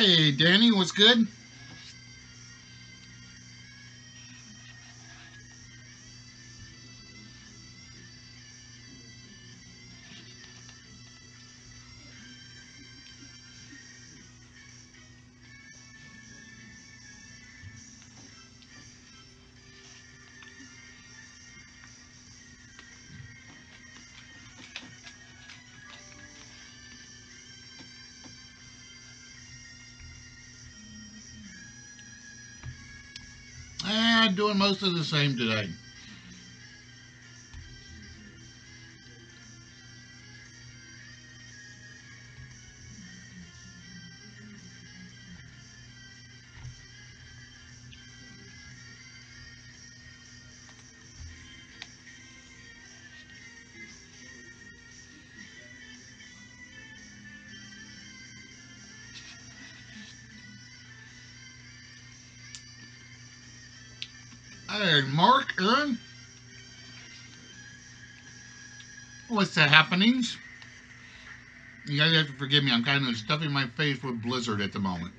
Hey, Danny, what's good? Doing most of the same today. Hey, Mark, Aaron, what's the happenings? You guys have to forgive me. I'm kind of stuffing my face with blizzard at the moment.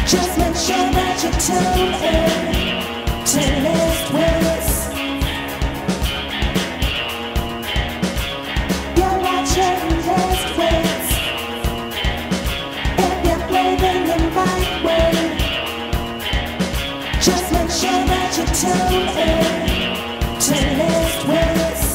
Just make sure that you tune in to List Wits. You're watching List Wits. If you're breathing the right way, just make sure that you tune in to List Wits.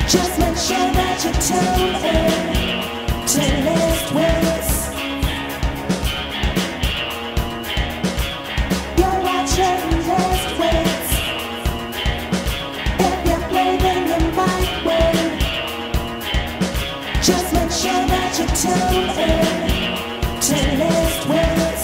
Just make sure that you tune in to List Wits. You're watching List Wits. If you're breathing the right way, just make sure that you tune in to List Wits.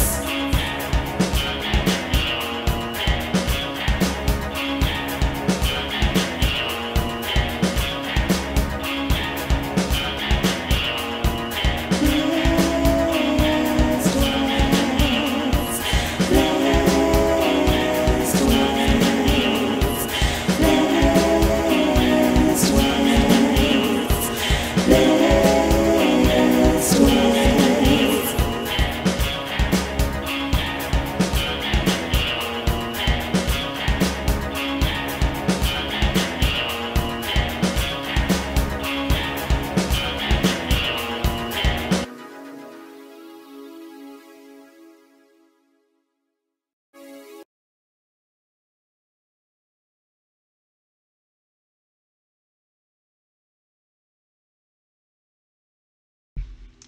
List Wits.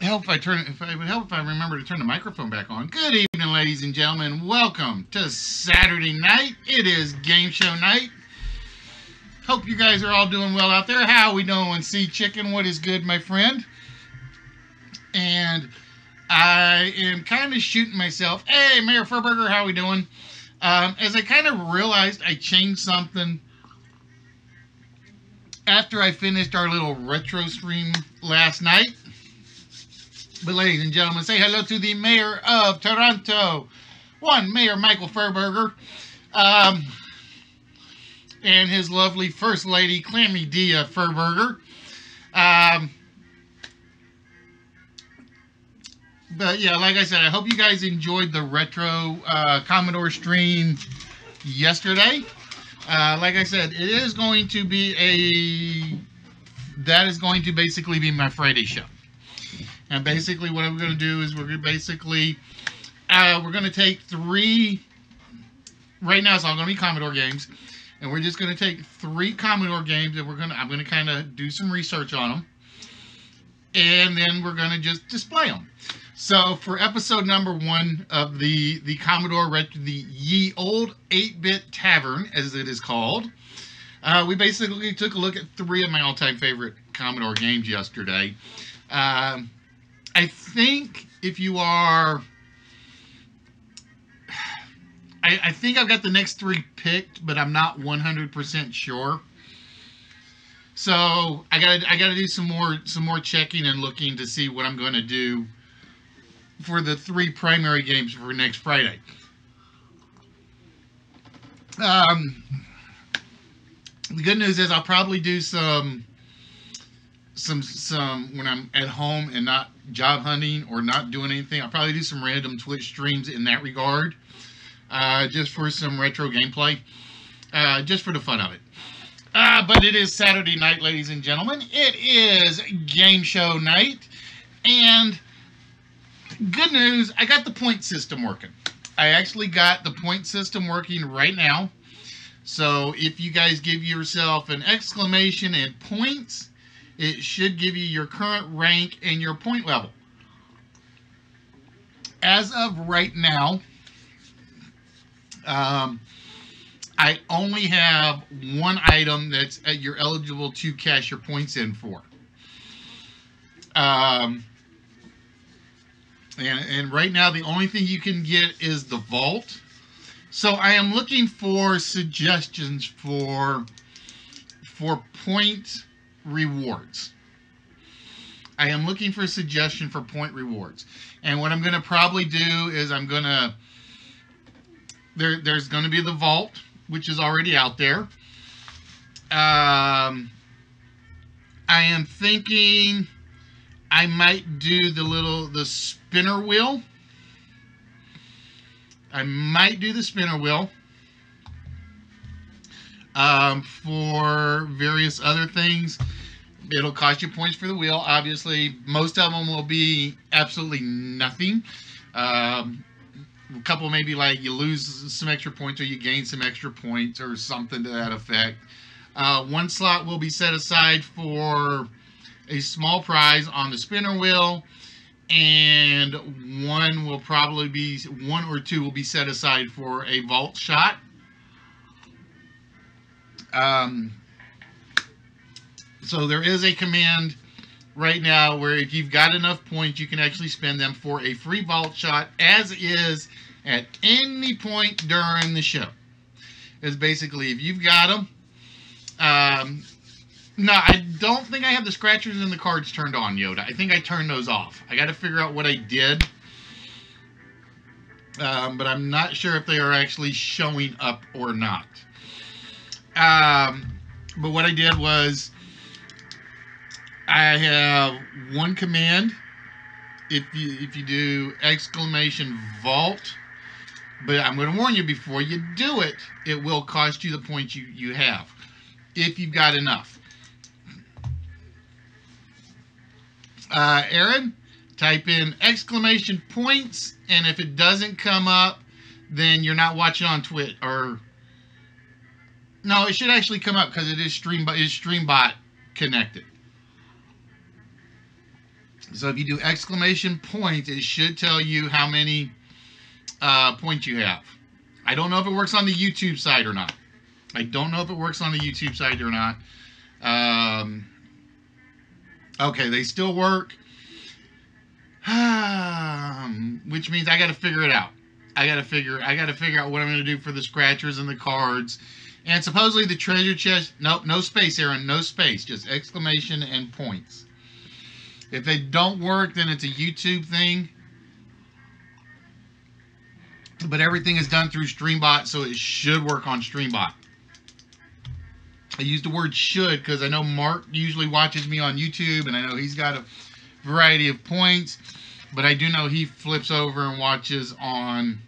help if I turn if it would help if I remember to turn the microphone back on. Good evening, ladies and gentlemen. Welcome to Saturday night. It is game show night. Hope you guys are all doing well out there. How we doing, Sea Chicken? What is good, my friend? And I am kind of shooting myself. Hey, Mayor Furburger, how we doing? As I kind of realized I changed something after I finished our little retro stream last night. But ladies and gentlemen, say hello to the Mayor of Toronto, one Mayor Michael Furburger, and his lovely First Lady, Clammy Dia Furburger. But yeah, like I said, I hope you guys enjoyed the retro Commodore stream yesterday. Like I said, it is going to be that is going to basically be my Friday show. And basically what I'm going to do is we're going to take three, right now it's all going to be Commodore games, and we're just going to take three Commodore games, and I'm going to kind of do some research on them, and then we're going to just display them. So for episode number 1 of the Commodore the Ye Old 8-Bit Tavern, as it is called, we basically took a look at 3 of my all-time favorite Commodore games yesterday. I think if you are, I think I've got the next 3 picked, but I'm not 100% sure. So I gotta do some more checking and looking to see what I'm going to do for the 3 primary games for next Friday. The good news is I'll probably do some when I'm at home and not job hunting or not doing anything. I'll probably do some random Twitch streams in that regard, just for some retro gameplay, just for the fun of it. But it is Saturday night, ladies and gentlemen. It is game show night, and good news, I got the point system working. I actually got the point system working right now. So if you guys give yourself an exclamation and points, it should give you your current rank and your point level. As of right now, I only have 1 item that's you're eligible to cash your points in for. And right now, the only thing you can get is the vault. So I am looking for suggestions for point rewards. I am looking for a suggestion for point rewards. And what I'm going to probably do is there's going to be the vault, which is already out there. I am thinking I might do the spinner wheel. I might do the spinner wheel for various other things. It'll cost you points for the wheel. Obviously, most of them will be absolutely nothing. A couple maybe like you lose some extra points or you gain some extra points or something to that effect. 1 slot will be set aside for a small prize on the spinner wheel, and 1 or 2 will be set aside for a vault shot. So there is a command right now where if you've got enough points, you can actually spend them for a free vault shot, as is at any point during the show. It's basically if you've got them. No, I don't think I have the scratchers and the cards turned on, Yoda. I think I turned those off. I got to figure out what I did. But I'm not sure if they are actually showing up or not. But what I did was I have 1 command. If you do exclamation vault, but I'm going to warn you before you do it, it will cost you the points you have, if you've got enough. Aaron, type in exclamation points, and if it doesn't come up, then you're not watching on Twitch. Or no, it should actually come up because it is Streambot connected. So if you do exclamation points, it should tell you how many points you have. I don't know if it works on the YouTube side or not. I don't know if it works on the YouTube side or not. Okay, they still work. Which means I got to figure it out. I got to figure out what I'm going to do for the scratchers and the cards. And supposedly the treasure chest, nope, no space, Aaron, no space, just exclamation and points. If they don't work, then it's a YouTube thing. But everything is done through StreamBot, so it should work on StreamBot. I use the word should because I know Mark usually watches me on YouTube, and I know he's got a variety of points. But I do know he flips over and watches on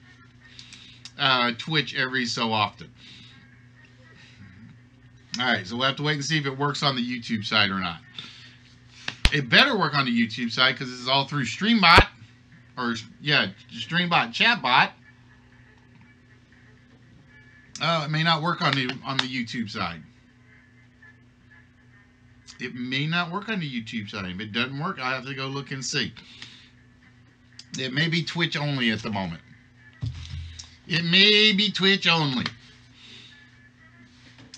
Twitch every so often. Alright, so we'll have to wait and see if it works on the YouTube side or not. It better work on the YouTube side because this is all through StreamBot. Or, yeah, StreamBot chatbot. It may not work on the YouTube side. It may not work on the YouTube side. If it doesn't work, I'll have to go look and see. It may be Twitch only at the moment. It may be Twitch only.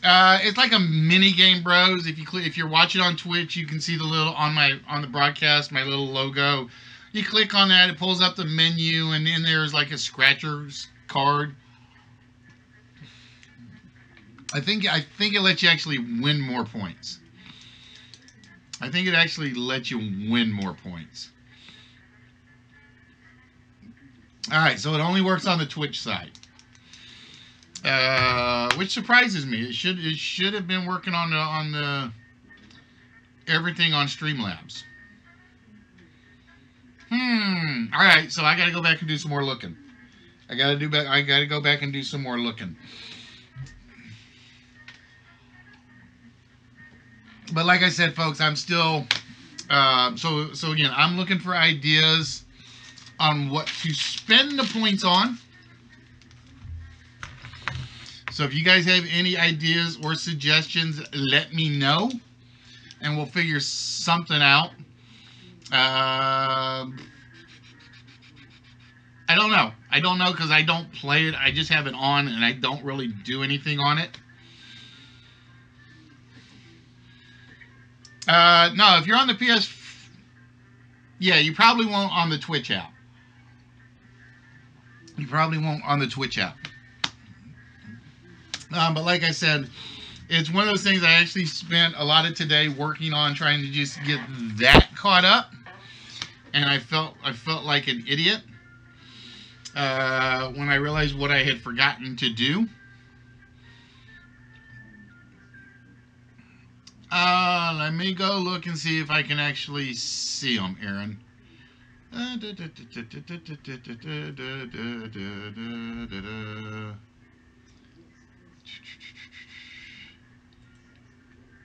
It's like a mini game, bros. If you're watching on Twitch, you can see the little on the broadcast, my little logo. You click on that, it pulls up the menu, and then there's like a scratchers card. I think it lets you actually win more points. I think it actually lets you win more points. All right, so it only works on the Twitch side. Which surprises me. It should have been working on the everything on Streamlabs. All right, so I got to go back and do some more looking. I got to go back and do some more looking. But like I said, folks, I'm still so again, I'm looking for ideas on what to spend the points on. So if you guys have any ideas or suggestions, let me know, and we'll figure something out. I don't know. I don't know because I don't play it. I just have it on, and I don't really do anything on it. No, if you're on the PS... Yeah, you probably won't on the Twitch app. You probably won't on the Twitch app. But like I said, it's one of those things I actually spent a lot of today working on, trying to just get that caught up. And I felt like an idiot when I realized what I had forgotten to do. Let me go look and see if I can actually see them, Aaron.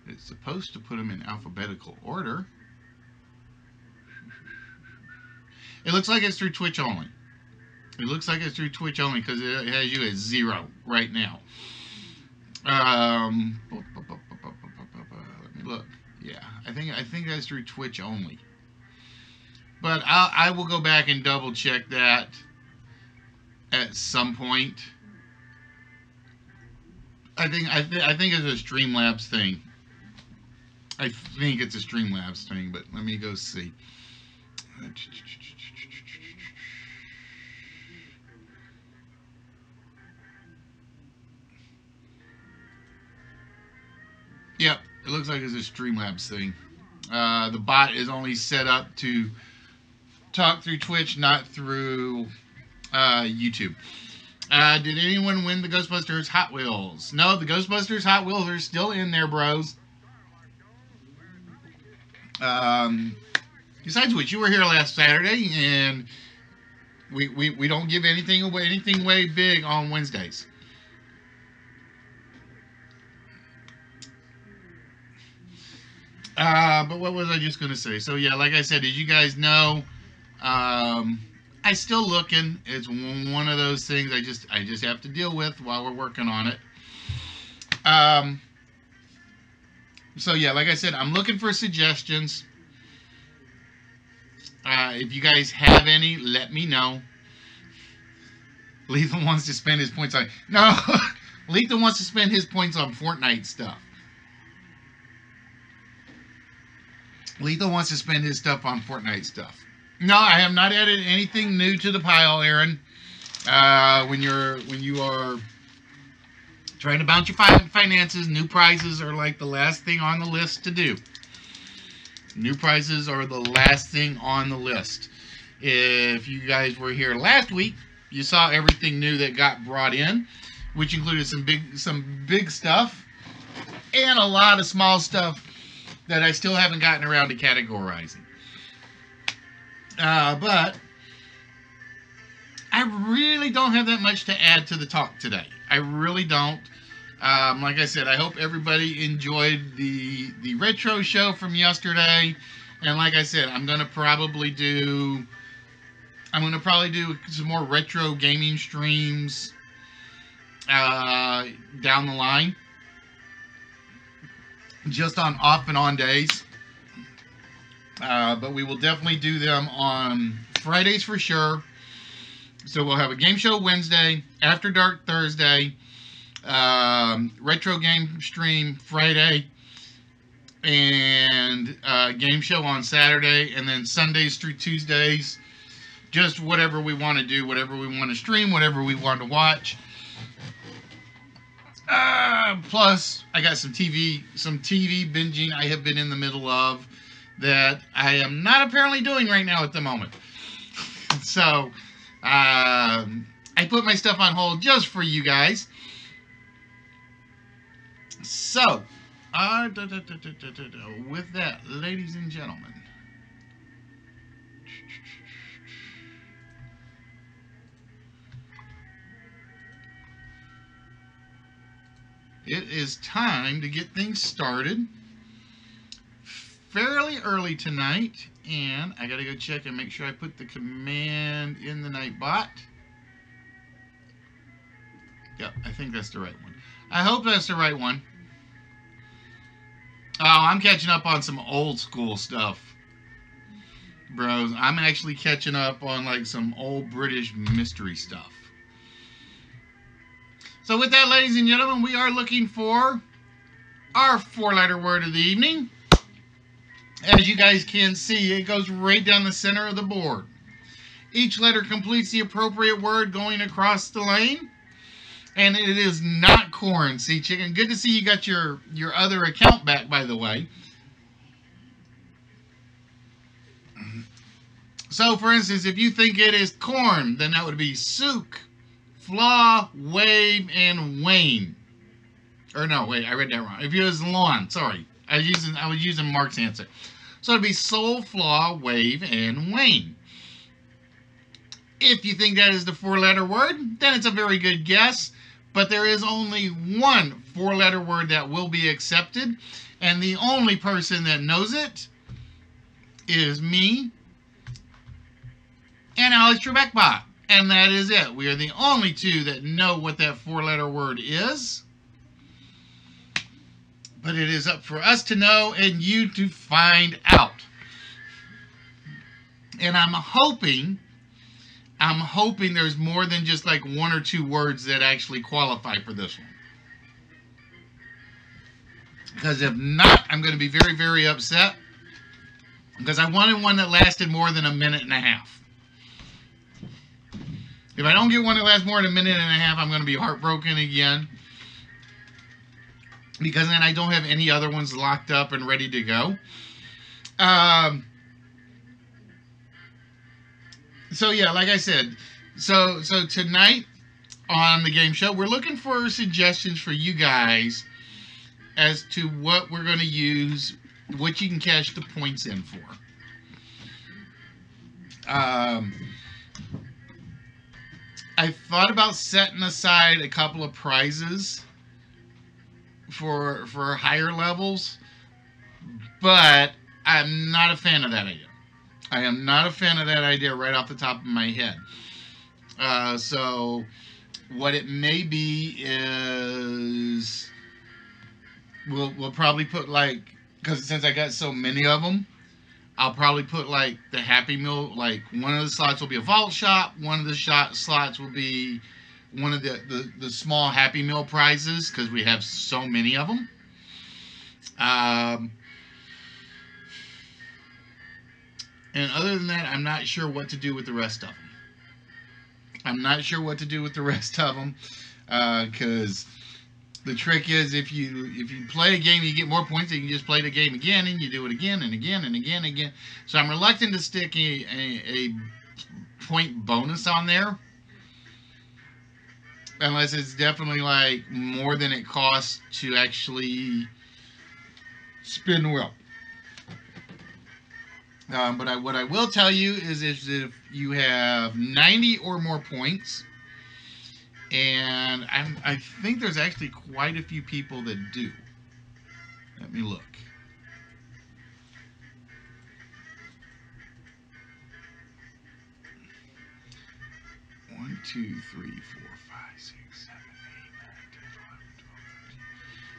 It's supposed to put them in alphabetical order. It looks like it's through Twitch only. It looks like it's through Twitch only because it has you at 0 right now. Let me look. Yeah, I think that's through Twitch only. But I will go back and double check that at some point. I think it's a Streamlabs thing. I think it's a Streamlabs thing, but let me go see. Yep, it looks like it's a Streamlabs thing. The bot is only set up to talk through Twitch, not through YouTube. Did anyone win the Ghostbusters Hot Wheels? No, the Ghostbusters Hot Wheels are still in there, bros. Besides which, you were here last Saturday, and we don't give anything away big on Wednesdays. But what was I just going to say? So yeah, like I said, as you guys know, I still looking. It's one of those things I just have to deal with while we're working on it. So yeah, like I said, I'm looking for suggestions. If you guys have any, let me know. Lethal wants to spend his points on... No! Lethal wants to spend his points on Fortnite stuff. Lethal wants to spend his stuff on Fortnite stuff. No, I have not added anything new to the pile, Aaron. When you are trying to bounce your finances, new prizes are like the last thing on the list to do. New prizes are the last thing on the list. If you guys were here last week, you saw everything new that got brought in, which included some big stuff and a lot of small stuff that I still haven't gotten around to categorizing. But I really don't have that much to add to the talk today. I really don't. Like I said, I hope everybody enjoyed the retro show from yesterday. And like I said, I'm gonna probably do some more retro gaming streams down the line, just on off and on days. But we will definitely do them on Fridays for sure. So we'll have a game show Wednesday, After Dark Thursday, retro game stream Friday, and game show on Saturday, and then Sundays through Tuesdays, just whatever we want to do, whatever we want to stream, whatever we want to watch. Plus, I got some TV binging I have been in the middle of that I am not apparently doing right now at the moment. So, I put my stuff on hold just for you guys. So, with that, ladies and gentlemen, it is time to get things started fairly early tonight, and I gotta go check and make sure I put the command in the Nightbot. Yep, I think that's the right one. I hope that's the right one. Oh, I'm catching up on some old school stuff, bros. I'm actually catching up on like some old British mystery stuff. So with that, ladies and gentlemen, we are looking for our 4-letter word of the evening. As you guys can see, it goes right down the center of the board. Each letter completes the appropriate word going across the lane. And it is not corn. See, chicken, good to see you got your other account back, by the way. So, for instance, if you think it is corn, then that would be sook, flaw, wave, and wane. Or no, wait, I read that wrong. If it was lawn, sorry. I was using Mark's answer. So it'd be soul, flaw, wave, and wane. If you think that is the 4-letter word, then it's a very good guess. But there is only one 4-letter word that will be accepted. And the only person that knows it is me and Alex Trebekbot. And that is it. We are the only two that know what that 4-letter word is. But it is up for us to know and you to find out. And I'm hoping there's more than just like 1 or 2 words that actually qualify for this one. Because if not, I'm going to be very, very upset. Because I wanted one that lasted more than a minute and a half. If I don't get one that lasts more than a minute and a half, I'm going to be heartbroken again. Because then I don't have any other ones locked up and ready to go. So yeah, like I said, so tonight on the game show, we're looking for suggestions for you guys as to what we're going to use, what you can cash the points in for. I thought about setting aside a couple of prizes for higher levels, but I'm not a fan of that idea. I am not a fan of that idea right off the top of my head. So what it may be is we'll probably put like, because since I got so many of them, I'll probably put like the Happy Meal, like one of the slots will be a vault shot, one of the slots will be one of the small Happy Meal prizes because we have so many of them. And other than that, I'm not sure what to do with the rest of them. I'm not sure what to do with the rest of them because the trick is if you play a game, you get more points. You can just play the game again, and you do it again and again and again and again. So I'm reluctant to stick a point bonus on there, unless it's definitely like more than it costs to actually spin the wheel. But what I will tell you is if you have 90 or more points, and I think there's actually quite a few people that do. Let me look. One, two, three, four, five, six, 7, 8, 9, 10, 11,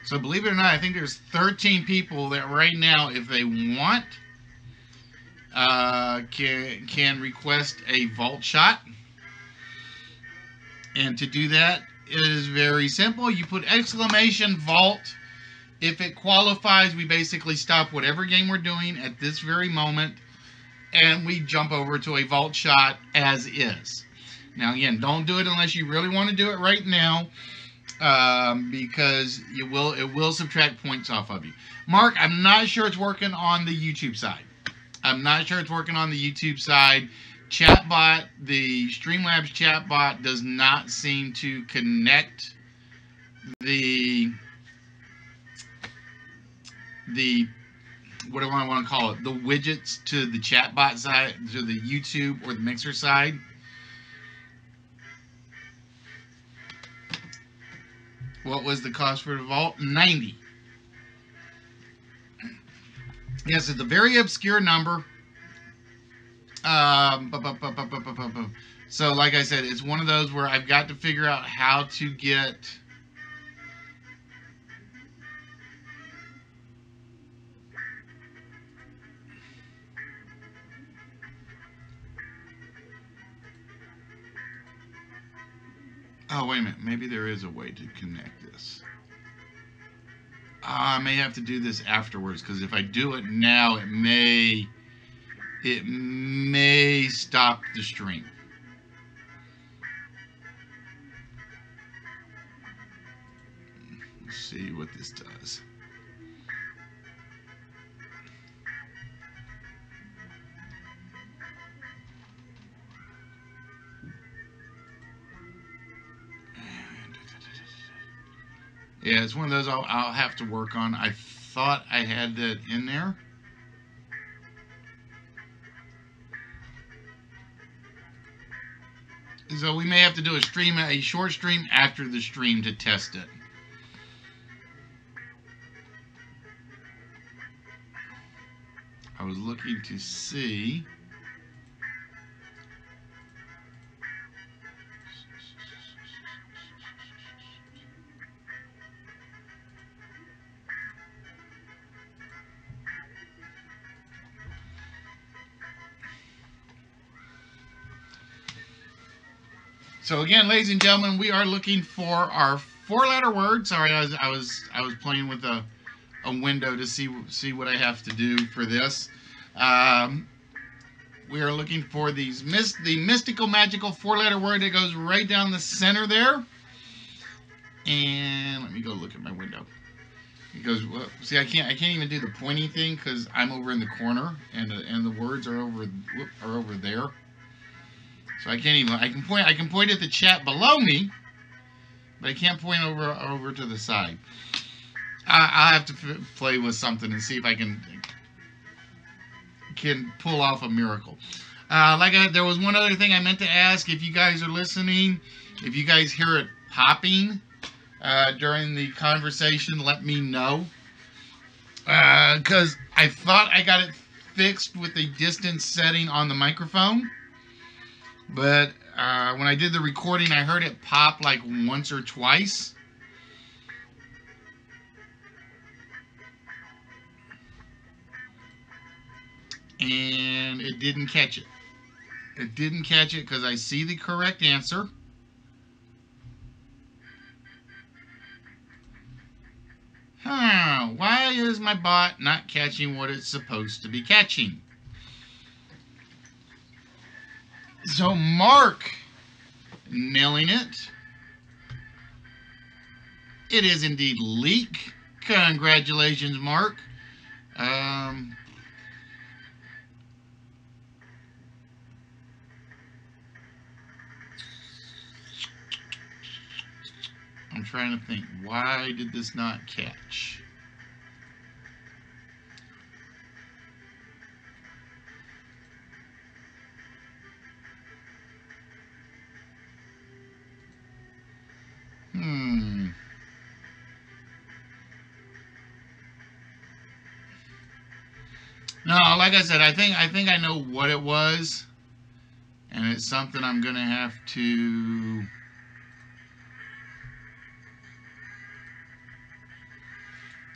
12, 13. So believe it or not, I think there's 13 people that right now, if they want, can request a vault shot. And to do that, it is very simple. You put exclamation vault. If it qualifies, we basically stop whatever game we're doing at this very moment, and we jump over to a vault shot as is. Now again, don't do it unless you really want to do it right now, because it will subtract points off of you. Mark, I'm not sure it's working on the YouTube side. I'm not sure it's working on the YouTube side. Chatbot, the Streamlabs chatbot does not seem to connect the what do I want to call it? The widgets to the chatbot side, to the YouTube or the Mixer side. What was the cost for the vault? 90. Yes, it's a very obscure number. So like I said, it's one of those where I've got to figure out how to get oh, wait a minute. Maybe there is a way to connect this. I may have to do this afterwards, because if I do it now, it may stop the stream. Let's see what this does. Yeah, it's one of those I'll have to work on. I thought I had that in there. So we may have to do a short stream after the stream to test it. I was looking to see. So again, ladies and gentlemen, we are looking for our 4-letter word. Sorry, I was playing with a window to see what I have to do for this. We are looking for the mystical, magical 4-letter word that goes right down the center there. And let me go look at my window. It goes. Well, see, I can't even do the pointing thing because I'm over in the corner, and the words are over there. So I can't even. I can point at the chat below me, but I can't point over to the side. I'll have to play with something and see if I can pull off a miracle. There was one other thing I meant to ask. If you guys are listening, if you guys hear it popping during the conversation, let me know. Because I thought I got it fixed with the distance setting on the microphone. But when I did the recording, I heard it pop like once or twice. and it didn't catch it. It didn't catch it because I see the correct answer. Why is my bot not catching what it's supposed to be catching? So Mark, nailing it. It is indeed leek. Congratulations, Mark. I'm trying to think. Why did this not catch? No, like I said, I think I know what it was, and it's something I'm gonna have to.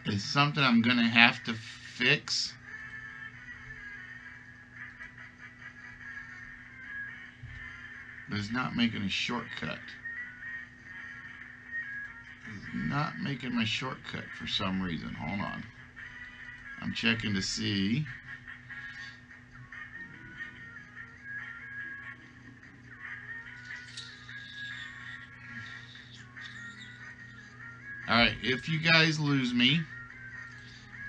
It's something I'm gonna have to fix. But it's not making a shortcut. It's not making my shortcut for some reason. Hold on. I'm checking to see. Alright, if you guys lose me,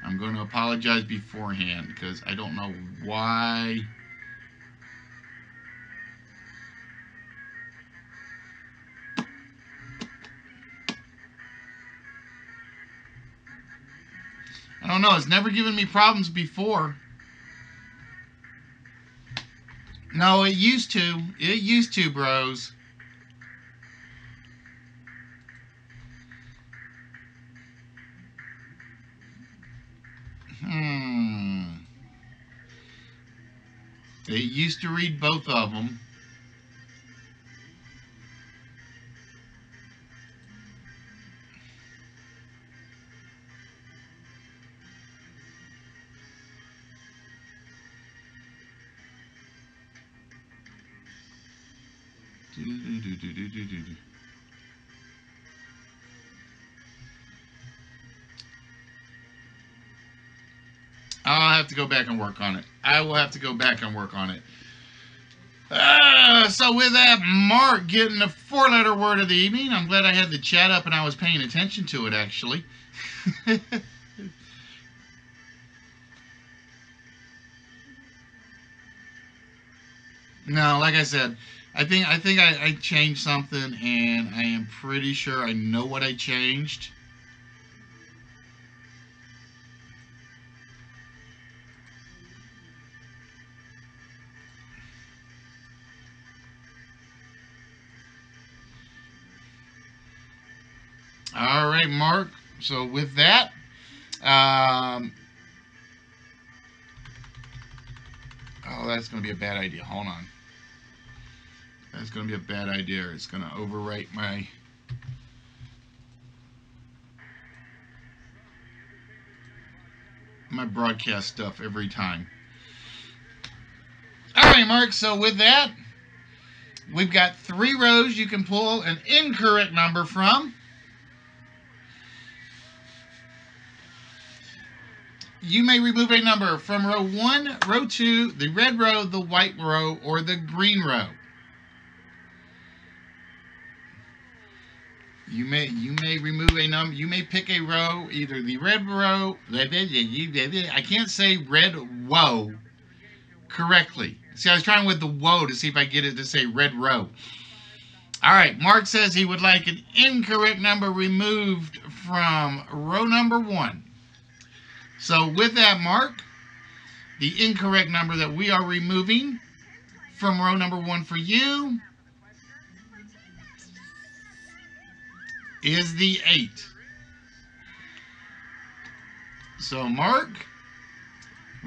I'm going to apologize beforehand because I don't know why. I don't know. It's never given me problems before. No, it used to. It used to, bros. It used to read both of them. I'll have to go back and work on it. I will have to go back and work on it. So with that, Mark getting the 4-letter word of the evening. I'm glad I had the chat up and I was paying attention to it, actually. No, like I said, I think I changed something, and I am pretty sure I know what I changed. All right, Mark. So with that, oh, that's going to be a bad idea. Hold on. That's going to be a bad idea. It's going to overwrite my broadcast stuff every time. All right, Mark. So with that, we've got 3 rows you can pull an incorrect number from. You may remove a number from row 1, row 2, the red row, the white row, or the green row. You may remove a number. You may pick a row, either the red row. I can't say red woe correctly. See, I was trying with the woe to see if I get it to say red row. All right, Mark says he would like an incorrect number removed from row number 1. So with that, Mark, the incorrect number that we are removing from row number 1 for you is the 8. So Mark,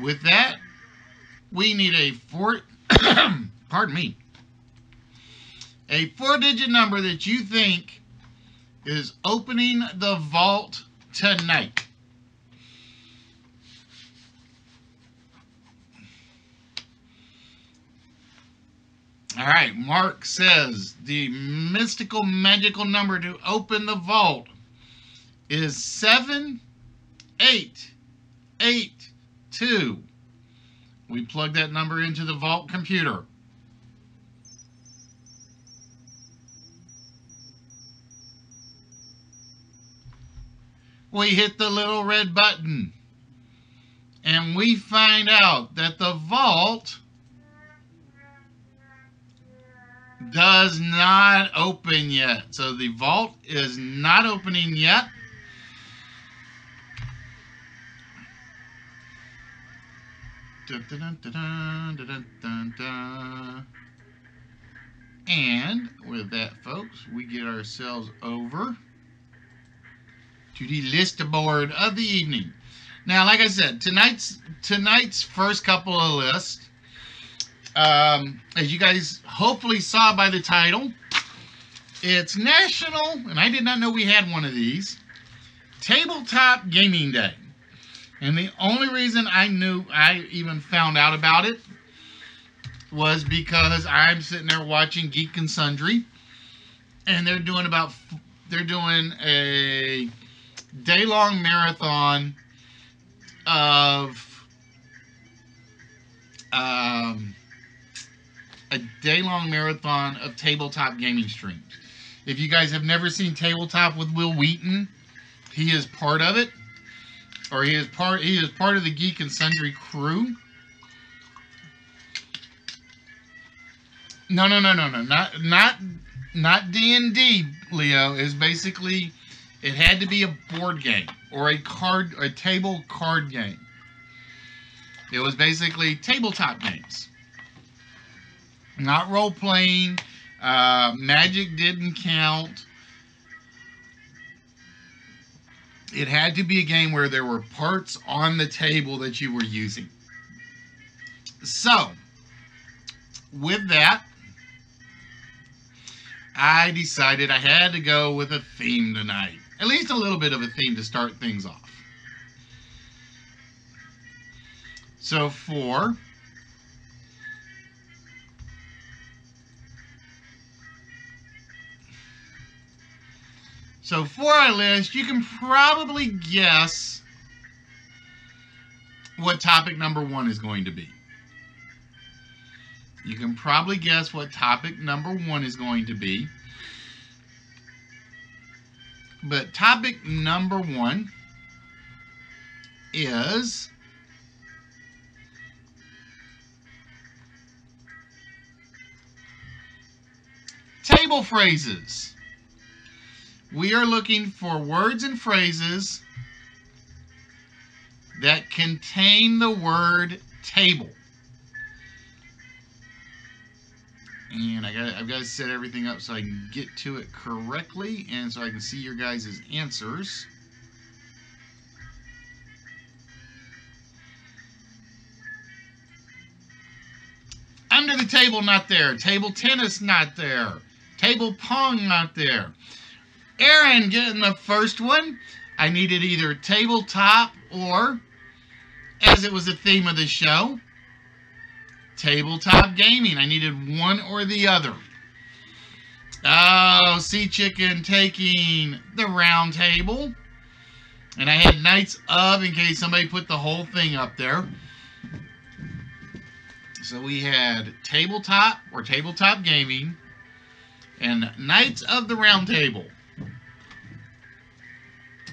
with that, we need a pardon me, a 4-digit number that you think is opening the vault tonight. All right, Mark says the mystical magical number to open the vault is 7882. We plug that number into the vault computer. We hit the little red button and we find out that the vault does not open yet. So the vault is not opening yet. Dun, dun, dun, dun, dun, dun, dun. And with that, folks, we get ourselves over to the list board of the evening. Now, like I said, tonight's first couple of lists, as you guys hopefully saw by the title, it's National, and I did not know we had one of these, Tabletop Gaming Day. And the only reason I even found out about it was because I'm sitting there watching Geek and Sundry, and they're doing a day-long marathon of tabletop gaming streams. If you guys have never seen Tabletop with Will Wheaton, he is part of it, or he is part of the Geek and Sundry crew. No, not D&D, Leo. Is basically, it had to be a board game or a table card game. It was basically tabletop games, not role playing. Magic didn't count. It had to be a game where there were parts on the table that you were using. So, with that, I decided I had to go with a theme tonight. At least a little bit of a theme to start things off. So for our list, you can probably guess what topic number 1 is going to be. You can probably guess what topic number 1 is going to be. But topic number 1 is table phrases. We are looking for words and phrases that contain the word table. And I've got to set everything up so I can get to it correctly and so I can see your guys' answers. Under the table, not there. Table tennis, not there. Table pong, not there. Aaron getting the first one. I needed either tabletop or, as it was the theme of the show, tabletop gaming. I needed one or the other. Oh, Sea Chicken taking the round table. And I had Knights of in case somebody put the whole thing up there. So we had tabletop or tabletop gaming and Knights of the Round Table.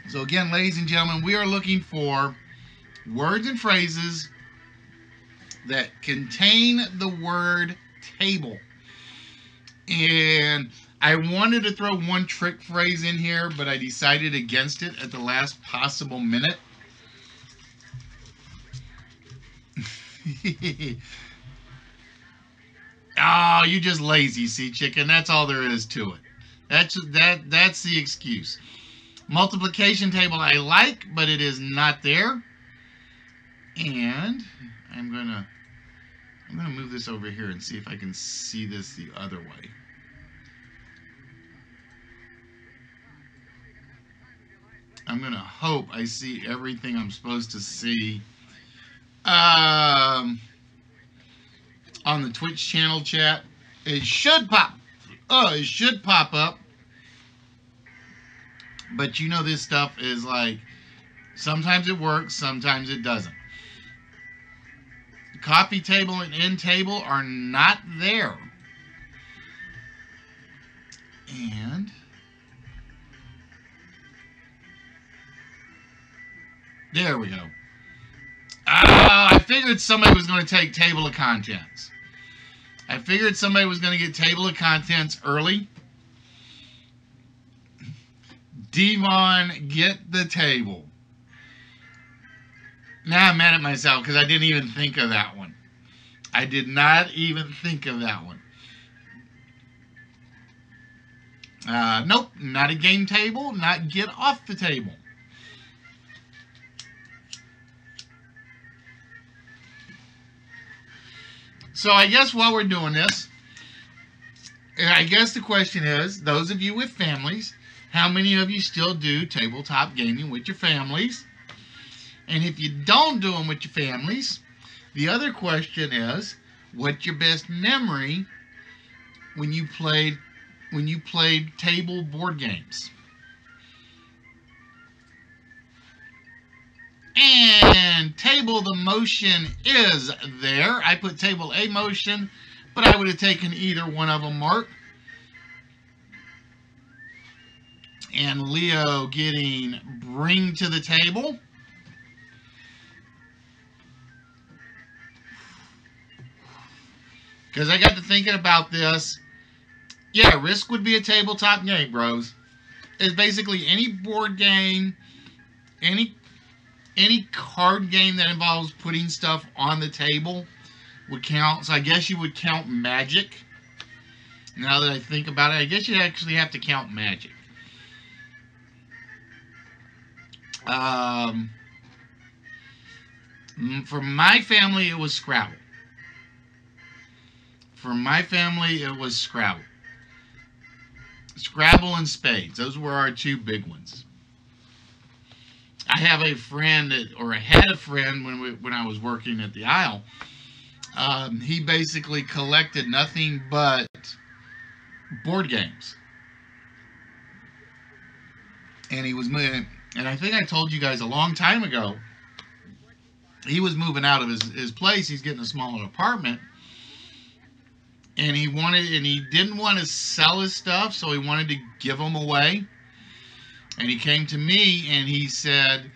So again, ladies and gentlemen, we are looking for words and phrases that contain the word table. And I wanted to throw one trick phrase in here, but I decided against it at the last possible minute. Oh, you just lazy, Sea Chicken. That's all there is to it. That's the excuse. Multiplication table I like, but it is not there. And I'm gonna move this over here and see if I can see this the other way. I'm gonna hope I see everything I'm supposed to see. On the Twitch channel chat, It should pop. Oh, it should pop up. But you know this stuff is like, sometimes it works, sometimes it doesn't. Coffee table and end table are not there. And there we go. I figured somebody was going to take table of contents. I figured somebody was going to get table of contents early. Devon, get the table. Now I'm mad at myself because I didn't even think of that one. I did not even think of that one. Nope, not a game table, not get off the table. So I guess while we're doing this, I guess the question is, those of you with families, how many of you still do tabletop gaming with your families? And if you don't do them with your families, the other question is, what's your best memory when you played table board games? And table the motion is there. I put table a motion, but I would have taken either one of them, Mark. And Leo getting bring to the table. Because I got to thinking about this. Yeah, Risk would be a tabletop game, bros. It's basically any board game, any card game that involves putting stuff on the table would count. So I guess you would count Magic. Now that I think about it, I guess you'd actually have to count Magic. For my family, it was Scrabble. For my family, it was Scrabble. Scrabble and Spades. Those were our two big ones. I have a friend I had a friend when I was working at the Isle. He basically collected nothing but board games. And he was moving, and I think I told you guys a long time ago, he was moving out of his place. He's getting a smaller apartment. And he didn't want to sell his stuff, so he wanted to give them away. And he came to me and he said,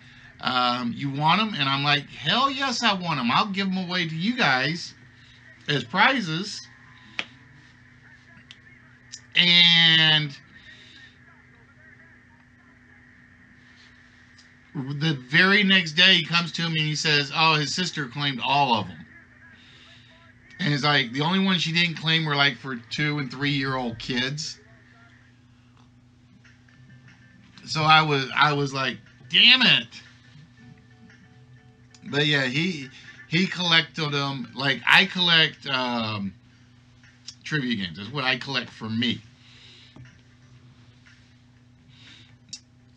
you want them? And I'm like, hell yes, I want them. I'll give them away to you guys as prizes. And the very next day he comes to me and he says, oh, his sister claimed all of them. And it's like, the only ones she didn't claim were like for 2- and 3-year-old kids. So I was like, damn it. But yeah, he collected them. Like, I collect trivia games. That's what I collect for me.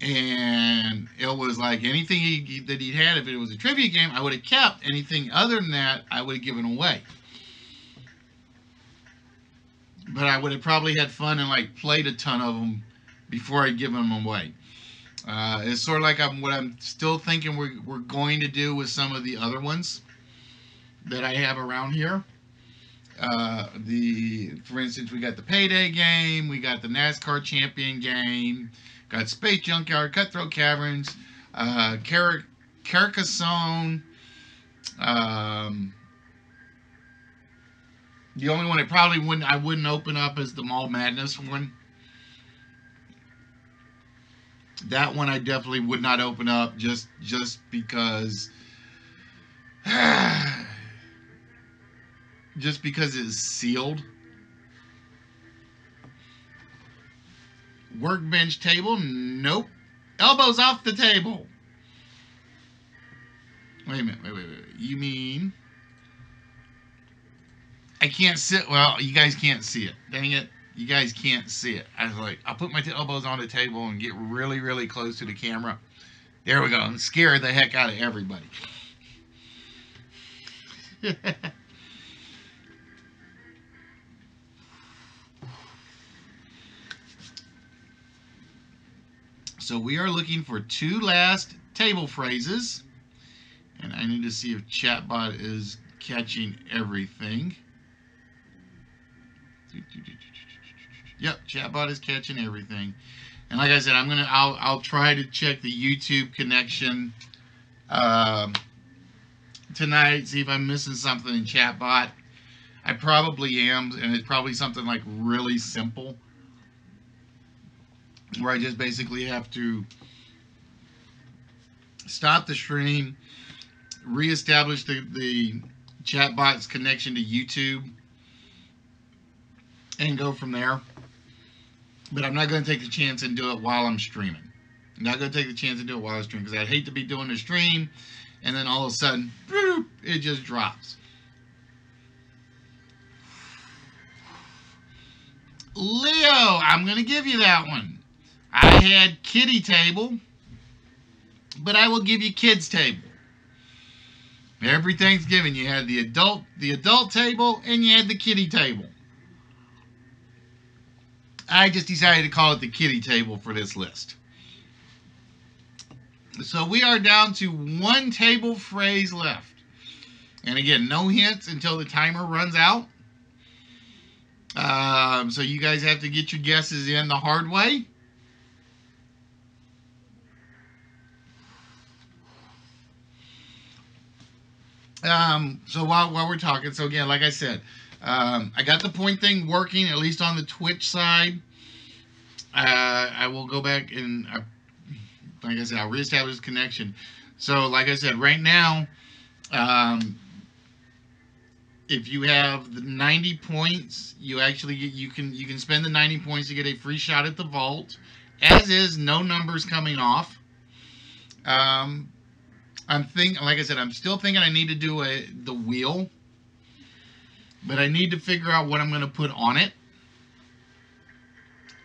And it was like anything that he'd had, if it was a trivia game, I would have kept. Anything other than that, I would have given away. But I would have probably had fun and like played a ton of them before I give them away. It's sort of like what I'm still thinking we're going to do with some of the other ones that I have around here. For instance, we got the Payday game, we got the NASCAR Champion game, got Space Junkyard, Cutthroat Caverns, Carcassonne. The only one I wouldn't open up is the Mall Madness one. That one I definitely would not open up just because just because it's sealed. Workbench table, nope. Elbows off the table. Wait a minute, wait. You mean I can't sit? Well, you guys can't see it. Dang it. You guys can't see it. I was like, I'll put my elbows on the table and get really, really close to the camera. There we go. And scare the heck out of everybody. So we are looking for 2 last table phrases. And I need to see if chatbot is catching everything. Yep, chatbot is catching everything. And like I said, I'll try to check the YouTube connection tonight, see if I'm missing something in chatbot. I probably am, and it's probably something like really simple, where I just basically have to stop the stream, reestablish the chatbot's connection to YouTube, and go from there. But I'm not going to take the chance and do it while I'm streaming. I'm not going to take the chance and do it while I'm streaming, because I'd hate to be doing a stream and then all of a sudden, boop, it just drops. Leo, I'm going to give you that one. I had kitty table, but I will give you kids table. Every Thanksgiving you had the adult table and you had the kitty table. I just decided to call it the kitty table for this list. So we are down to 1 table phrase left. And again, no hints until the timer runs out. So you guys have to get your guesses in the hard way. So while we're talking, so again, like I said, I got the point thing working, at least on the Twitch side. I will go back and, like I said, I'll reestablish the connection. So, like I said, right now, if you have the 90 points, you actually get, you can spend the 90 points to get a free shot at the vault. As is, no numbers coming off. Like I said, I'm still thinking I need to do the wheel, but I need to figure out what I'm going to put on it.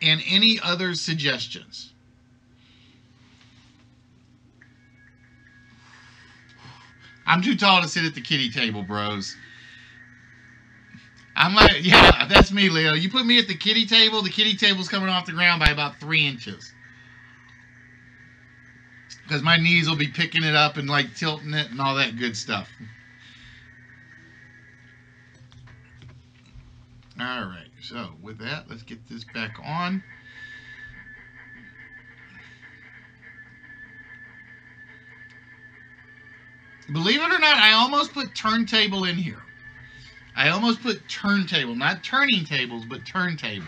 And any other suggestions? I'm too tall to sit at the kitty table, bros. I'm like, yeah, that's me, Leo. You put me at the kitty table's coming off the ground by about 3 inches. Because my knees will be picking it up and like tilting it and all that good stuff. All right, so with that, let's get this back on. Believe it or not, I almost put turntable in here. I almost put turntable, not turning tables, but turntable.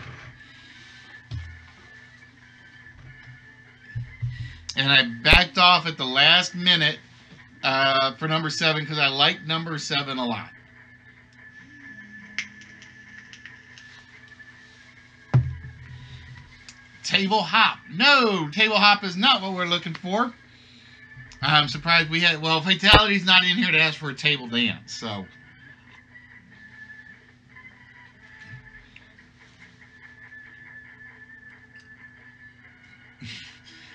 And I backed off at the last minute for number 7 because I like number 7 a lot. Table hop. No, table hop is not what we're looking for. I'm surprised we had, well, Fatality's not in here to ask for a table dance, so.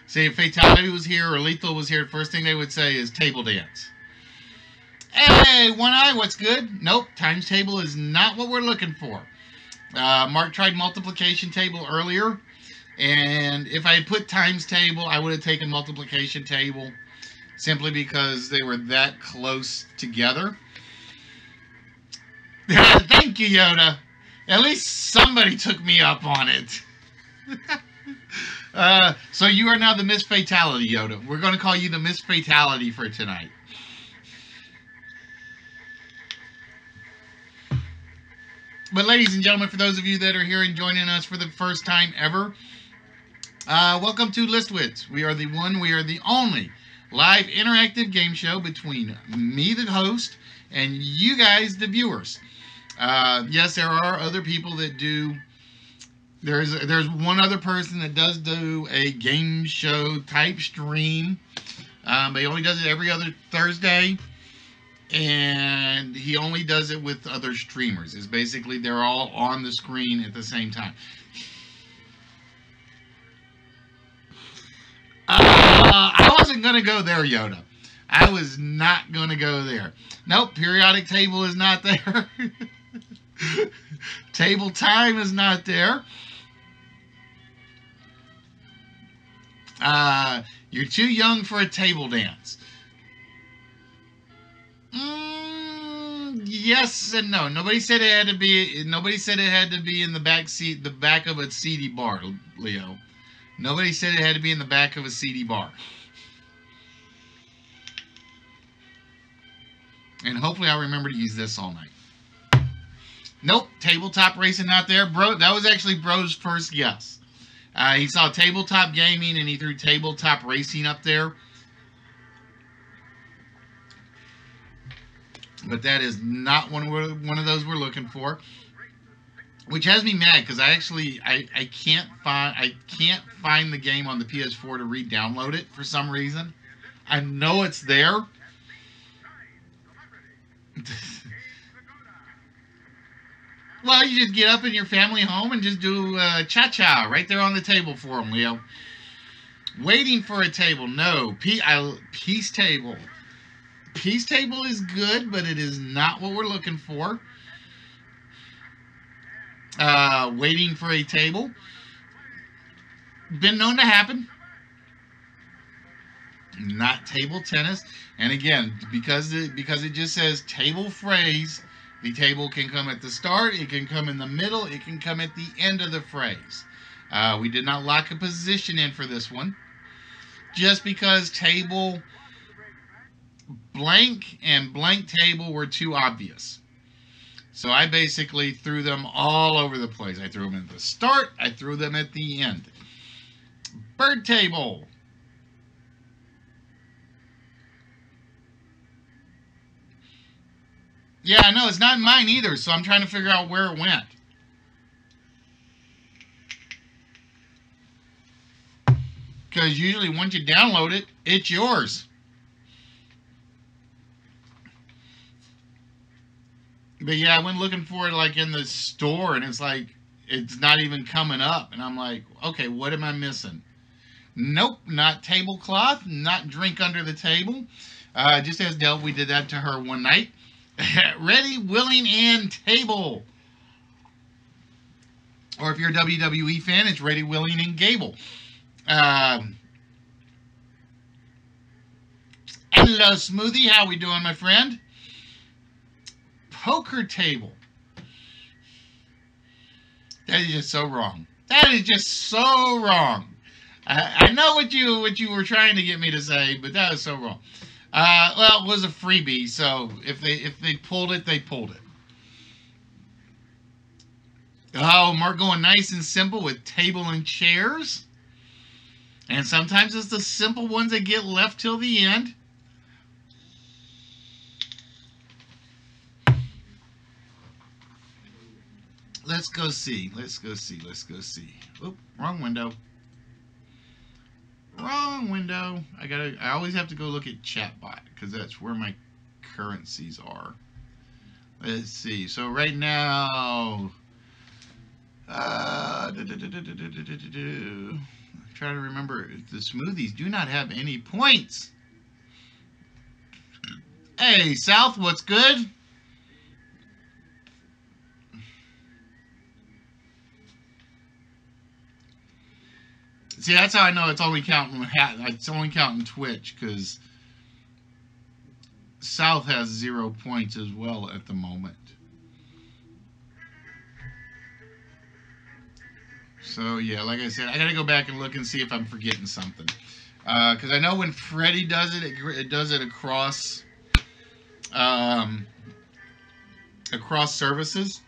See, if Fatality was here or Lethal was here, the first thing they would say is table dance. Hey, One Eye, what's good? Nope, times table is not what we're looking for. Mark tried multiplication table earlier, and if I had put times table, I would have taken multiplication table simply because they were that close together. Thank you, Yoda. At least somebody took me up on it. So you are now the Miss Fatality, Yoda. We're going to call you the Miss Fatality for tonight. But ladies and gentlemen, for those of you that are here and joining us for the first time ever, welcome to Wits. We are the only live interactive game show between me, the host, and you guys, the viewers. Yes, there are other people that do. There's one other person that does do a game show type stream. But he only does it every other Thursday. And he only does it with other streamers. It's basically they're all on the screen at the same time. I wasn't going to go there, Yoda. I was not going to go there. Nope, periodic table is not there. Table time is not there. You're too young for a table dance. Yes and no. Nobody said it had to be. Nobody said it had to be in the back seat, the back of a CD bar, Leo. Nobody said it had to be in the back of a CD bar. And hopefully I'll remember to use this all night. Nope, tabletop racing not there. Bro, that was actually Bro's first guess. He saw tabletop gaming and he threw tabletop racing up there. But that is not one of those we're looking for. Which has me mad because I can't find the game on the PS4 to re-download it for some reason. I know it's there. Well, you just get up in your family home and just do cha-cha right there on the table for them, Leo. Waiting for a table. No. Peace table. Peace table is good, but it is not what we're looking for. Waiting for a table. Been known to happen. Not table tennis. And again, because it just says table phrase, the table can come at the start, it can come in the middle, it can come at the end of the phrase. We did not lock a position in for this one. Just because table blank and blank table were too obvious. So I basically threw them all over the place. I threw them at the start, I threw them at the end. Bird table. Yeah, I know, it's not mine either, so I'm trying to figure out where it went. Because usually once you download it, it's yours. But yeah, I went looking for it like in the store, and it's like, it's not even coming up. And I'm like, okay, what am I missing? Nope, not tablecloth, not drink under the table. Just as Del, we did that to her one night. Ready, willing, and table. Or if you're a WWE fan, it's Ready, Willing, and Gable. Hello, Smoothie. How we doing, my friend? Poker table. That is just so wrong. That is just so wrong. I know what you were trying to get me to say, but that is so wrong. Well, it was a freebie, so if they pulled it, they pulled it. Oh, Mark going nice and simple with table and chairs. And sometimes it's the simple ones that get left till the end. Let's go see. Let's go see. Let's go see. Oop, wrong window. Wrong window. I always have to go look at chatbot because that's where my currencies are. Let's see. So right now, I'm trying to remember. The smoothies do not have any points. Hey, South, what's good? See, that's how I know it's only counting Twitch, because South has 0 points as well at the moment. So yeah, like I said, I gotta go back and look and see if I'm forgetting something, because I know when Freddy does it, it does it across across services.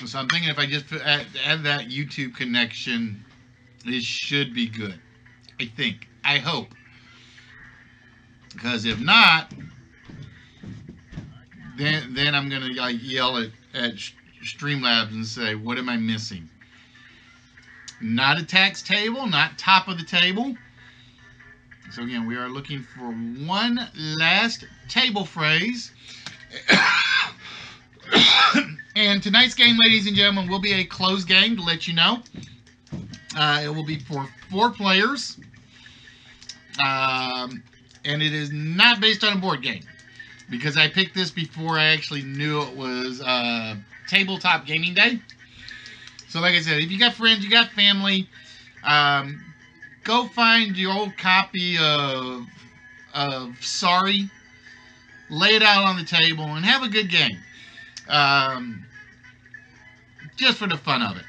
So I'm thinking if I just add that YouTube connection, it should be good. I think. I hope. Because if not, then I'm gonna like yell at Streamlabs and say, what am I missing? Not a tax table, not top of the table. So again, we are looking for one last table phrase. And tonight's game, ladies and gentlemen, will be a closed game, to let you know. It will be for 4 players. And it is not based on a board game, because I picked this before I actually knew it was Tabletop Gaming Day. So like I said, if you got friends, you got family, go find your old copy of Sorry, lay it out on the table, and have a good game. Just for the fun of it.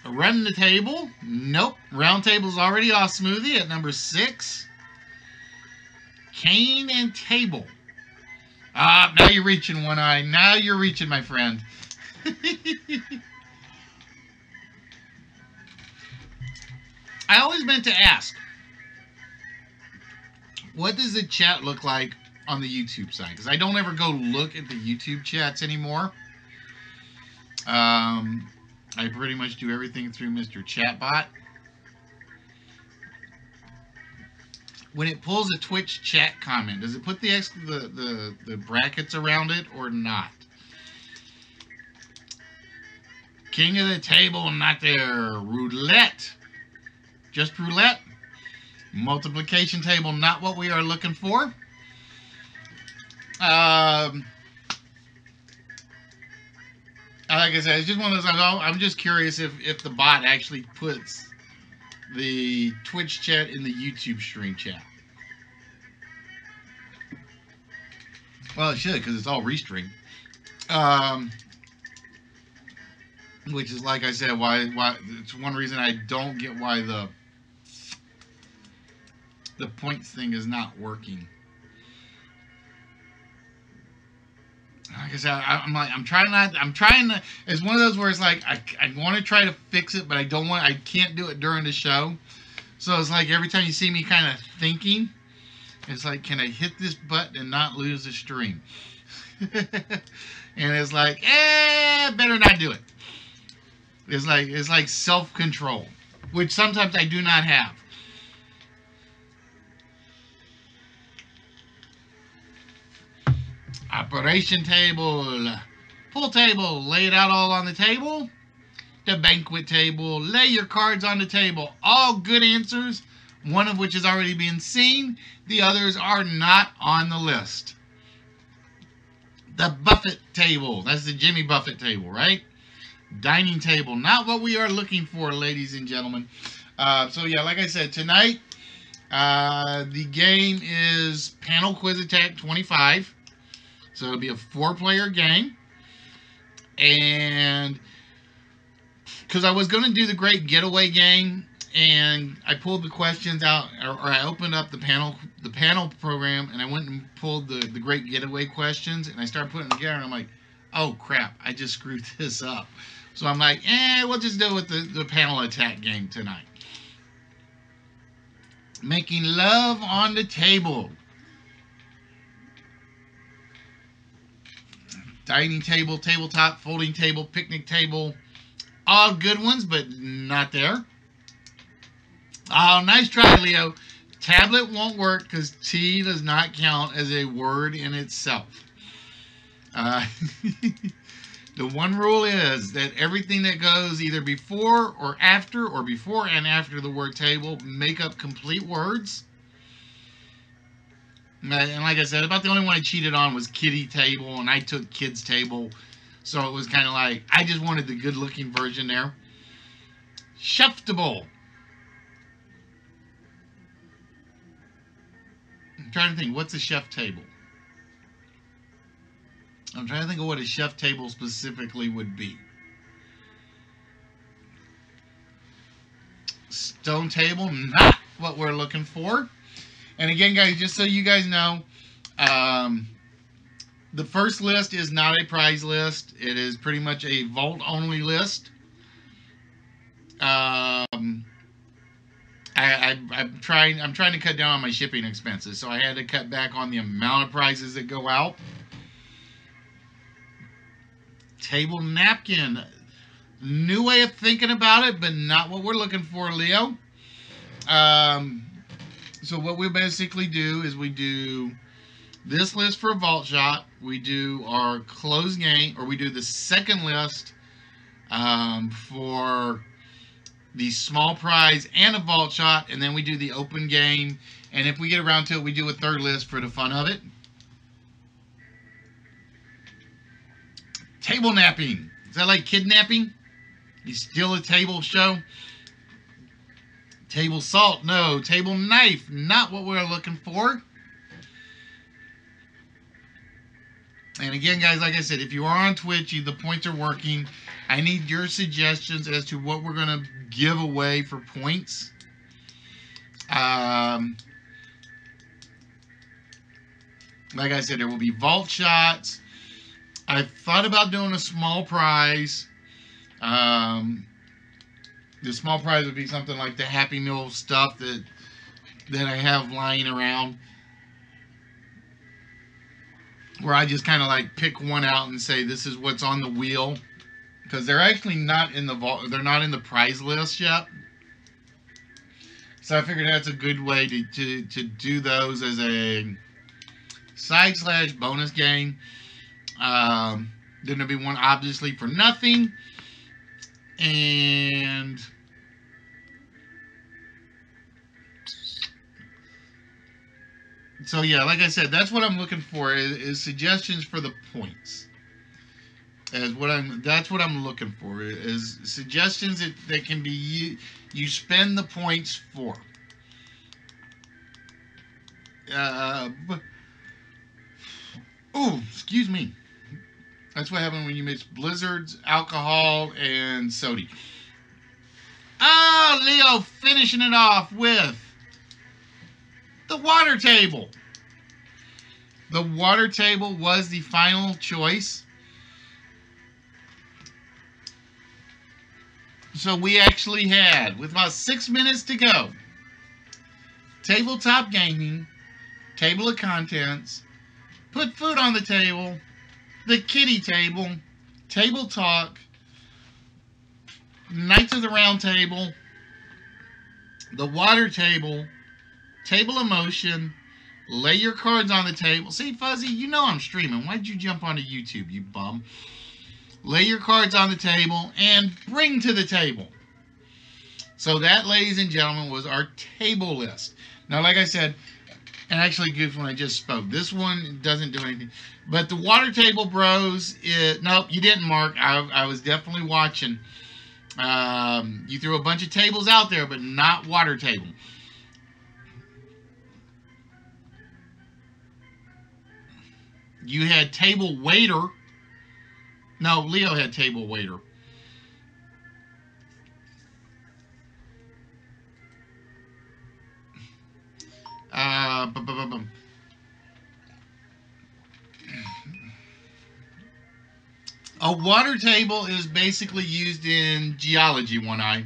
Running the table. Nope. Round table's already off Smoothie at number 6. Cane and table. Now you're reaching, One Eye. Now you're reaching, my friend. I always meant to ask, what does the chat look like on the YouTube side? Because I don't ever go look at the YouTube chats anymore. I pretty much do everything through Mr. Chatbot. When it pulls a Twitch chat comment, does it put the brackets around it or not? King of the table, not there. Roulette. Just roulette. Multiplication table, not what we are looking for. Like I said, it's just one of those. I'm just curious if the bot actually puts the Twitch chat in the YouTube stream chat. Well, it should, because it's all restreamed. Which is, like I said, why it's one reason I don't get why the points thing is not working. Like I said, I'm trying to. It's one of those where it's like I want to try to fix it, but I can't do it during the show. So it's like every time you see me kind of thinking, it's like, can I hit this button and not lose the stream? And it's like, better not do it. It's like self-control, which sometimes I do not have. Operation table, pool table, lay it out all on the table. The banquet table, lay your cards on the table. All good answers, one of which is already being seen. The others are not on the list. The buffet table, that's the Jimmy Buffett table, right? Dining table, not what we are looking for, ladies and gentlemen. So yeah, like I said, tonight, the game is Panel Quiz Attack 25. So it'll be a 4-player game. And because I was going to do the Great Getaway game, and I pulled the questions out, or I opened up the panel program, and I went and pulled the Great Getaway questions, and I started putting them together, and I'm like, oh crap, I just screwed this up. So I'm like, we'll just do it with the panel attack game tonight. Making love on the table. Dining table, tabletop, folding table, picnic table. All good ones, but not there. Oh, nice try, Leo. Tablet won't work because T does not count as a word in itself. The one rule is that everything that goes either before or before and after the word table make up complete words. And like I said, about the only one I cheated on was kitty table, and I took kids table. So it was kind of like, I just wanted the good-looking version there. Chef-table. I'm trying to think, what's a chef table? I'm trying to think of what a chef table specifically would be. Stone table, not what we're looking for. And again, guys, just so you guys know, the first list is not a prize list. It is pretty much a vault-only list. I'm trying to cut down on my shipping expenses, so I had to cut back on the amount of prizes that go out. Table napkin. New way of thinking about it, but not what we're looking for, Leo. So what we basically do is we do this list for a vault shot. We do our close game, or we do the second list for the small prize and a vault shot, and then we do the open game. And if we get around to it, we do a third list for the fun of it. Table napping. Is that like kidnapping? You steal a table show? Table salt, no. Table knife, not what we're looking for. And again, guys, like I said, if you are on Twitch, the points are working. I need your suggestions as to what we're going to give away for points. Like I said, there will be vault shots. I've thought about doing a small prize. The small prize would be something like the Happy Meal stuff that I have lying around, where I just kind of like pick one out and say this is what's on the wheel, because they're actually not in the vault. They're not in the prize list yet. So I figured that's a good way to do those as a side/bonus game. Then there'll be one obviously for nothing. And so yeah, like I said, that's what I'm looking for is suggestions for the points. That's what I'm looking for is suggestions that can be you spend the points for. Oh, excuse me. That's what happened when you mix blizzards, alcohol, and soda. Oh, Leo finishing it off with the water table. The water table was the final choice. So we actually had, with about 6 minutes to go, tabletop gaming, table of contents, put food on the table, the kitty table, table talk, Knights of the Round Table, the water table, table of motion, lay your cards on the table. See, Fuzzy, you know I'm streaming. Why'd you jump onto YouTube, you bum? Lay your cards on the table and bring to the table. So that, ladies and gentlemen, was our table list. Now, like I said, and actually, Goof, when I just spoke, this one doesn't do anything. But the water table bros, nope, you didn't, Mark. I was definitely watching. You threw a bunch of tables out there, but not water table. You had table waiter. No, Leo had table waiter. A water table is basically used in geology, One Eye.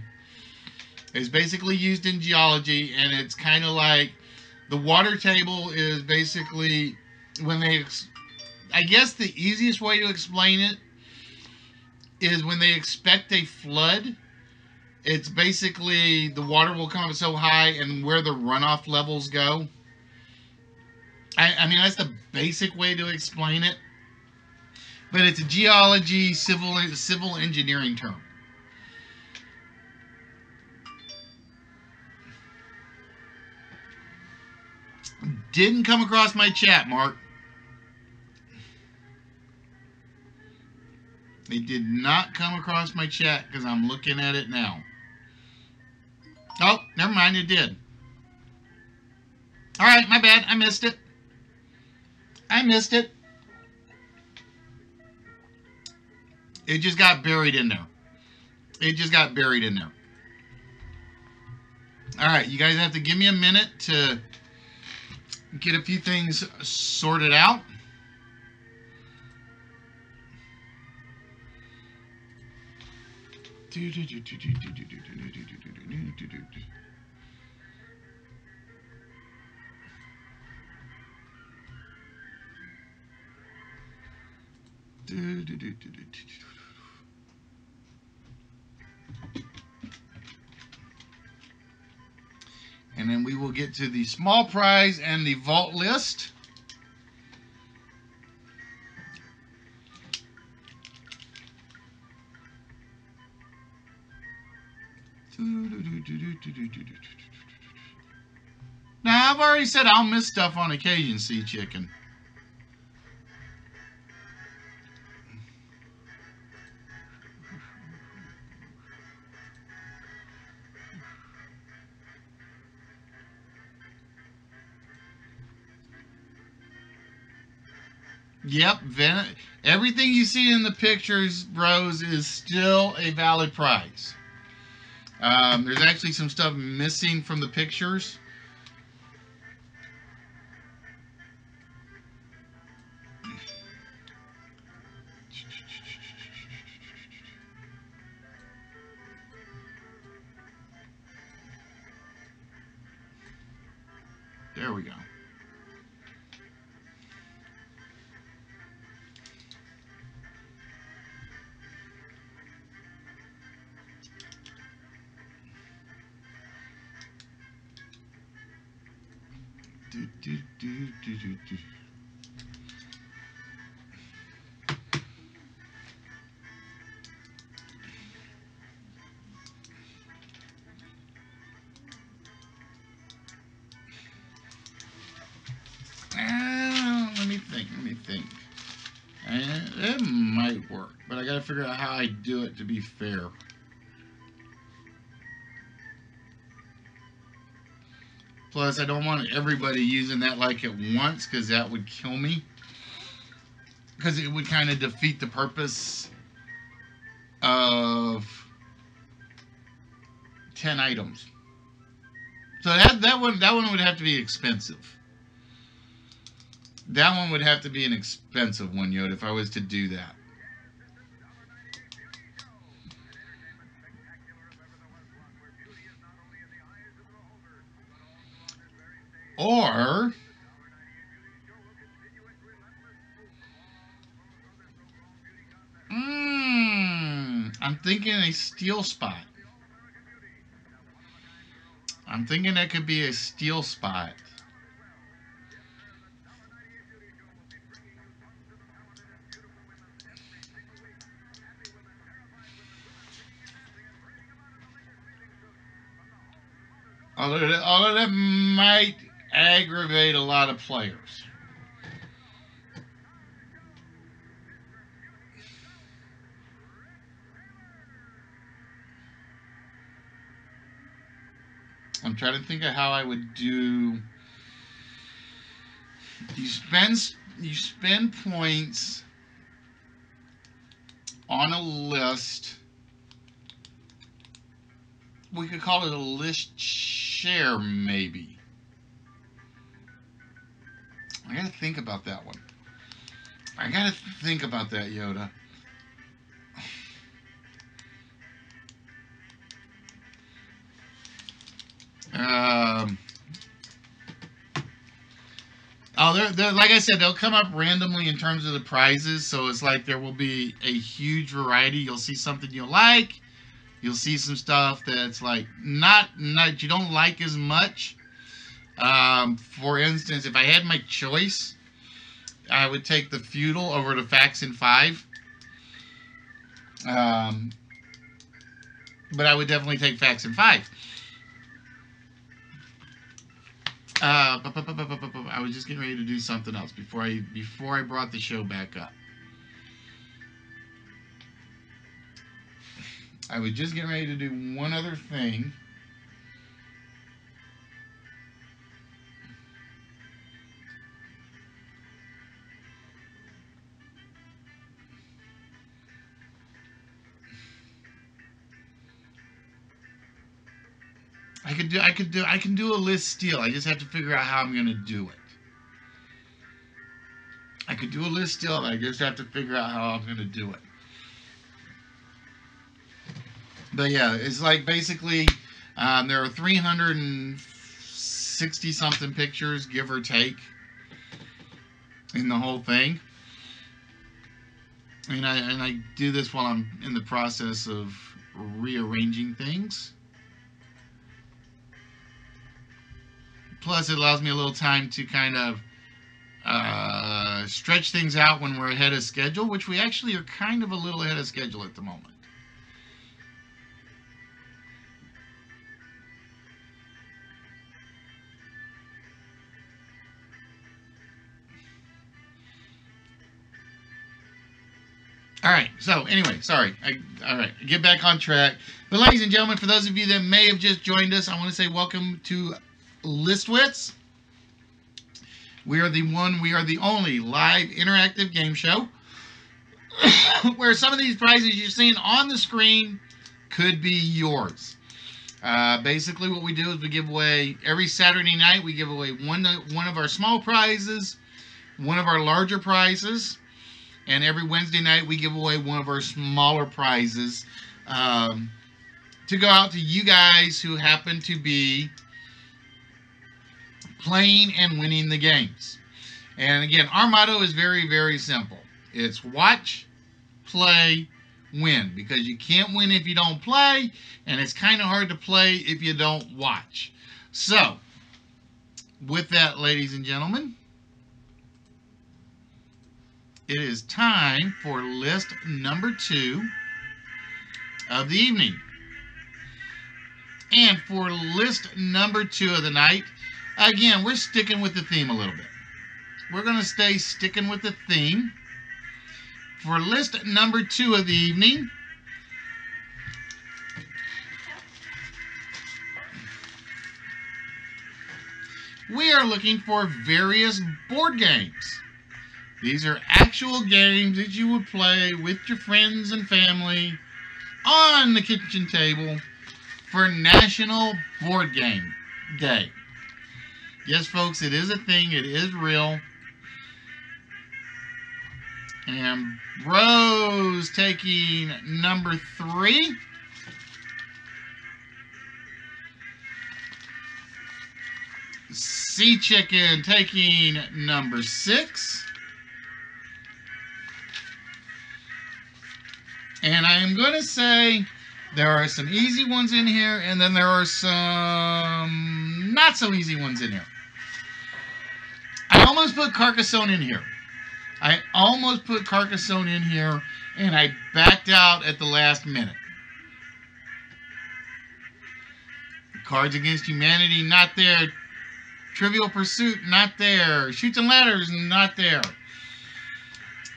It's basically used in geology, and it's kind of like the water table is basically when they, I guess the easiest way to explain it is when they expect a flood. It's basically the water will come up so high and where the runoff levels go. I mean, that's the basic way to explain it. But it's a geology, civil engineering term. Didn't come across my chat, Mark. It did not come across my chat because I'm looking at it now. Oh, never mind, it did. All right, my bad. I missed it. I missed it. It just got buried in there. It just got buried in there. All right, you guys have to give me a minute to get a few things sorted out. And then we will get to the small prize and the vault list. Now, I've already said I'll miss stuff on occasion, Sea Chicken. Yep, everything you see in the pictures, bros, is still a valid price. There's actually some stuff missing from the pictures. There we go. Let me think. It might work, but I gotta figure out how I do it to be fair. Plus, I don't want everybody using that like at once, because that would kill me. Because it would kind of defeat the purpose of 10 items. So that one would have to be expensive. That one would have to be an expensive one, Yoda, if I was to do that. Or I'm thinking a steel spot. I'm thinking that could be a steel spot. Although that might aggravate a lot of players. I'm trying to think of how I would do. You spend points on a list. We could call it a list share, maybe. I gotta think about that one. I gotta think about that, Yoda. They're like I said, they'll come up randomly in terms of the prizes. So it's like there will be a huge variety. You'll see something you'll like. You'll see some stuff that's like not you don't like as much. For instance, if I had my choice, I would take the feudal over to Faction 5. But I would definitely take Faction 5. I was just getting ready to do something else before I brought the show back up. I was just getting ready to do one other thing. I can do a list steal. I just have to figure out how I'm going to do it. I could do a list steal, but I just have to figure out how I'm going to do it. But yeah, it's like basically there are 360 something pictures, give or take, in the whole thing. And I do this while I'm in the process of rearranging things. Plus, it allows me a little time to kind of stretch things out when we're ahead of schedule, which we actually are kind of a little ahead of schedule at the moment. All right, so anyway, sorry. All right, get back on track. But ladies and gentlemen, for those of you that may have just joined us, I want to say welcome to Wits. We are the only live interactive game show where some of these prizes you're seeing on the screen could be yours. Basically, what we do is we give away every Saturday night. We give away one of our small prizes, one of our larger prizes, and every Wednesday night we give away one of our smaller prizes to go out to you guys who happen to be playing and winning the games. And again, our motto is very, very simple. It's watch, play, win. Because you can't win if you don't play, and it's kind of hard to play if you don't watch. So, with that, ladies and gentlemen, it is time for list number 2 of the evening. And for list number 2 of the night, again, we're sticking with the theme a little bit. We're going to stay sticking with the theme. For list number 2 of the evening, we are looking for various board games. These are actual games that you would play with your friends and family on the kitchen table for National Board Game Day. Yes, folks, it is a thing. It is real. And Bros taking number 3. Sea Chicken taking number 6. And I am going to say there are some easy ones in here, and then there are some not so easy ones in here. I almost put Carcassonne in here. I almost put Carcassonne in here, and I backed out at the last minute. Cards Against Humanity, not there. Trivial Pursuit, not there. Chutes and Ladders, not there.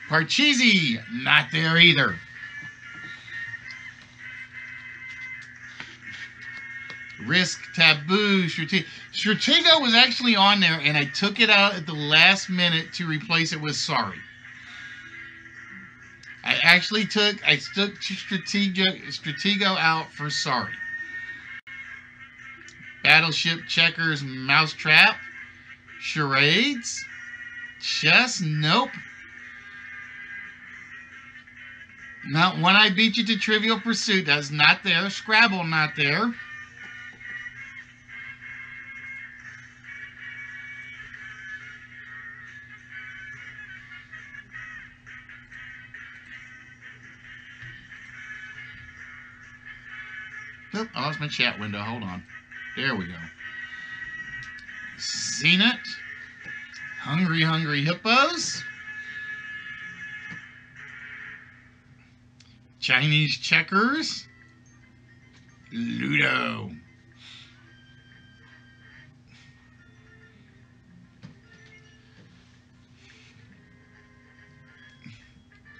Parcheesi, not there either. Risk, Taboo, Stratego was actually on there, and I took it out at the last minute to replace it with Sorry. I took Stratego out for Sorry. Battleship, Checkers, Mousetrap, Charades, Chess, nope. Not When I Beat You to Trivial Pursuit, that's not there. Scrabble, not there. Oop, I lost my chat window. Hold on. There we go. Zenit. Hungry, Hungry Hippos. Chinese Checkers. Ludo.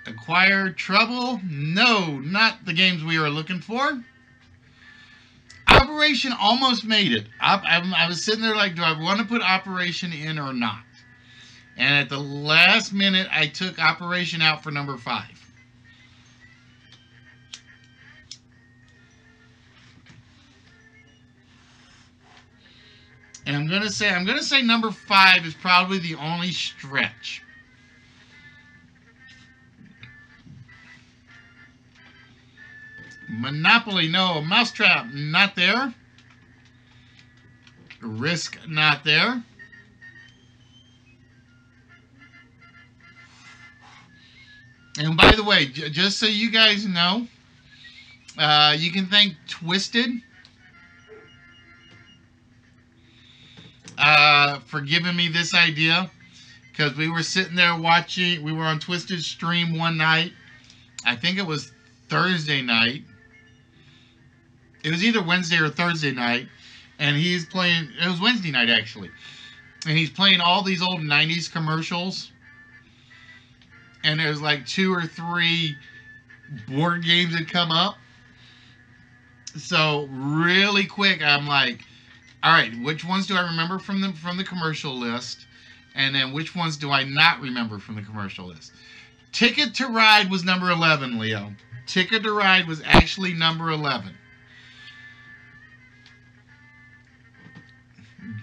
Acquire Trouble. No, not the games we are looking for. Operation almost made it. I was sitting there like, do I want to put Operation in or not? And at the last minute, I took Operation out for number 5. And I'm gonna say number 5 is probably the only stretch. Monopoly, no. Mousetrap, not there. Risk, not there. And by the way, just so you guys know, you can thank Twisted for giving me this idea. Because we were sitting there watching, we were on Twisted's stream one night. I think it was Thursday night. It was either Wednesday or Thursday night, and he's playing, it was Wednesday night actually, and he's playing all these old 90s commercials, and there's like 2 or 3 board games that come up. So really quick, I'm like, all right, which ones do I remember from the commercial list, And then which ones do I not remember from the commercial list? Ticket to Ride was number 11, Leo. Ticket to Ride was actually number 11.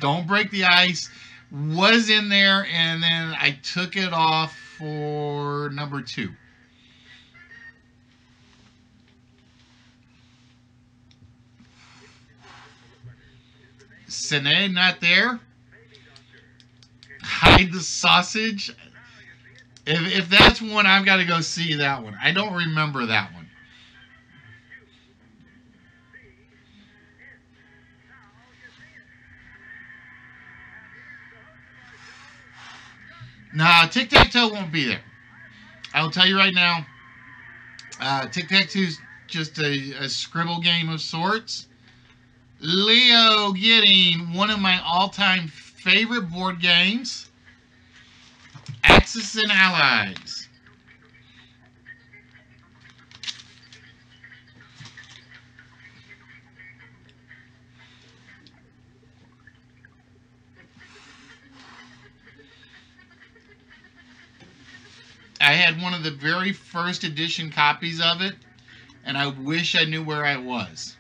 Don't Break the Ice was in there, and then I took it off for number 2. Sine, not there. Hide the Sausage. If that's one, I've got to go see that one. I don't remember that one. Nah, Tic-Tac-Toe won't be there. I will tell you right now, Tic-Tac-Two's just a scribble game of sorts. Leo getting one of my all-time favorite board games, Axis and Allies. I had one of the very first edition copies of it, and I wish I knew where I was.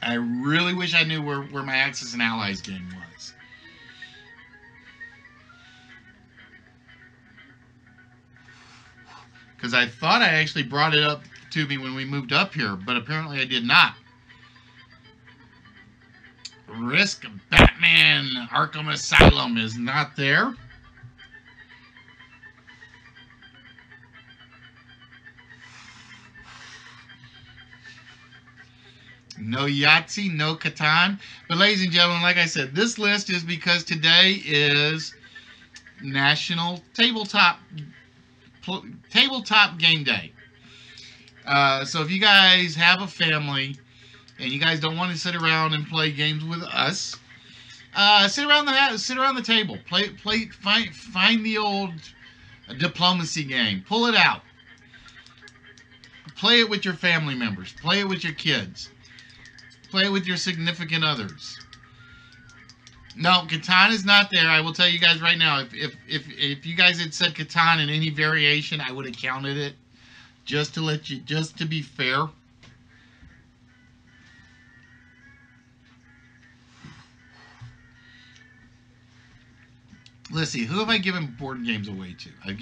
I really wish I knew where my Axis and Allies game was. Because I thought I actually brought it up to me when we moved up here, but apparently I did not. Risk Batman Arkham Asylum is not there. No Yahtzee, no Catan. But ladies and gentlemen, like I said, this list is because today is National Tabletop Game Day. So if you guys have a family and you guys don't want to sit around and play games with us, sit around the table. Find the old diplomacy game. Pull it out. Play it with your family members. Play it with your kids. Play with your significant others. No, Catan is not there. I will tell you guys right now. If you guys had said Catan in any variation, I would have counted it, just to be fair. Let's see. Who have I given board games away to? I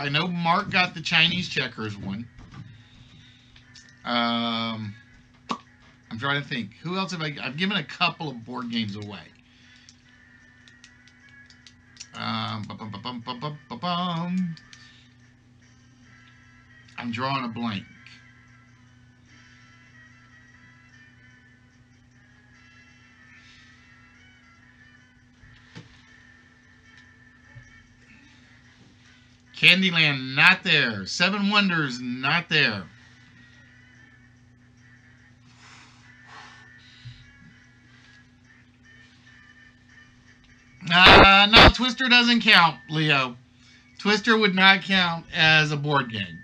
know Mark got the Chinese checkers one. I'm trying to think. Who else have I've given a couple of board games away. I'm drawing a blank. Candyland, not there. Seven Wonders, not there. No, Twister doesn't count, Leo. Twister would not count as a board game.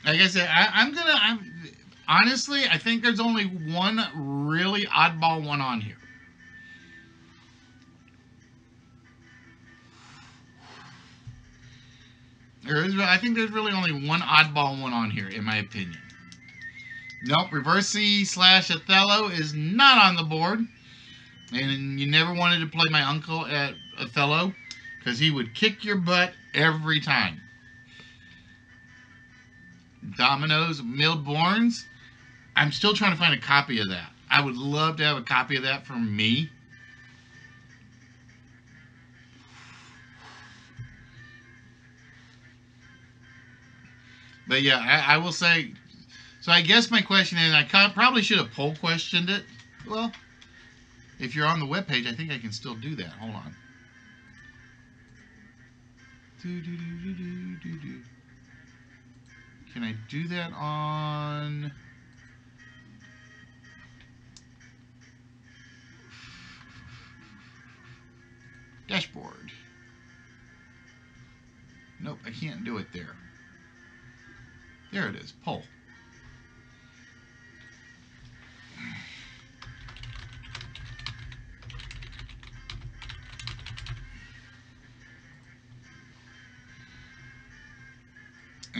Like I said, honestly, I think there's only one really oddball one on here. I think there's really only one oddball one on here, in my opinion. Nope, Reversi/Othello is not on the board. And you never wanted to play my uncle at Othello, because he would kick your butt every time. Dominoes, Milborns. I'm still trying to find a copy of that. I would love to have a copy of that for me. But yeah, I will say, so I guess my question is, I probably should have poll questioned it. Well, if you're on the webpage, I think I can still do that. Hold on. Can I do that on... Dashboard? Nope, I can't do it there. There it is, poll.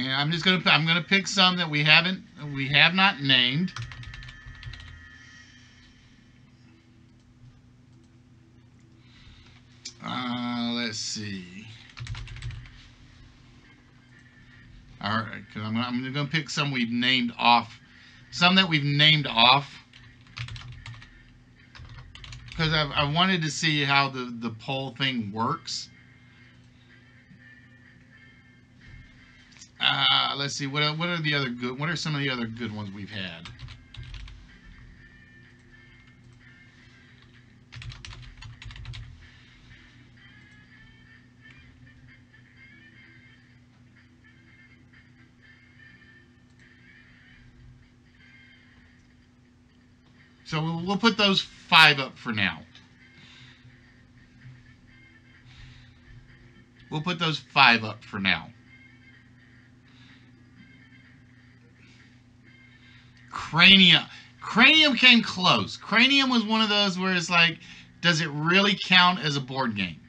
And I'm gonna pick some that we have not named. Let's see. All right, because I'm gonna pick some we've named off, some that we've named off, because I wanted to see how the poll thing works. Let's see, what are the other good? What are some of the other good ones we've had? So we'll put those 5 up for now. We'll put those 5 up for now. Cranium came close. Cranium was one of those where it's like, does it really count as a board game?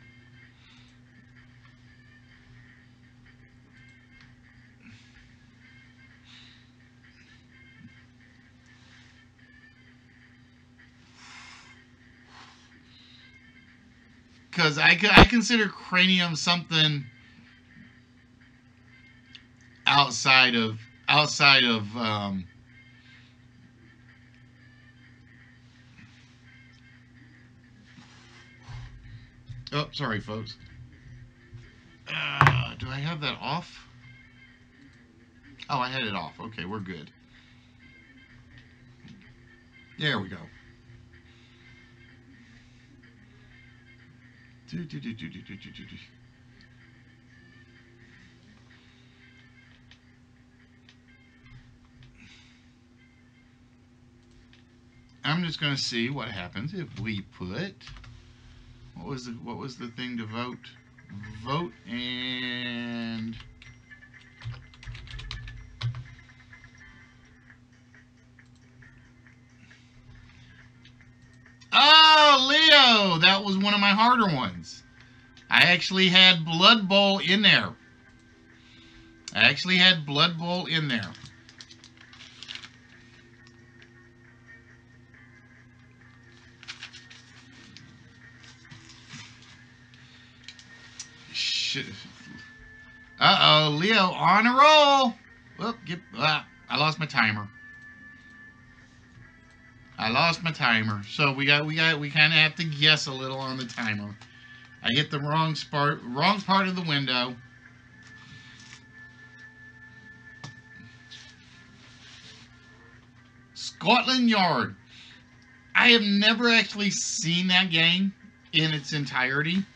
Because I consider Cranium something outside of oh, sorry, folks. Do I have that off? Oh, I had it off. Okay, we're good. There we go. I'm just going to see what happens if we put, what was the thing to vote? Vote and oh, Leo, that was one of my harder ones. I actually had Blood Bowl in there. Shit. Uh-oh, Leo on a roll. Whoop, I lost my timer. So we kind of have to guess a little on the timer. I hit the wrong part of the window. Scotland Yard. I have never actually seen that game in its entirety.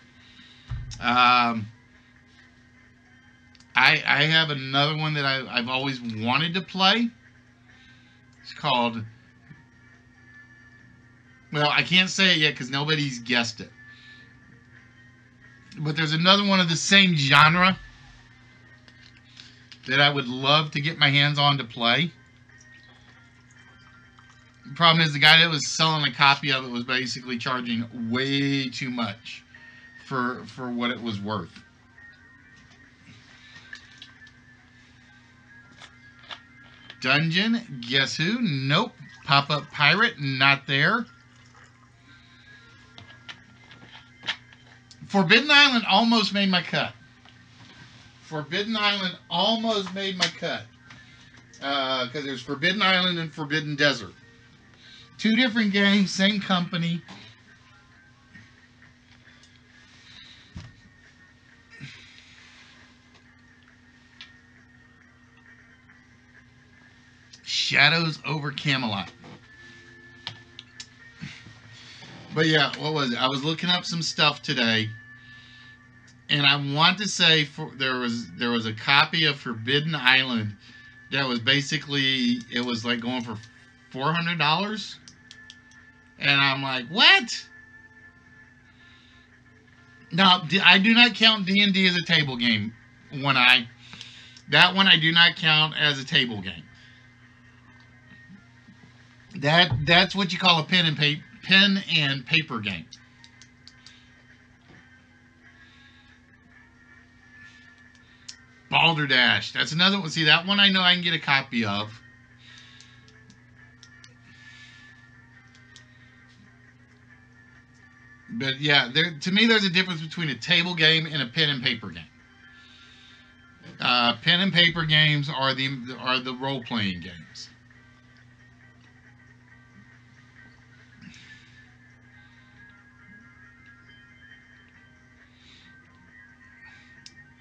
I have another one that I've always wanted to play. It's called, well, I can't say it yet because nobody's guessed it. But there's another one of the same genre that I would love to get my hands on to play. The problem is the guy that was selling a copy of it was basically charging way too much for what it was worth. Dungeon, guess who? Nope. Pop-up pirate, not there. Forbidden Island almost made my cut. Because there's Forbidden Island and Forbidden Desert. 2 different games, same company. Shadows over Camelot. But yeah, what was it? I was looking up some stuff today, and I want to say there was a copy of Forbidden Island that was basically, it was like going for $400, and I'm like, what? Now, I do not count D&D as a table game. That one I do not count as a table game. That's what you call a pen and paper game. Balderdash. That's another one. See, that one I know I can get a copy of. But yeah, to me, there's a difference between a table game and a pen and paper game. Pen and paper games are the role-playing games.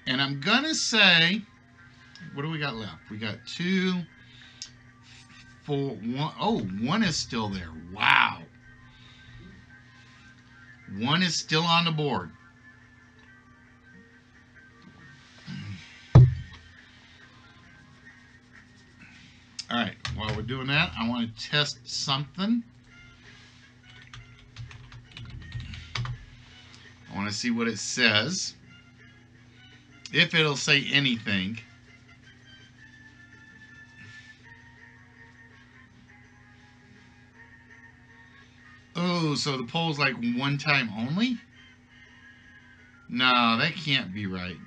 And I'm gonna say, what do we got left? We got 2, 4, 1. Oh, 1 is still there. Wow. 1 is still on the board. All right, while we're doing that, I want to test something. I want to see what it says. If it'll say anything. Oh, so the poll's like one time only? No, that can't be right.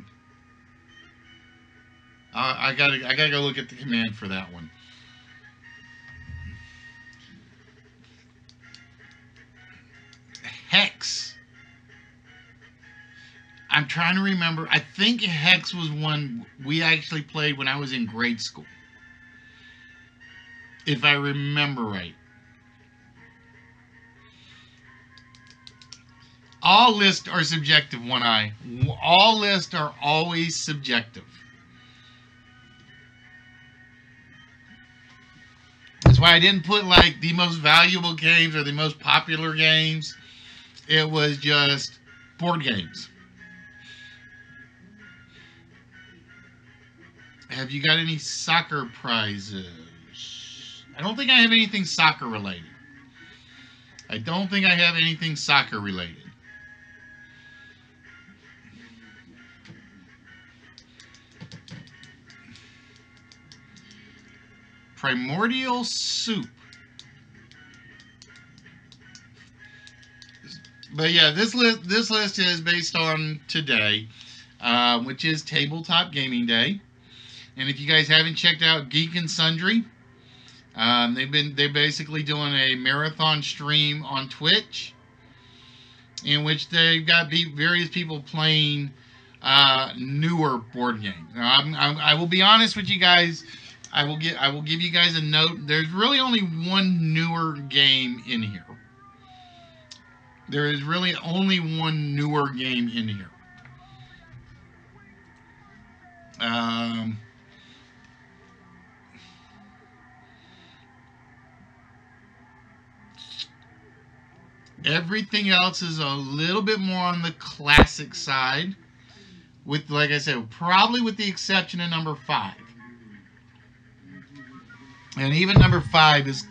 I gotta go look at the command for that one. Hex. I'm trying to remember. I think Hex was one we actually played when I was in grade school. If I remember right. All lists are subjective, One Eye. All lists are always subjective. That's why I didn't put like the most valuable games or the most popular games. It was just board games. Have you got any soccer prizes? I don't think I have anything soccer related. I don't think I have anything soccer related. Primordial Soup. But yeah, this list is based on today, which is Tabletop Gaming Day. And if you guys haven't checked out Geek and Sundry, they're basically doing a marathon stream on Twitch, in which they've got various people playing newer board games. Now, I will be honest with you guys. I will give you guys a note. There's really only one newer game in here. There is really only one newer game in here. Everything else is a little bit more on the classic side, with, like I said, probably with the exception of number 5. And even number 5 is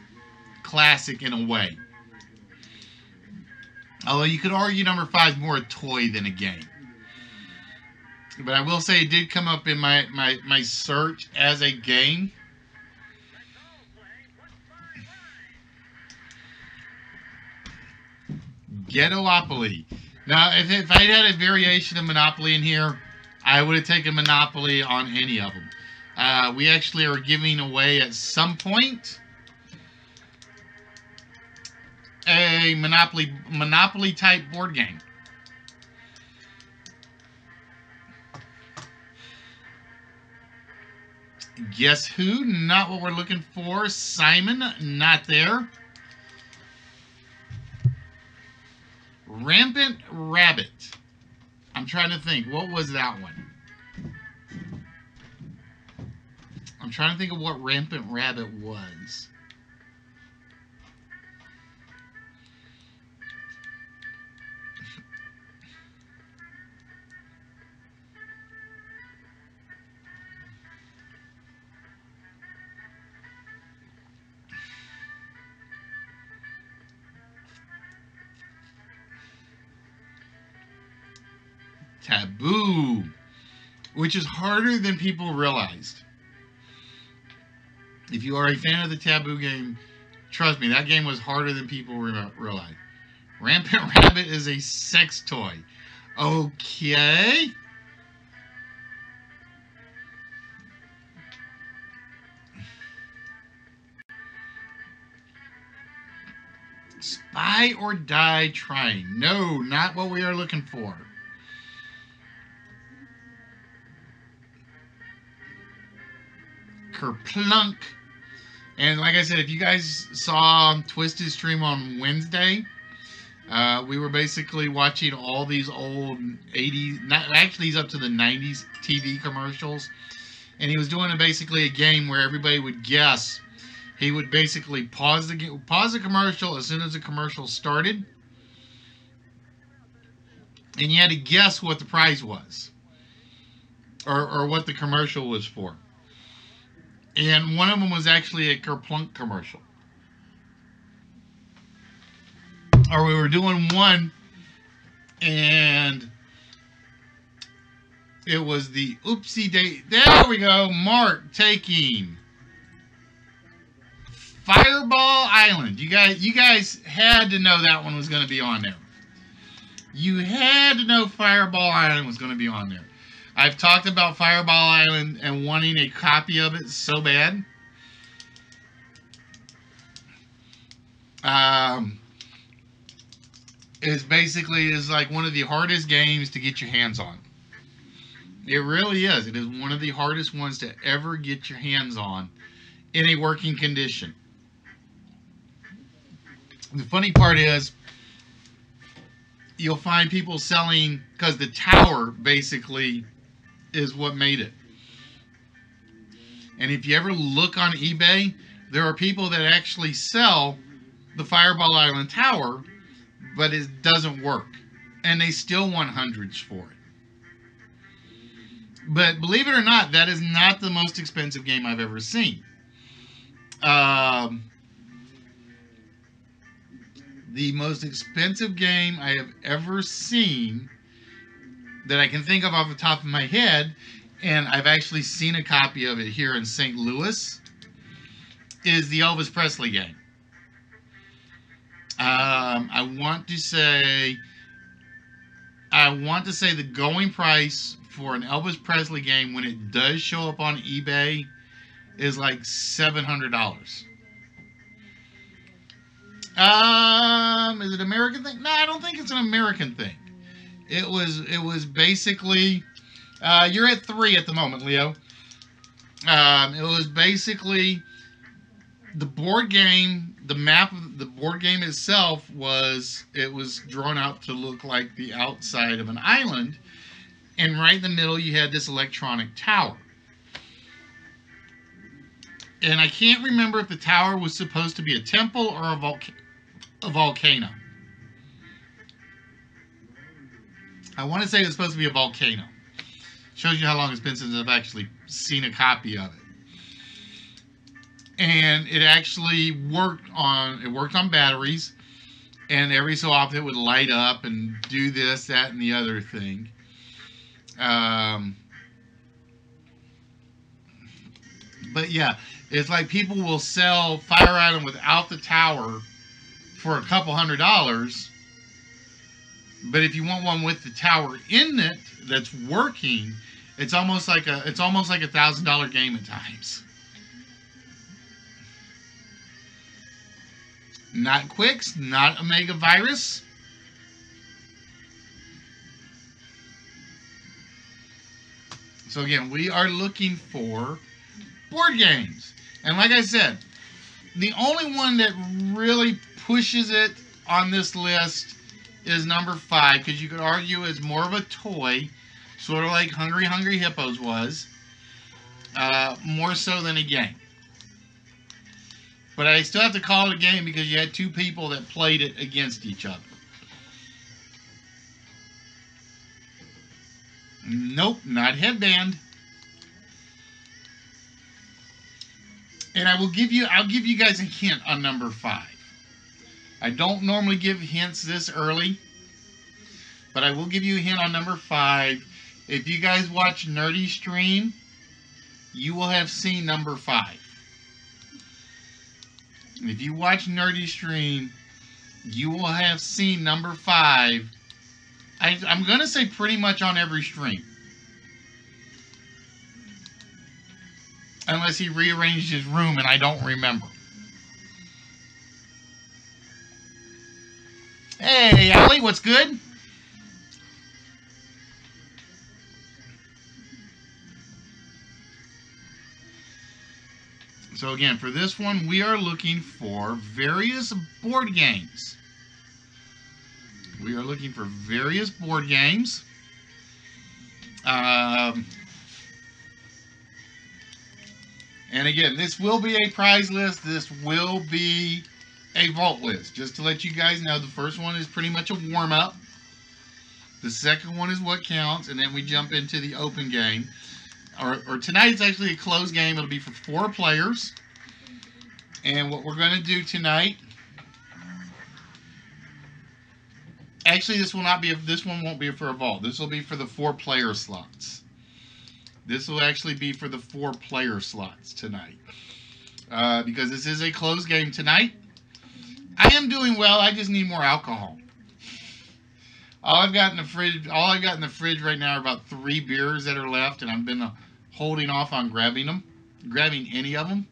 classic in a way. Although you could argue number 5 is more a toy than a game. But I will say it did come up in my search as a game. Ghettopoly. Now, if I had a variation of Monopoly in here, I would have taken Monopoly on any of them. We actually are giving away at some point a Monopoly type board game. Guess who? Not what we're looking for. Simon, not there. Rampant Rabbit. I'm trying to think. What was that one? I'm trying to think of what Rampant Rabbit was. Taboo, which is harder than people realized. If you are a fan of the Taboo game, trust me, that game was harder than people realized. Rampant Rabbit is a sex toy. Okay. Spy or die trying. No, not what we are looking for. Kerplunk. And like I said, if you guys saw Twisted stream on Wednesday, we were basically watching all these old 80s, actually he's up to the 90s TV commercials. And he was doing basically a game where everybody would guess. He would basically pause the commercial as soon as the commercial started. And you had to guess what the prize was. Or what the commercial was for. And one of them was actually a Kerplunk commercial. Or we were doing one, and it was the Oopsie Day. There we go. Mark taking Fireball Island. You guys had to know that one was going to be on there. You had to know Fireball Island was going to be on there. I've talked about Fireball Island and wanting a copy of it so bad. It's like one of the hardest games to get your hands on. It really is. It is one of the hardest ones to ever get your hands on in a working condition. The funny part is, you'll find people selling, because the tower basically is what made it. And if you ever look on eBay, there are people that actually sell the Fireball Island Tower, but it doesn't work. And they still want hundreds for it. But believe it or not, that is not the most expensive game I've ever seen. The most expensive game I have ever seen that I can think of off the top of my head, and I've actually seen a copy of it here in St. Louis, is the Elvis Presley game. I want to say the going price for an Elvis Presley game when it does show up on eBay is like $700. Is it an American thing? No, I don't think it's an American thing. It was basically, you're at 3 at the moment, Leo. It was basically the board game, the map of the board game itself was drawn out to look like the outside of an island, and right in the middle you had this electronic tower. And I can't remember if the tower was supposed to be a temple or a volcano. I want to say it was supposed to be a volcano. Shows you how long it's been since I've actually seen a copy of it. And it actually worked on batteries, and every so often it would light up and do this, that, and the other thing. But yeah, it's like people will sell Fire Island without the tower for a couple $100. But if you want one with the tower in it that's working, it's almost like a $1,000 game at times. Not Quicks, not Omega Virus. So again, we are looking for board games. And like I said, the only one that really pushes it on this list is number 5, because you could argue it's more of a toy, sort of like Hungry Hungry Hippos was, more so than a game. But I still have to call it a game because you had 2 people that played it against each other. Nope, not Headband. And I'll give you guys a hint on number 5. I don't normally give hints this early, but I will give you a hint on number 5. If you guys watch Nerdy Stream, you will have seen number 5. And if you watch Nerdy Stream, you will have seen number 5. I'm going to say pretty much on every stream. Unless he rearranged his room and I don't remember. Hey, Allie, what's good? So again, for this one, we are looking for various board games. We are looking for various board games. And again, this will be a prize list. This will be a vault list. Just to let you guys know, the first one is pretty much a warm-up. The second one is what counts, and then we jump into the open game. Or tonight's actually a closed game. It'll be for 4 players. And what we're going to do tonight, actually this will not be. This one won't be for a vault. This will be for the 4-player slots. This will actually be for the 4-player slots tonight, because this is a closed game tonight. I am doing well. I just need more alcohol. All I've got in the fridge right now are about 3 beers that are left, and I've been holding off on grabbing any of them.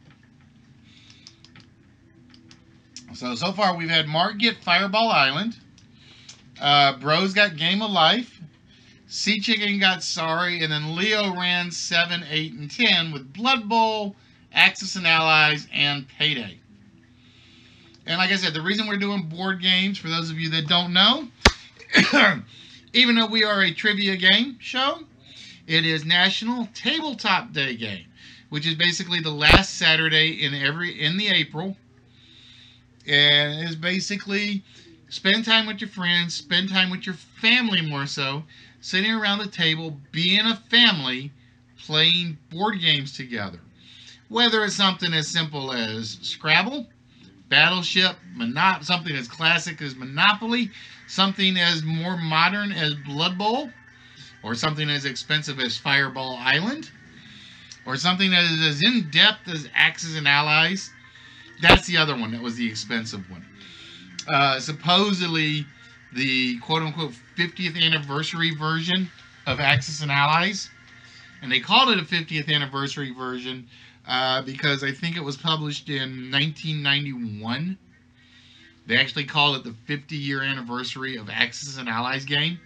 So far we've had Mark get Fireball Island. Bros got Game of Life. Sea Chicken got Sorry, and then Leo ran 7, 8, and 10 with Blood Bowl, Axis and Allies, and Payday. And like I said, the reason we're doing board games, for those of you that don't know, even though we are a trivia game show, it is National Tabletop Day game, which is basically the last Saturday in the April, and it is basically spend time with your friends, spend time with your family more so, sitting around the table, being a family, playing board games together. Whether it's something as simple as Scrabble, Battleship, something as classic as Monopoly, something as more modern as Blood Bowl, or something as expensive as Fireball Island, or something that is as in-depth as Axis and Allies. That's the other one that was the expensive one. Supposedly, the quote-unquote 50th anniversary version of Axis and Allies. And they called it a 50th anniversary version because I think it was published in 1991. They actually called it the 50-year anniversary of Axis and Allies game.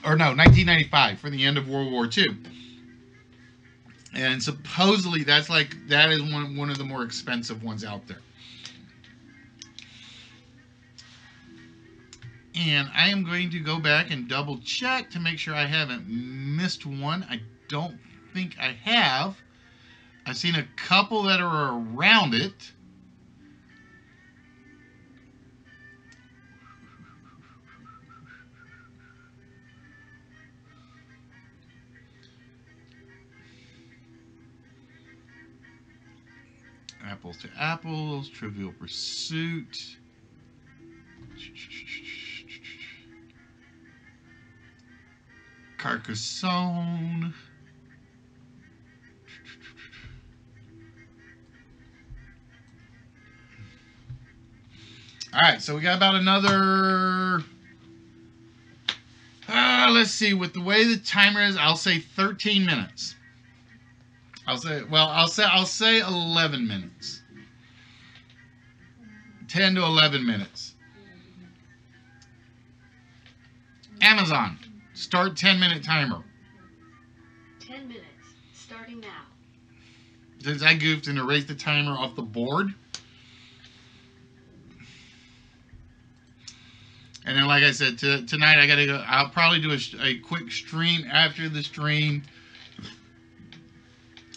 Or no, 1995, for the end of World War II. And supposedly that is one of the more expensive ones out there. And I am going to go back and double check to make sure I haven't missed one. I don't think I have. I've seen a couple that are around it. Apples to Apples, Trivial Pursuit. Carcassonne. Alright, so we got about another, let's see, with the way the timer is, I'll say 13 minutes. I'll say 11 minutes. 10 to 11 minutes. Amazon, start 10-minute timer. 10 minutes, starting now. Since I goofed and erased the timer off the board. And then, like I said, tonight I gotta go. I'll probably do a quick stream after the stream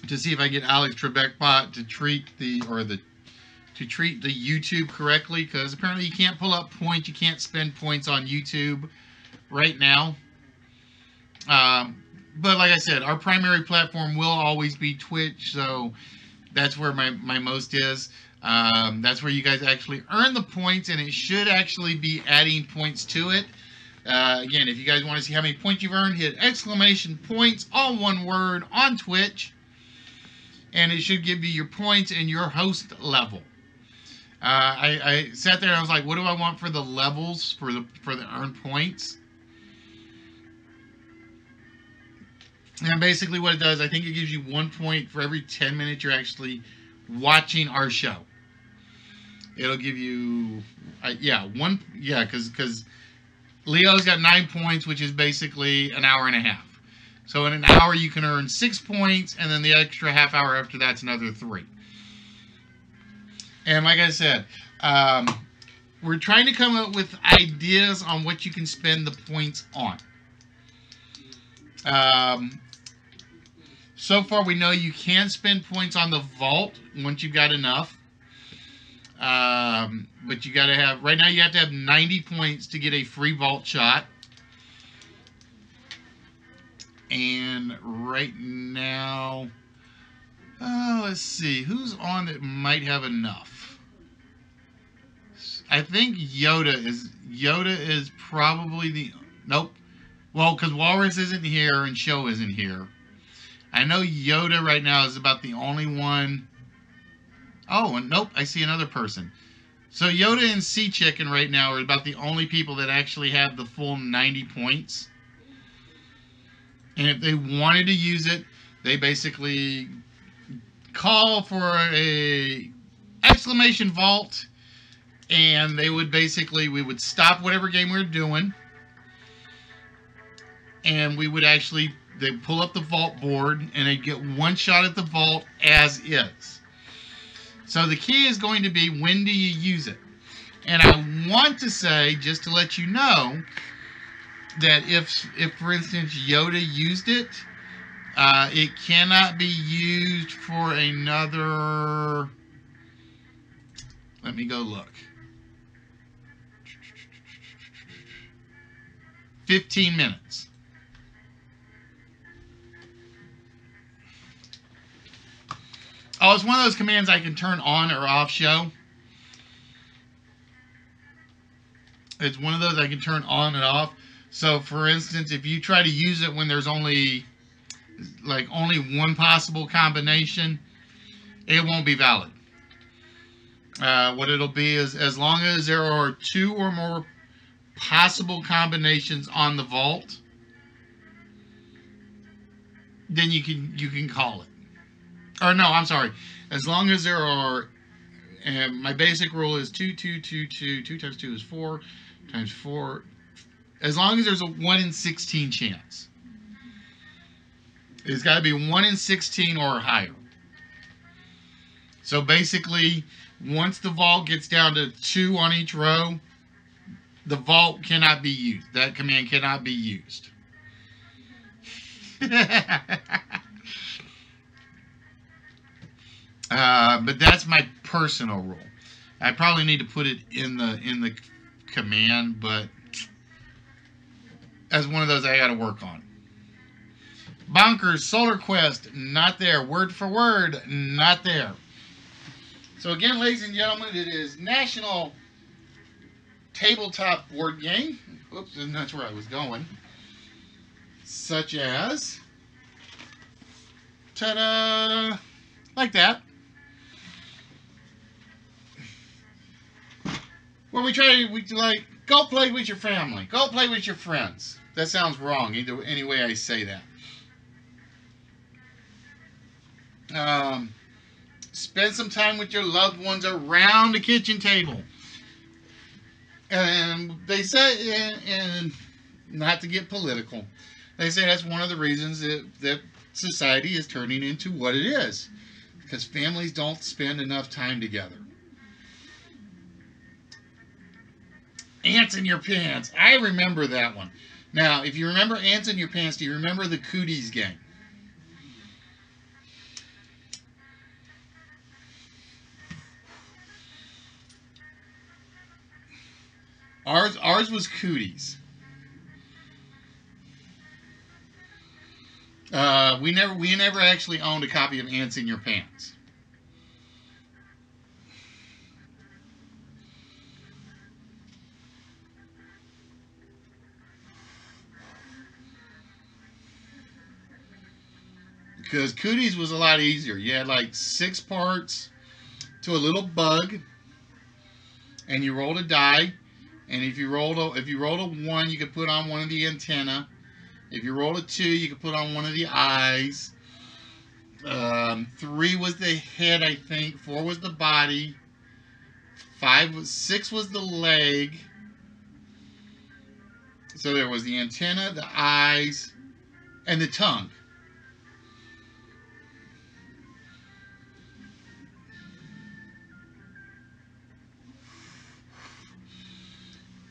to see if I get Alex Trebekbot to treat the YouTube correctly, because apparently you can't pull up points, you can't spend points on YouTube right now. But like I said, our primary platform will always be Twitch, so that's where my most is. That's where you guys actually earn the points, and it should actually be adding points to it. Again, if you guys want to see how many points you've earned, hit exclamation points, all one word, on Twitch, and it should give you your points and your host level. I sat there and I was like, what do I want for the levels for the earned points? And basically what it does, I think it gives you 1 point for every 10 minutes you're actually watching our show. it'll give you, because Leo's got 9 points, which is basically an hour and a half. So in an hour, you can earn 6 points, and then the extra half hour after that's another 3. And like I said, we're trying to come up with ideas on what you can spend the points on. So far, we know you can spend points on the vault once you've got enough. But you got to have, right now you have to have 90 points to get a free vault shot. And right now, let's see, who's on that might have enough? I think Yoda is probably the, nope. Well, because Walrus isn't here and Show isn't here. I know Yoda right now is about the only one. Oh, and nope, I see another person. So Yoda and Sea Chicken right now are about the only people that actually have the full 90 points. And if they wanted to use it, they basically call for a exclamation vault, and they would basically, we would stop whatever game we were doing, and we would actually, they'd pull up the vault board, and they'd get one shot at the vault as is. So the key is going to be, when do you use it? And I want to say, just to let you know, that if for instance Yoda used it, it cannot be used for another, let me go look, 15 minutes. Oh, it's one of those commands I can turn on or off, Show. It's one of those I can turn on and off. So, for instance, if you try to use it when there's only one possible combination, it won't be valid. What it'll be is, as long as there are 2 or more possible combinations on the vault, then you can call it. Or no, I'm sorry. As long as there are, my basic rule is 2, 2, 2, 2. 2 times 2 is 4 times 4. As long as there's a 1 in 16 chance. It's got to be 1 in 16 or higher. So basically, once the vault gets down to 2 on each row, the vault cannot be used. That command cannot be used. But that's my personal rule. I probably need to put it in the command, but as one of those I got to work on. Bonkers, Solar Quest, not there. Word for word, not there. So again, ladies and gentlemen, it is National Tabletop Board Game. Oops, and that's where I was going. Such as, ta-da, like that. Where we like, go play with your family. Go play with your friends. That sounds wrong, any way I say that. Spend some time with your loved ones around the kitchen table. And they say, and not to get political, they say that's one of the reasons that society is turning into what it is. Because families don't spend enough time together. Ants in Your Pants. I remember that one. Now, if you remember Ants in Your Pants, do you remember the Cooties game? Ours was Cooties. We never actually owned a copy of Ants in Your Pants. Because Cooties was a lot easier. You had like 6 parts to a little bug, and you rolled a die. And if you rolled a 1, you could put on one of the antenna. If you rolled a 2, you could put on one of the eyes. 3 was the head, I think. 4 was the body. 6 was the leg. So there was the antenna, the eyes, and the tongue.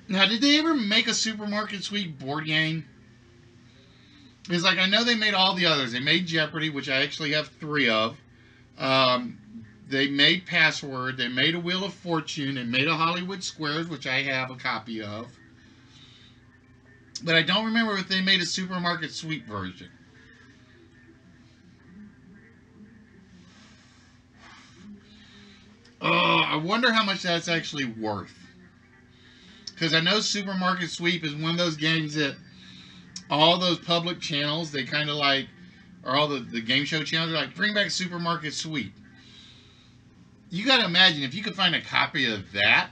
Now, did they ever make a Supermarket Sweep board game? Because, like, I know they made all the others. They made Jeopardy, which I actually have 3 of. They made Password. They made a Wheel of Fortune. They made a Hollywood Squares, which I have a copy of. But I don't remember if they made a Supermarket Sweep version. Oh, I wonder how much that's actually worth. Because I know Supermarket Sweep is one of those games that all those public channels, they kind of like, or all the game show channels are like, bring back Supermarket Sweep. You got to imagine if you could find a copy of that.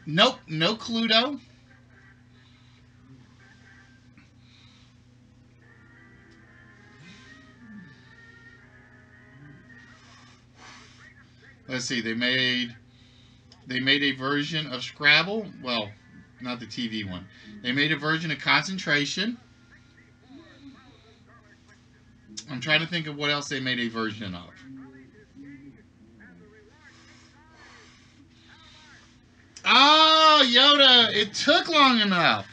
Nope, no Cluedo. Let's see, they made a version of Scrabble. Well, not the TV one. They made a version of Concentration. I'm trying to think of what else they made a version of. Oh, Yoda, it took long enough.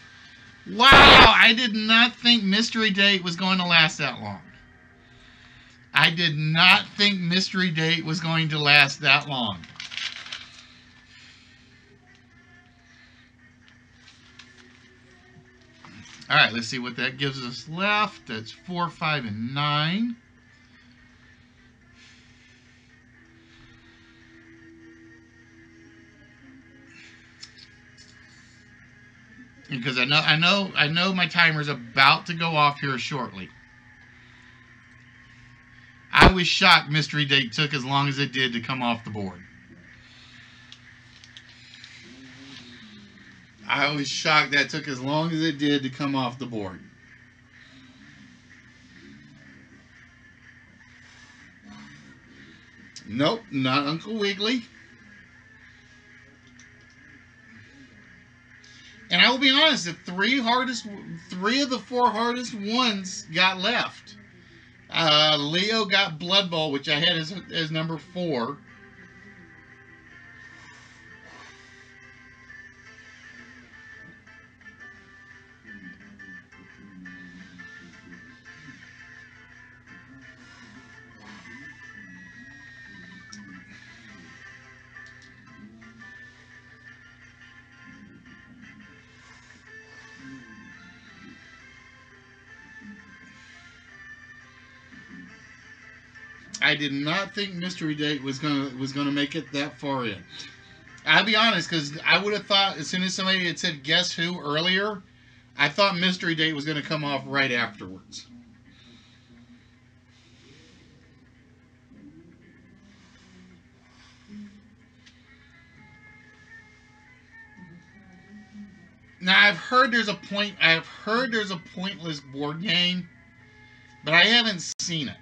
Wow, I did not think Mystery Date was going to last that long. I did not think Mystery Date was going to last that long. All right, let's see what that gives us left. That's 4, 5, and 9. Because I know my timer's about to go off here shortly. I was shocked Mystery Date took as long as it did to come off the board. I was shocked that took as long as it did to come off the board. Nope, not Uncle Wiggily. And I will be honest, the 3 of the 4 hardest ones got left. Leo got Blood Bowl, which I had as number 4. I did not think Mystery Date was gonna make it that far in. I'll be honest, because I would have thought as soon as somebody had said Guess Who earlier, I thought Mystery Date was going to come off right afterwards. Now I've heard there's a pointless board game, but I haven't seen it.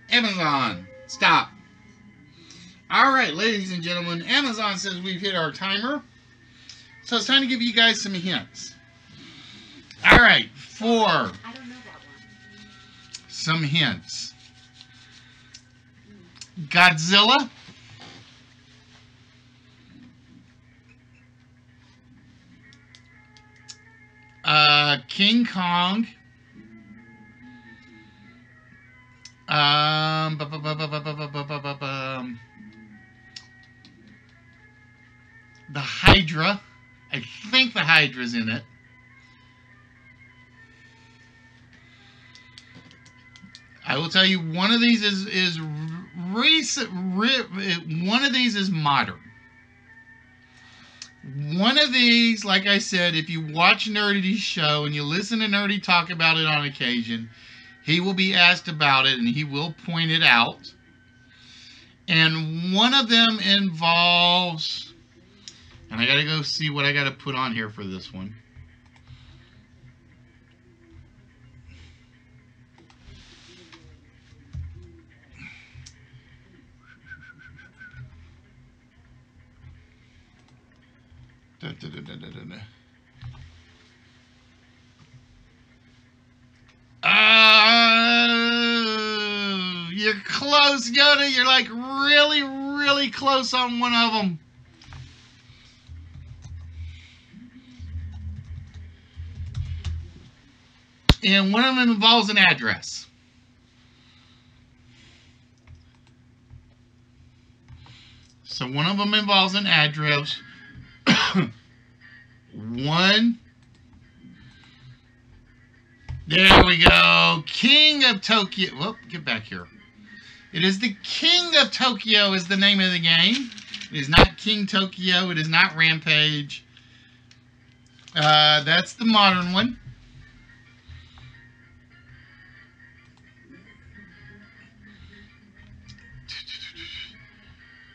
Amazon, stop. All right, ladies and gentlemen, Amazon says we've hit our timer. So it's time to give you guys some hints. All right, for I don't know that one. some hints. Godzilla. King Kong. The Hydra. I think the Hydra's in it. I will tell you, one of these is recent. One of these is modern. One of these, like I said, if you watch Nerdy's show and you listen to Nerdy talk about it on occasion, he will be asked about it and he will point it out. And one of them involves, and I gotta go see what I gotta put on here for this one. Da, da, da, da, da, da. You're close, Yoda. You're like really, really close on one of them. And one of them involves an address. So one of them involves an address. One. There we go. King of Tokyo. Whoop, get back here. It is the King of Tokyo is the name of the game. It is not King Tokyo. It is not Rampage. That's the modern one.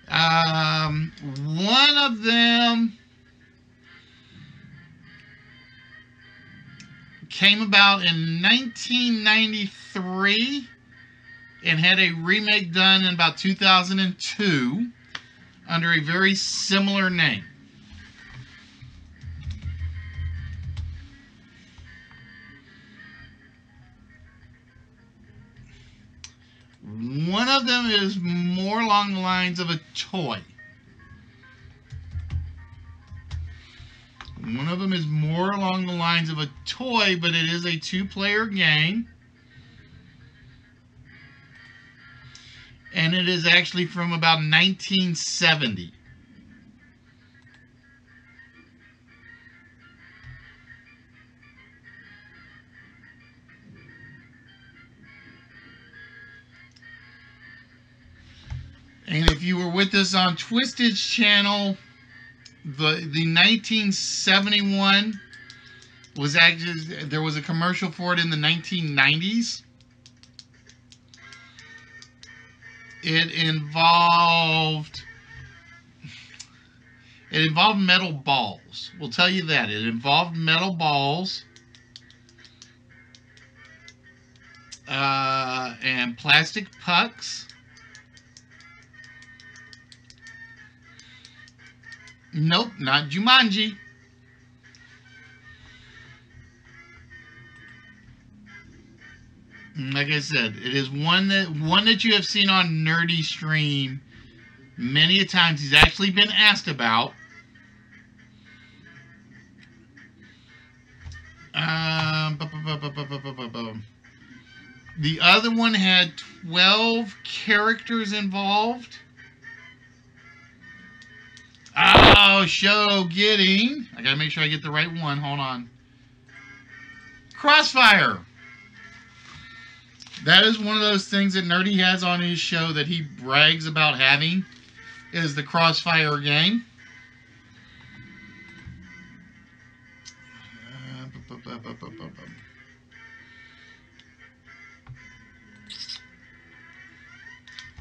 One of them came about in 1993 and had a remake done in about 2002 under a very similar name. One of them is more along the lines of a toy. One of them is more along the lines of a toy, but it is a two-player game. And it is actually from about 1970. And if you were with us on Twisted's channel, the 1971 was actually, there was a commercial for it in the 1990s. It involved metal balls. We'll tell you that. It involved metal balls and plastic pucks. Nope, not Jumanji. Like I said, it is one that you have seen on Nerdy Stream many a times. He's actually been asked about. The other one had 12 characters involved. Oh, show getting. I gotta make sure I get the right one. Hold on. Crossfire. That is one of those things that Nerdy has on his show that he brags about having, is the Crossfire game.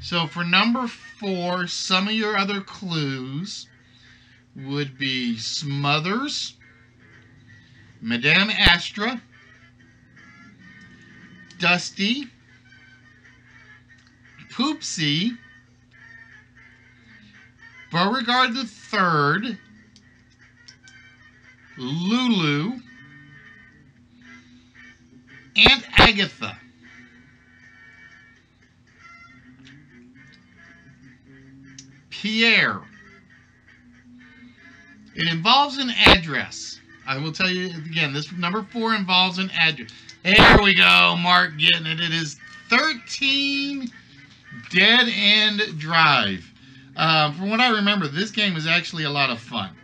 So for number 4, some of your other clues would be Smothers, Madame Astra, Dusty, Poopsie, Beauregard the Third, Lulu, and Agatha. Pierre. It involves an address. I will tell you again, this number 4 involves an address. There we go, Mark getting it. It is 13 Dead End Drive. From what I remember, this game was actually a lot of fun.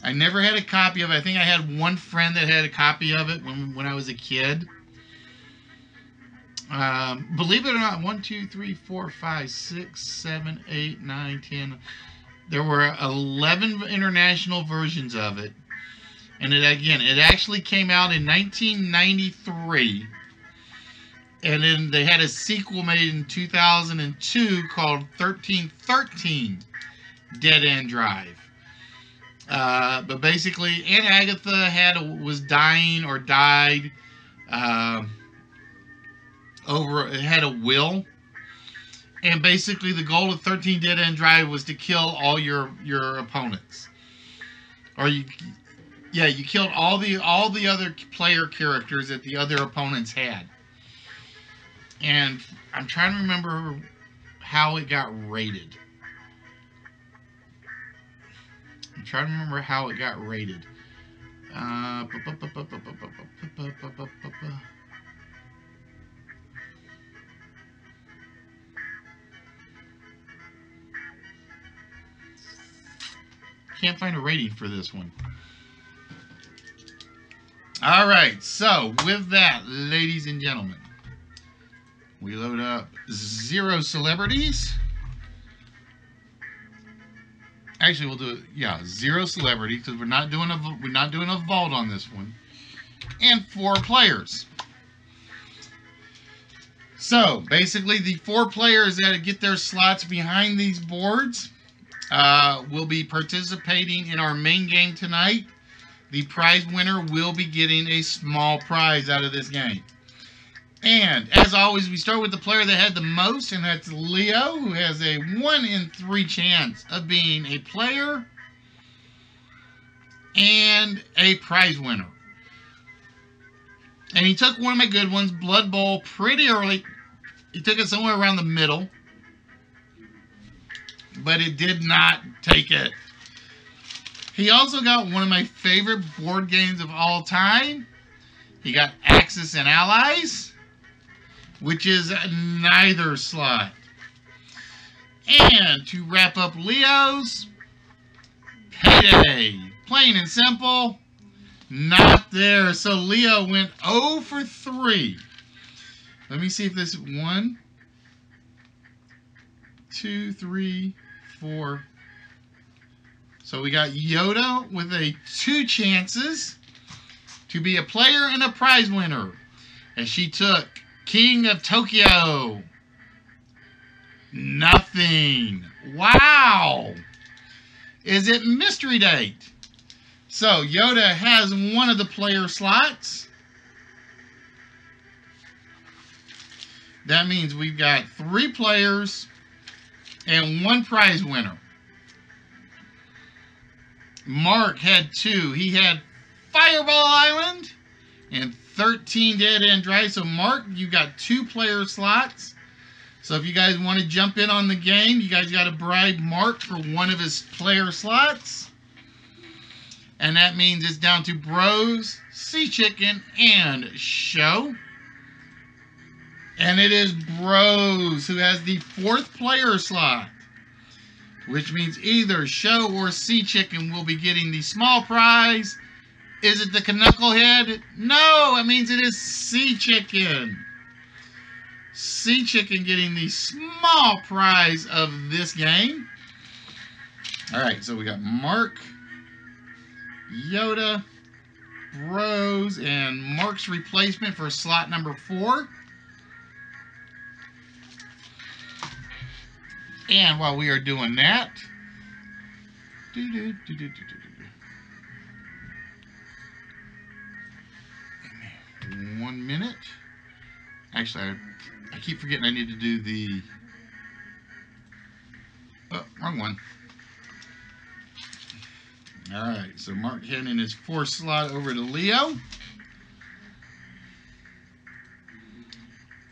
I never had a copy of it. I think I had one friend that had a copy of it when I was a kid. Believe it or not, 1, 2, 3, 4, 5, 6, 7, 8, 9, 10. There were 11 international versions of it. And it actually came out in 1993 And then they had a sequel made in 2002 called 1313 Dead End Drive. But basically, Aunt Agatha was dying or died had a will. And basically the goal of 13 Dead End Drive was to kill all your opponents. Or you killed all the other player characters that the other opponents had. And I'm trying to remember how it got rated. Can't find a rating for this one. Alright, so with that, ladies and gentlemen, we load up 0 celebrities. Actually, we'll do 0 celebrities because we're not doing a vault on this one, and 4 players. So basically, the 4 players that get their slots behind these boards will be participating in our main game tonight. The prize winner will be getting a small prize out of this game. And as always, we start with the player that had the most, and that's Leo, who has a 1 in 3 chance of being a player and a prize winner. And he took one of my good ones, Blood Bowl, pretty early. He took it somewhere around the middle, but it did not take it. He also got one of my favorite board games of all time. He got Axis and Allies, which is neither slot. And to wrap up Leo's, Payday. Plain and simple, not there. So Leo went 0 for 3. Let me see if this 1, 2, 3, 4. So we got Yoda with a 2 chances to be a player and a prize winner, as she took King of Tokyo. Nothing. Wow. Is it mystery date? So Yoda has one of the player slots. That means we've got 3 players and 1 prize winner. Mark had 2. He had Fireball Island and 13 Dead End Drive. So Mark, you got 2 player slots. So if you guys want to jump in on the game, you guys got to bribe Mark for one of his player slots. And that means it's down to Bros, Sea Chicken, and Show. And it is Bros who has the 4th player slot, which means either Show or Sea Chicken will be getting the small prize. Is it the Knucklehead? No, it means it is Sea Chicken. Sea Chicken getting the small prize of this game. Alright, so we got Mark, Yoda, Bros, and Mark's replacement for slot number 4. And while we are doing that, 1 minute. Actually, I keep forgetting I need to do the... Oh, wrong one. Alright, so Mark handing his 4th slot over to Leo,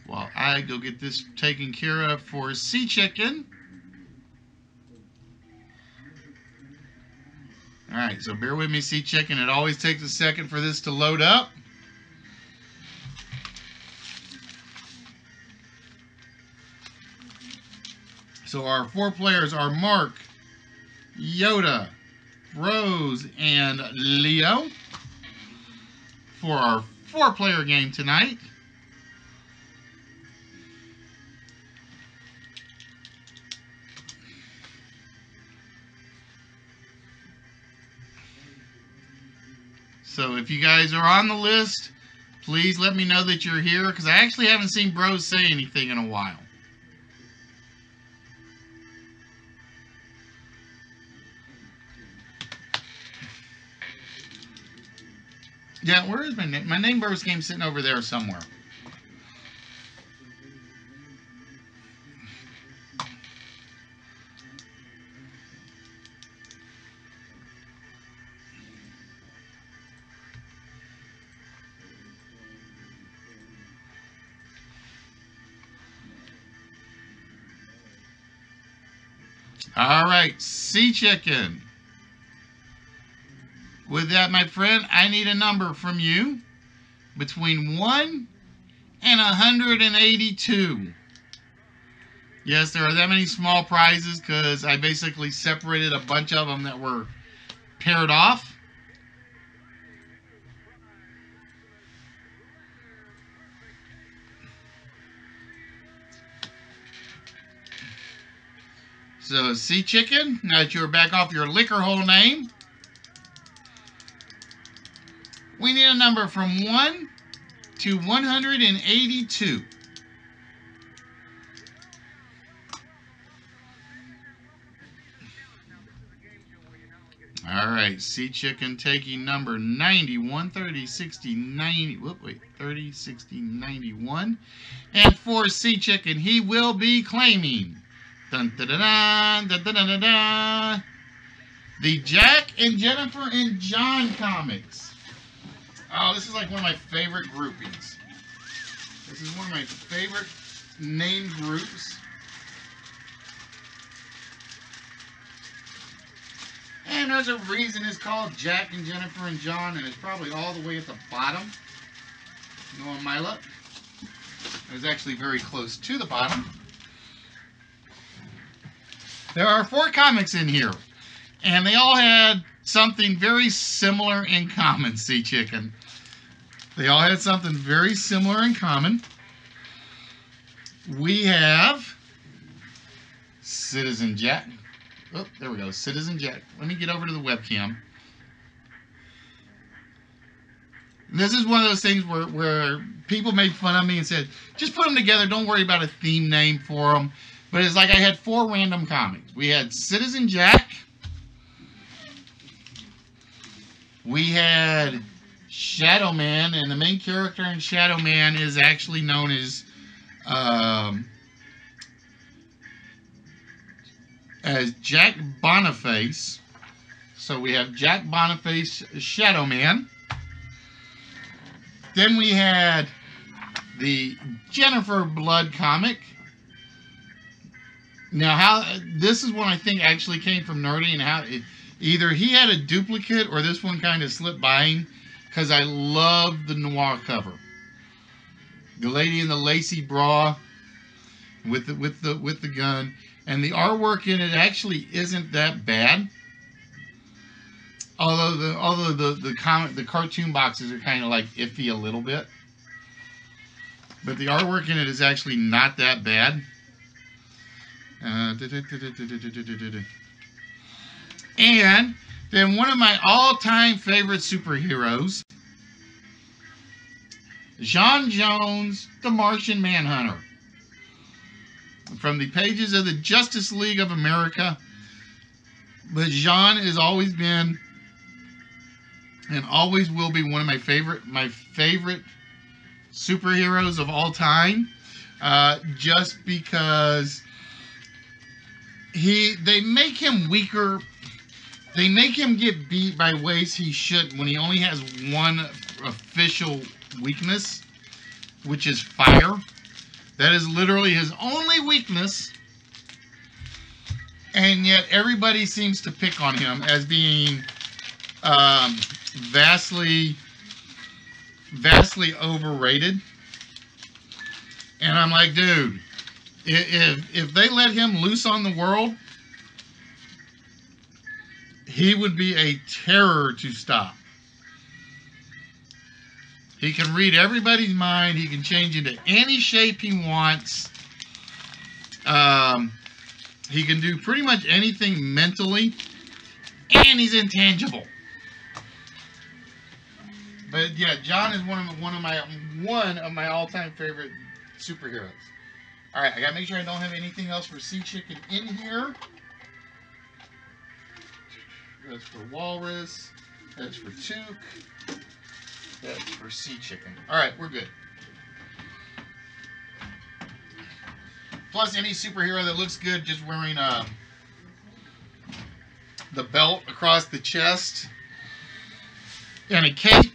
while I go get this taken care of for Sea Chicken. Alright, so bear with me, Sea Chicken. It always takes a second for this to load up. So our 4 players are Mark, Yoda, Rose, and Leo for our 4-player game tonight. So if you guys are on the list, Please let me know that you're here, because I actually haven't seen Bros say anything in a while. Yeah, where is my name? My name Bros game sitting over there somewhere. All right, Sea Chicken. With that, my friend, I need a number from you between 1 and 182. Yes, there are that many small prizes because I basically separated a bunch of them that were paired off. So, Sea Chicken, now that you're back off your liquor hole name, we need a number from 1 to 182. All right, Sea Chicken taking number 90, 130, 60, 90, wait, 30, 60, 91. And for Sea Chicken, he will be claiming dun, da, da, da, da, da, da, da, da, the Jack and Jennifer and John comics. Oh, this is like one of my favorite groupings. This is one of my favorite name groups. And there's a reason it's called Jack and Jennifer and John, and it's probably all the way at the bottom. Knowing my luck, it was actually very close to the bottom. There are 4 comics in here, and they all had something very similar in common, Sea Chicken. They all had something very similar in common. We have Citizen Jack. Oh, there we go, Citizen Jack. Let me get over to the webcam. This is one of those things where people made fun of me and said, just put them together, don't worry about a theme name for them. But it's like I had 4 random comics. We had Citizen Jack. We had Shadow Man, and the main character in Shadow Man is actually known as Jack Boniface. So we have Jack Boniface, Shadow Man. Then we had the Jennifer Blood comic. Now, this is one I think actually came from Nerdy, and either he had a duplicate or this one kind of slipped by him, because I love the noir cover. The lady in the lacy bra with the gun, and the artwork in it actually isn't that bad. Although the cartoon boxes are kind of like iffy a little bit, but the artwork in it is actually not that bad. And then one of my all-time favorite superheroes, John Jones, the Martian Manhunter, from the pages of the Justice League of America. But John has always been and always will be one of my favorite superheroes of all time, just because they make him weaker. They make him get beat by ways he shouldn't when he only has one official weakness, which is fire. That is literally his only weakness, and yet everybody seems to pick on him as being vastly overrated. And I'm like, dude, if they let him loose on the world, he would be a terror to stop. He can read everybody's mind. He can change into any shape he wants. He can do pretty much anything mentally. And he's intangible. But yeah, John is one of my all-time favorite superheroes. All right, I gotta make sure I don't have anything else for Sea Chicken in here. That's for Walrus. That's for Took. That's for Sea Chicken. All right, we're good. Plus, any superhero that looks good just wearing the belt across the chest and a cape.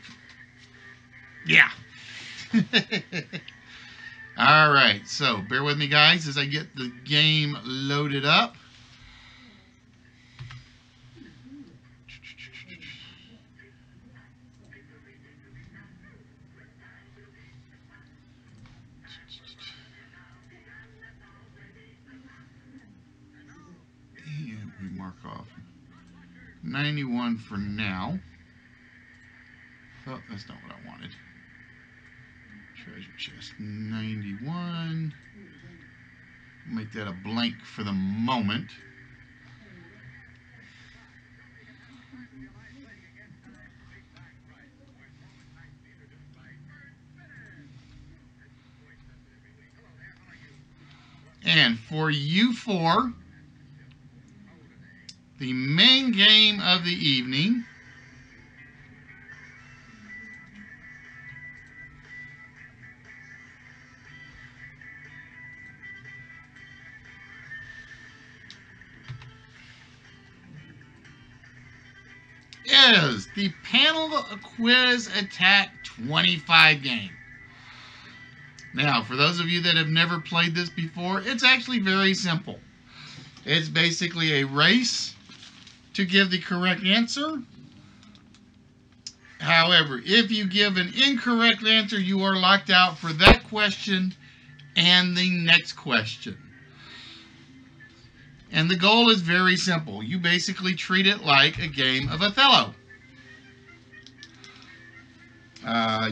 Yeah. All right, so bear with me, guys, as I get the game loaded up. And we mark off 91 for now. Oh, that's not what I wanted. Treasure chest 91. Make that a blank for the moment. And for you four, the main game of the evening is the Panel Quiz Attack 25 game. Now, for those of you that have never played this before, it's actually very simple. It's basically a race to give the correct answer. However, if you give an incorrect answer, you are locked out for that question and the next question. And the goal is very simple. You basically treat it like a game of Othello.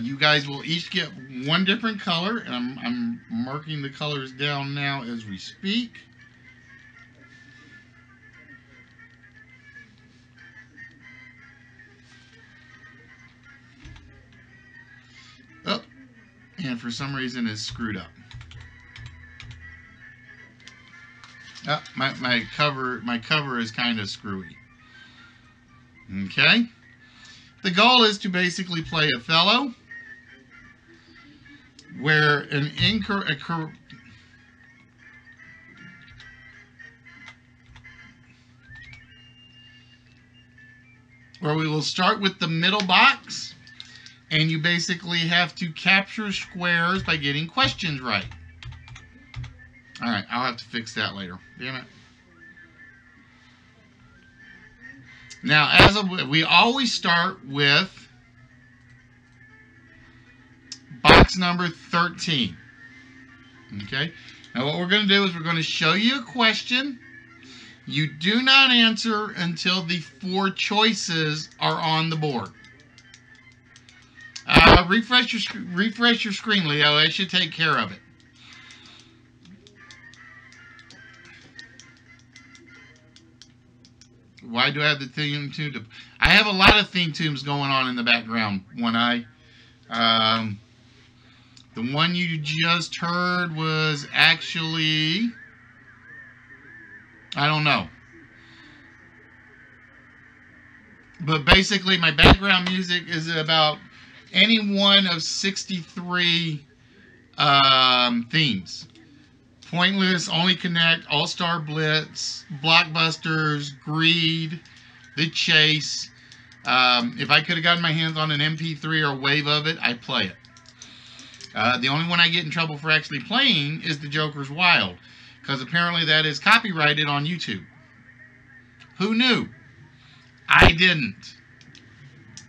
You guys will each get one different color, and I'm marking the colors down now as we speak. Oh, and for some reason it's screwed up. Oh, my cover is kind of screwy. Okay. The goal is to basically play Othello, where where we will start with the middle box, and you basically have to capture squares by getting questions right. All right, I'll have to fix that later. Damn it. Now, we always start with box number 13. Okay? Now, what we're going to do is we're going to show you a question. You do not answer until the 4 choices are on the board. Refresh your screen, Leo. That should take care of it. Why do I have the theme tune? I have a lot of theme tunes going on in the background. One Eye. The one you just heard was actually, I don't know. But basically, my background music is about any one of 63 themes. Pointless, Only Connect, All-Star Blitz, Blockbusters, Greed, The Chase. If I could have gotten my hands on an MP3 or a wave of it, I'd play it. The only one I get in trouble for actually playing is The Joker's Wild, because apparently that is copyrighted on YouTube. Who knew? I didn't.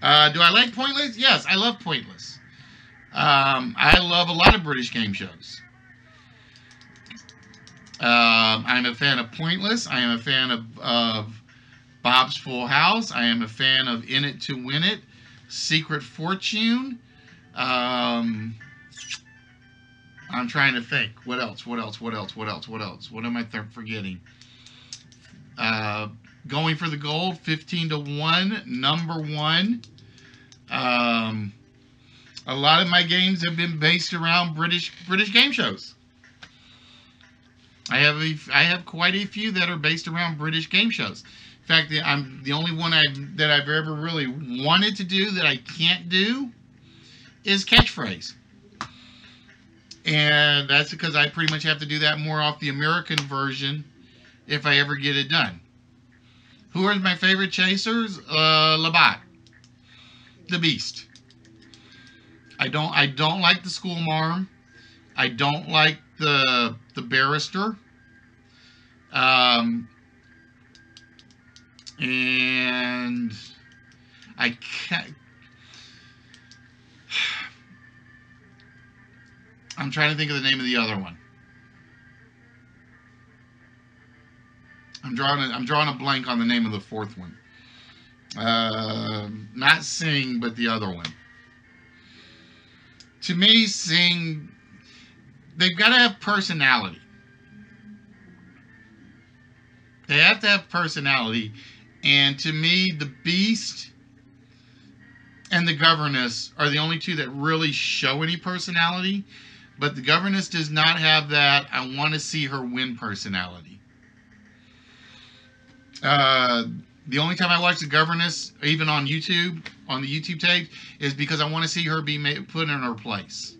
Do I like Pointless? Yes, I love Pointless. I love a lot of British game shows. I'm a fan of Pointless. I am a fan of Bob's Full House. I am a fan of In It to Win It, Secret Fortune. I'm trying to think. What else? What am I forgetting? Going for the Gold, 15 to 1, number 1. A lot of my games have been based around British game shows. I have quite a few that are based around British game shows. In fact, I'm the only one that I've ever really wanted to do that I can't do is catchphrase. And that's because I pretty much have to do that more off the American version if I ever get it done. Who are my favorite chasers? Labatt, the Beast. I don't like the schoolmarm. I don't like the barrister. And I can't. I'm trying to think of the name of the other one. I'm drawing a blank on the name of the fourth one. Not Sing, but the other one. To me, Sing, they've got to have personality. They have to have personality. And to me, the Beast and the Governess are the only two that really show any personality. But the Governess does not have that I want to see her win personality. The only time I watch the Governess, even on YouTube, on the YouTube tape, is because I want to see her be put in her place.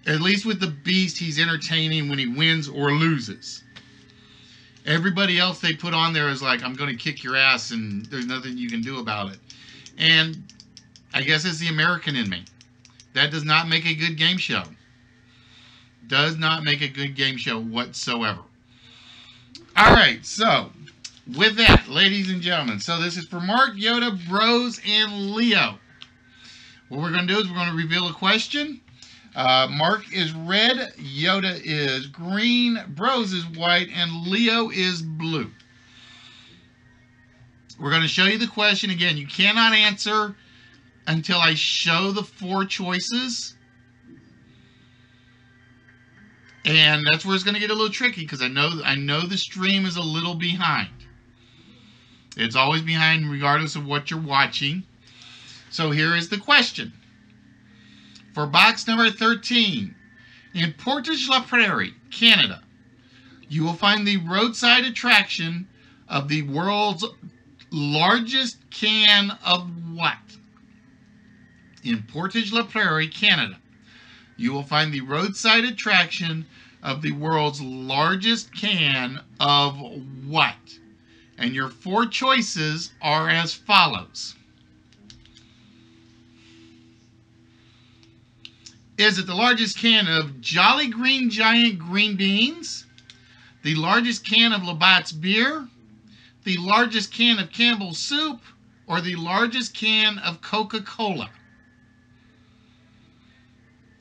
At least with the Beast, he's entertaining when he wins or loses. Everybody else they put on there is like, I'm going to kick your ass and there's nothing you can do about it. And I guess it's the American in me. That does not make a good game show. Does not make a good game show whatsoever. All right, so with that, ladies and gentlemen, so this is for Mark, Yoda, Bros, and Leo. What we're going to do is we're going to reveal a question. Mark is red, Yoda is green, Bros is white, and Leo is blue. We're going to show you the question again. You cannot answer until I show the 4 choices. And that's where it's going to get a little tricky because I know the stream is a little behind. It's always behind regardless of what you're watching. So here is the question. For box number 13, in Portage-la-Prairie, Canada, you will find the roadside attraction of the world's largest can of what? In Portage-la-Prairie, Canada, you will find the roadside attraction of the world's largest can of what? And your 4 choices are as follows. Is it the largest can of Jolly Green Giant green beans, the largest can of Labatt's beer, the largest can of Campbell's soup, or the largest can of Coca-Cola?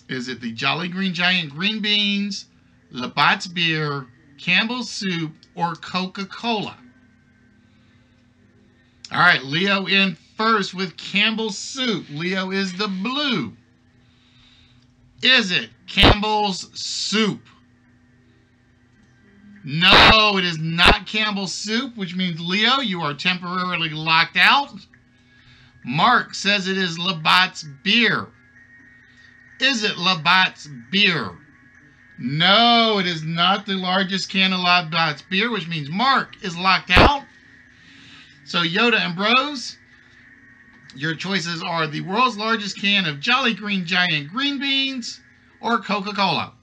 Is it the Jolly Green Giant green beans, Labatt's beer, Campbell's soup, or Coca-Cola? All right, Leo in first with Campbell's soup. Leo is the blue. Is it Campbell's soup? No, it is not Campbell's soup, which means, Leo, you are temporarily locked out. Mark says it is Labatt's beer. Is it Labatt's beer? No, it is not the largest can of Labatt's beer, which means Mark is locked out. So Yoda and Bros, your choices are the world's largest can of Jolly Green Giant green beans or Coca-Cola.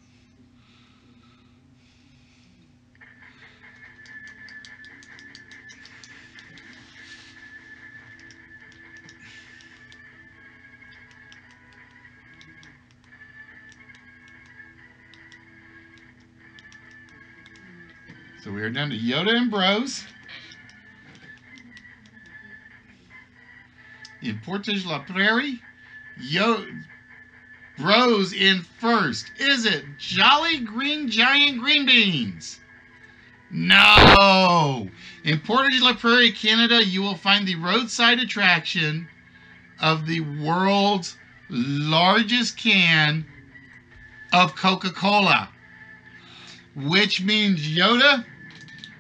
So we are down to Yoda and Bros. In Portage-la-Prairie, Bros in first. Is it Jolly Green Giant green beans? No. In Portage-la-Prairie, Canada, you will find the roadside attraction of the world's largest can of Coca-Cola. Which means, Yoda,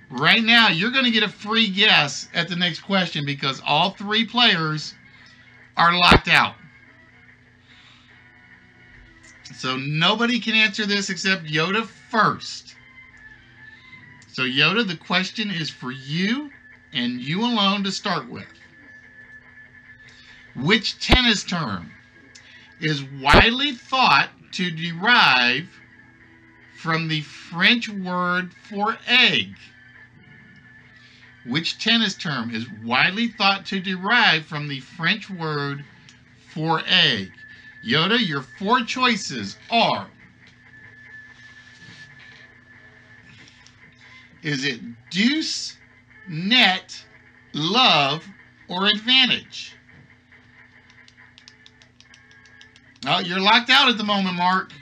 right now you're going to get a free guess at the next question because all 3 players are locked out. So nobody can answer this except Yoda first. So Yoda, the question is for you and you alone to start with. Which tennis term is widely thought to derive from the French word for egg? Which tennis term is widely thought to derive from the French word for egg? Yoda, your four choices are: is it deuce, net, love, or advantage? Oh, you're locked out at the moment, Mark.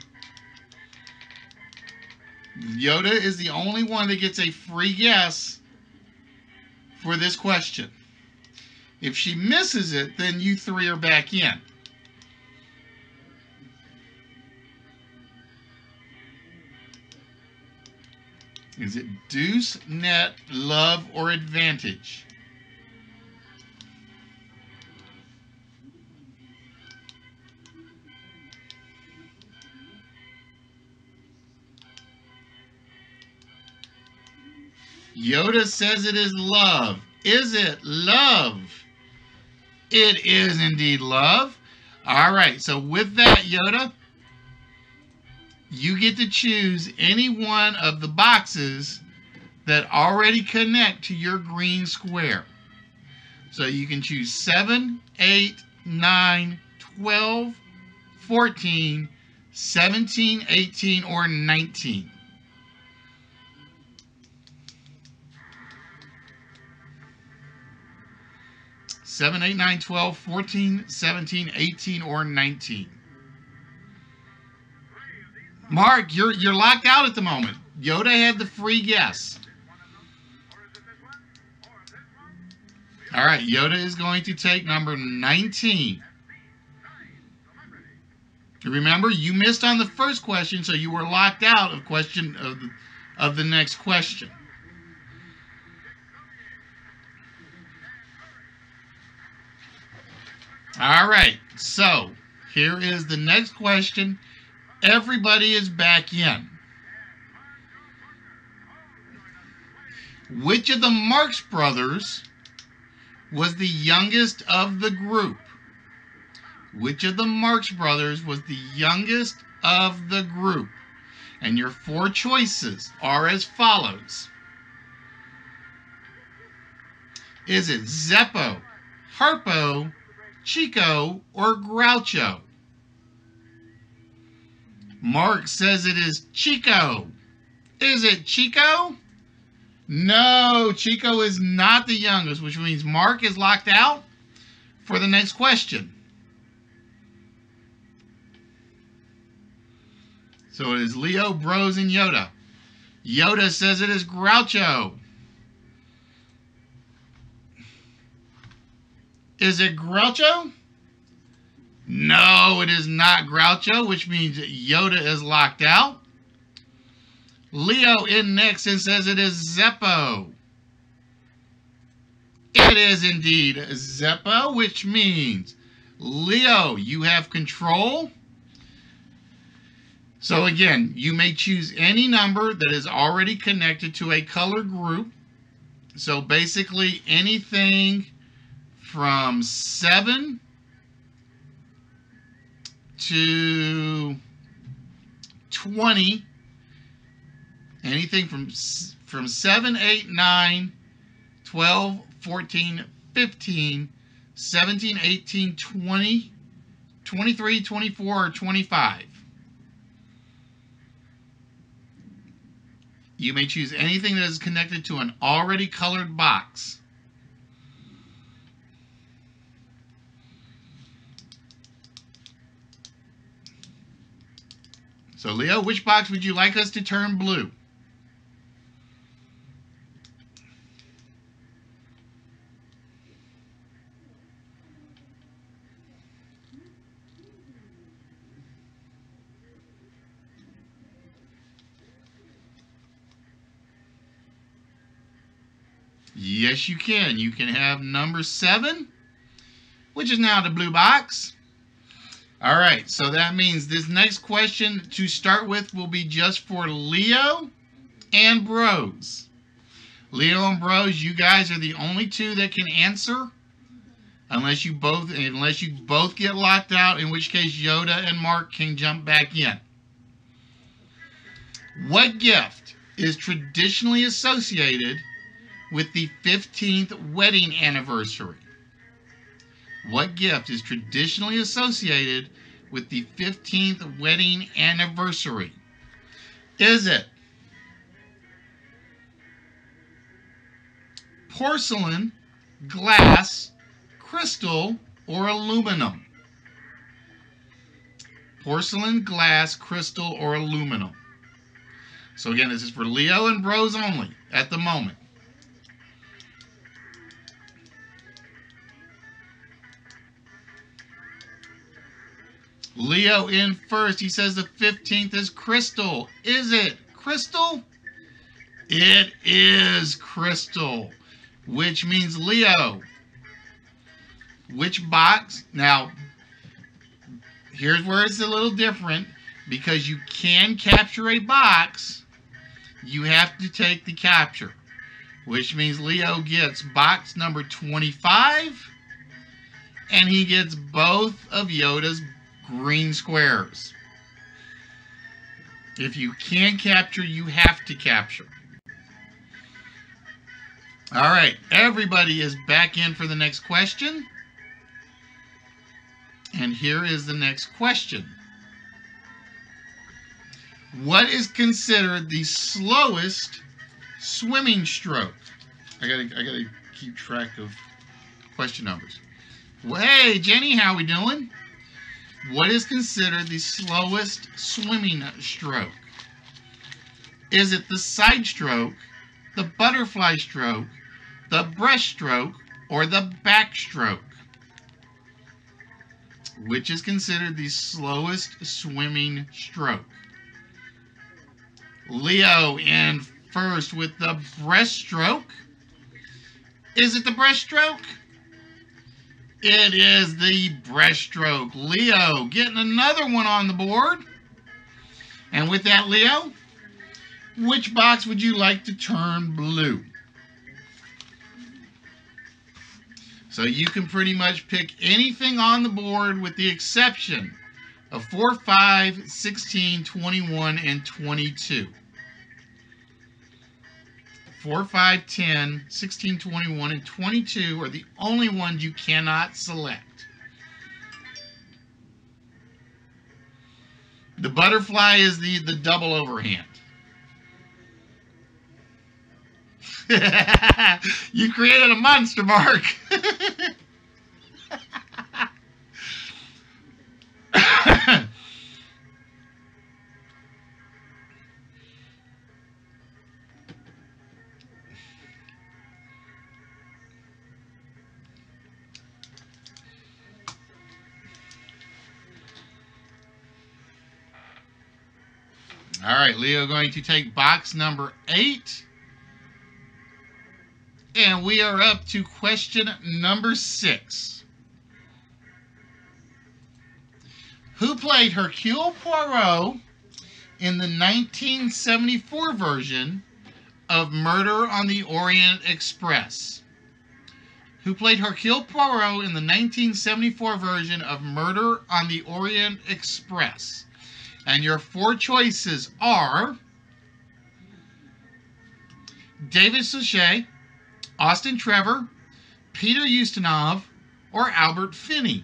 Yoda is the only one that gets a free guess for this question. If she misses it, then you three are back in. Is it deuce, net, love, or advantage? Yoda says it is love. Is it love? It is indeed love. All right, so with that, Yoda, you get to choose any one of the boxes that already connect to your green square. So you can choose 7, 8, 9, 12, 14, 17, 18, or 19. Seven, 8, 9, 12, 14, 17, 18, or 19. Mark, you're locked out at the moment. Yoda had the free guess. All right, Yoda is going to take number 19. Remember, you missed on the first question, so you were locked out of the next question. All right, so here is the next question. Everybody is back in. Which of the Marx brothers was the youngest of the group? Which of the Marx brothers was the youngest of the group? And your four choices are as follows. Is it Zeppo, Harpo, Chico, or Groucho? Mark says it is Chico. Is it Chico? No, Chico is not the youngest, which means Mark is locked out for the next question. So it is Leo, Bros, and Yoda. Yoda says it is Groucho. Is it Groucho? No, it is not Groucho, which means Yoda is locked out. Leo in next and says it is Zeppo. It is indeed Zeppo, which means Leo, you have control. So again, you may choose any number that is already connected to a color group. So basically anything from 7 to 20, anything from 7, 8, 9, 12, 14, 15, 17, 18, 20, 23, 24, or 25. You may choose anything that is connected to an already colored box. So Leo, which box would you like us to turn blue? Yes, you can. You can have number 7, which is now the blue box. All right, so that means this next question to start with will be just for Leo and Bros. Leo and Bros, you guys are the only two that can answer unless you both get locked out, in which case Yoda and Mark can jump back in. What gift is traditionally associated with the 15th wedding anniversary? What gift is traditionally associated with the 15th wedding anniversary? Is it porcelain, glass, crystal, or aluminum? Porcelain, glass, crystal, or aluminum. So again, this is for Leo and Bros only at the moment. Leo in first. He says the 15th is crystal. Is it crystal? It is crystal, which means Leo, which box? Now, here's where it's a little different, because you can capture a box. You have to take the capture, which means Leo gets box number 25, and he gets both of Yoda's green squares. If you can capture, you have to capture. All right, everybody is back in for the next question. And here is the next question. What is considered the slowest swimming stroke? I gotta keep track of question numbers. Well, hey, Jenny, how we doing? What is considered the slowest swimming stroke? Is it the side stroke, the butterfly stroke, the breaststroke, or the backstroke? Which is considered the slowest swimming stroke? Leo in first with the breaststroke. Is it the breaststroke? It is the breaststroke. Leo getting another one on the board. And with that, Leo, which box would you like to turn blue? So you can pretty much pick anything on the board with the exception of 4, 5, 16, 21, and 22. 4, 5, 10, 16, 21, and 22 are the only ones you cannot select. The butterfly is the double overhand. You created a monster, Mark. All right, Leo going to take box number 8. And we are up to question number 6. Who played Hercule Poirot in the 1974 version of Murder on the Orient Express? Who played Hercule Poirot in the 1974 version of Murder on the Orient Express? And your 4 choices are David Suchet, Austin Trevor, Peter Ustinov, or Albert Finney.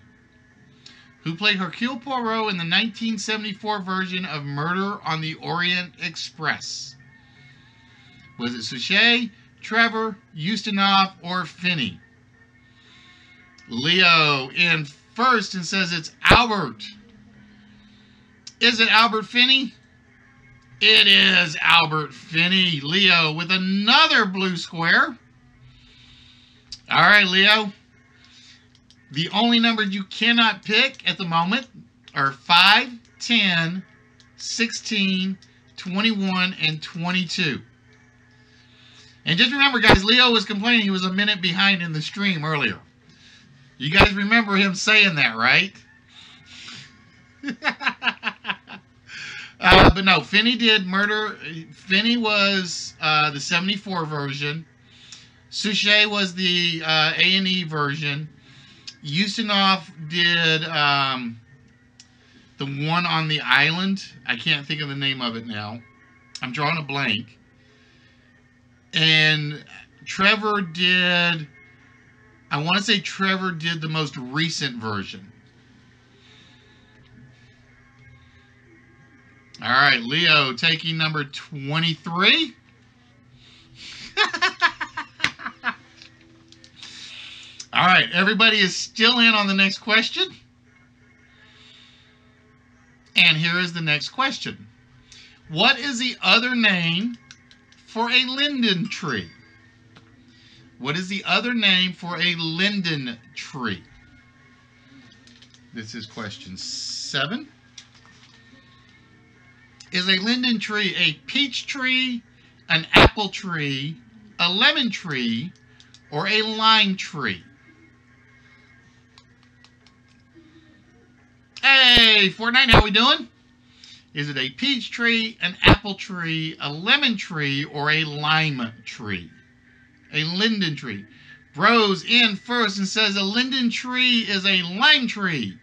Who played Hercule Poirot in the 1974 version of Murder on the Orient Express? Was it Suchet, Trevor, Ustinov, or Finney? Leo in first and says it's Albert. Is it Albert Finney? It is Albert Finney. Leo with another blue square. All right, Leo. The only numbers you cannot pick at the moment are 5, 10, 16, 21, and 22. And just remember, guys, Leo was complaining he was a minute behind in the stream earlier. You guys remember him saying that, right? But no, Finney did murder. Finney was the 74 version. Suchet was the A&E version. Ustinov did the one on the island. I can't think of the name of it now. I'm drawing a blank. And Trevor did, I want to say Trevor did the most recent version. All right, Leo taking number 23. All right, everybody is still in on the next question. And here is the next question. What is the other name for a linden tree? What is the other name for a linden tree? This is question 7. Is a linden tree a peach tree, an apple tree, a lemon tree, or a lime tree? Hey, Fortnite, how we doing? Is it a peach tree, an apple tree, a lemon tree, or a lime tree? A linden tree. Bros in first and says a linden tree is a lime tree.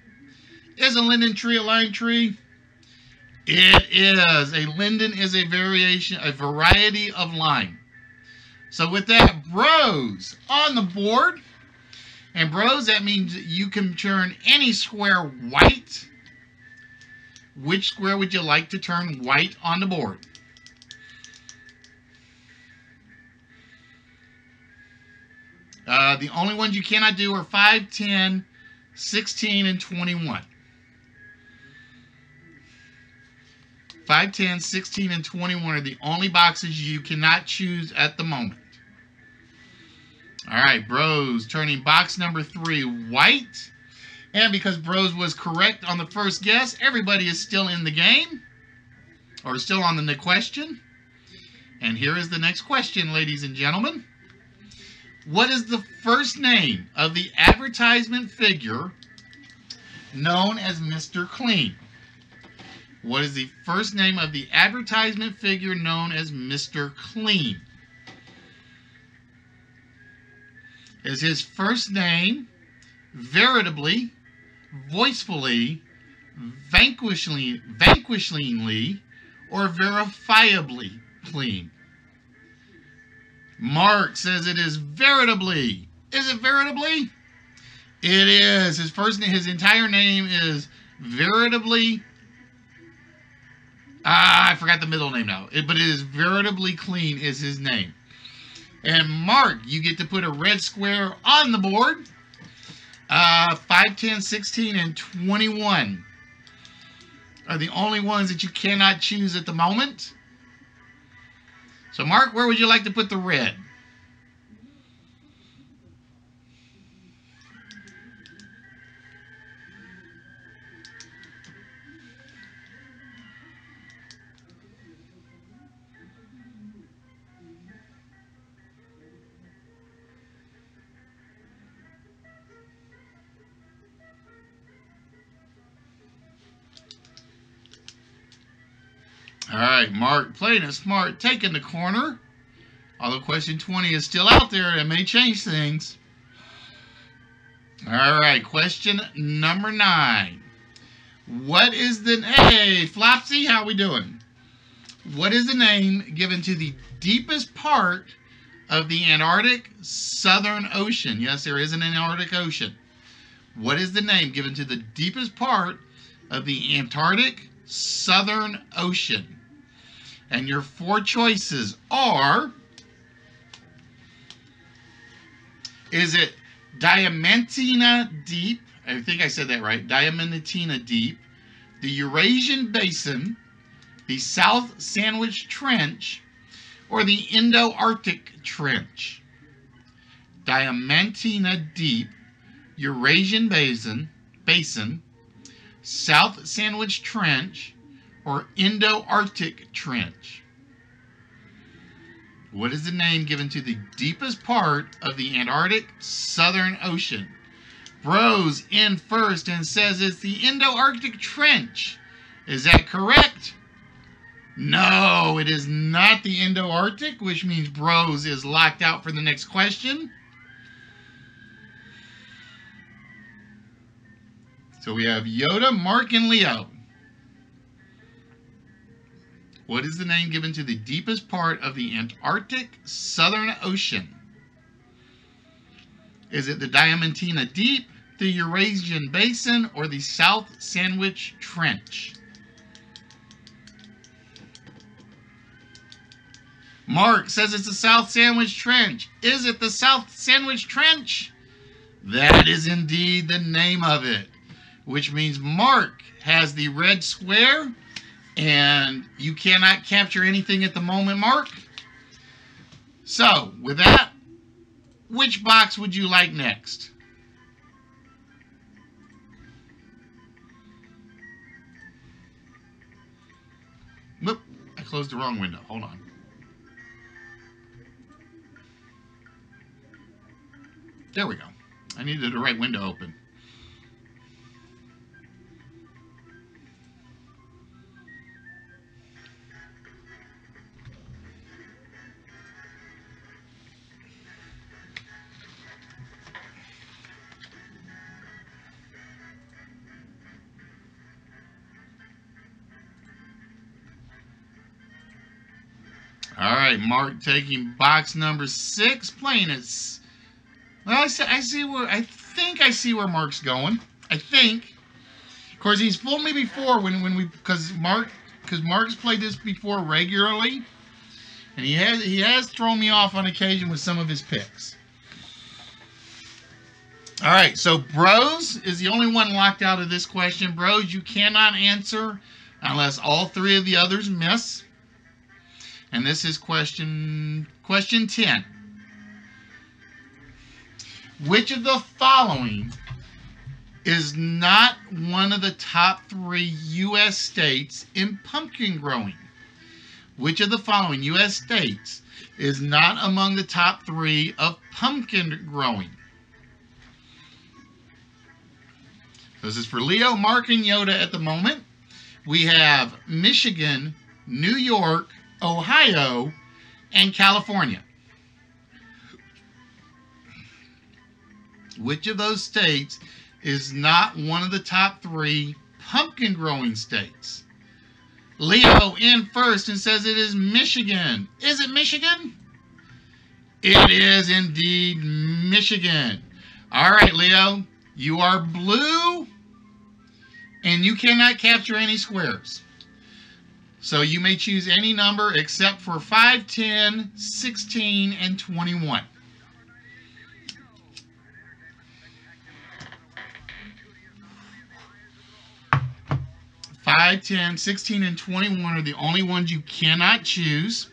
Is a linden tree a lime tree? It is. A linden is a variety of lime. So with that, Bros on the board. And Bros, that means you can turn any square white. Which square would you like to turn white on the board? The only ones you cannot do are 5, 10, 16, and 21. 5, 10, 16, and 21 are the only boxes you cannot choose at the moment. All right, Bros turning box number 3 white. And because Bros was correct on the first guess, everybody is still in the game. Or still on the question. And here is the next question, ladies and gentlemen. What is the first name of the advertisement figure known as Mr. Clean? What is the first name of the advertisement figure known as Mr. Clean? Is his first name veritably, voicefully, vanquishingly, or verifiably clean? Mark says it is veritably. Is it veritably? It is. His first name, his entire name is veritably. I forgot the middle name now. But it is veritably clean is his name. And Mark, you get to put a red square on the board. 5, 10, 16, and 21 are the only ones that you cannot choose at the moment. So, Mark, where would you like to put the red? All right, Mark, playing it smart, taking the corner. Although question 20 is still out there, it may change things. All right, question number 9. What is the... Hey, Flopsy, how we doing? What is the name given to the deepest part of the Antarctic Southern Ocean? Yes, there is an Antarctic Ocean. What is the name given to the deepest part of the Antarctic Southern Ocean? And your 4 choices are, is it Diamantina Deep? I think I said that right. Diamantina Deep, the Eurasian Basin, the South Sandwich Trench, or the Indo-Arctic Trench? Diamantina Deep, Eurasian Basin, South Sandwich Trench, or Indo-Arctic Trench? What is the name given to the deepest part of the Antarctic Southern Ocean? Bros in first and says it's the Indo-Arctic Trench. Is that correct? No, it is not the Indo-Arctic, which means Bros is locked out for the next question. So we have Yoda, Mark, and Leo. What is the name given to the deepest part of the Antarctic Southern Ocean? Is it the Diamantina Deep, the Eurasian Basin, or the South Sandwich Trench? Mark says it's the South Sandwich Trench. Is it the South Sandwich Trench? That is indeed the name of it, which means Mark has the red square, and you cannot capture anything at the moment, Mark. So, with that, which box would you like next? Whoop, I closed the wrong window. Hold on. There we go. I needed the right window open. All right, Mark taking box number 6, playing it. Well, I think I see where Mark's going. I think. Of course, he's fooled me before because Mark's played this before regularly, and he has thrown me off on occasion with some of his picks. All right, so Bros is the only one locked out of this question. Bros, you cannot answer unless all 3 of the others miss. And this is question 10. Which of the following is not one of the top 3 U.S. states in pumpkin growing? Which of the following U.S. states is not among the top 3 of pumpkin growing? This is for Leo, Mark, and Yoda at the moment. We have Michigan, New York, Ohio, and California. Which of those states is not one of the top 3 pumpkin growing states? Leo in first and says it is Michigan. Is it Michigan? It is indeed Michigan. All right, Leo, you are blue and you cannot capture any squares. So you may choose any number except for 5, 10, 16, and 21. 5, 10, 16, and 21 are the only ones you cannot choose.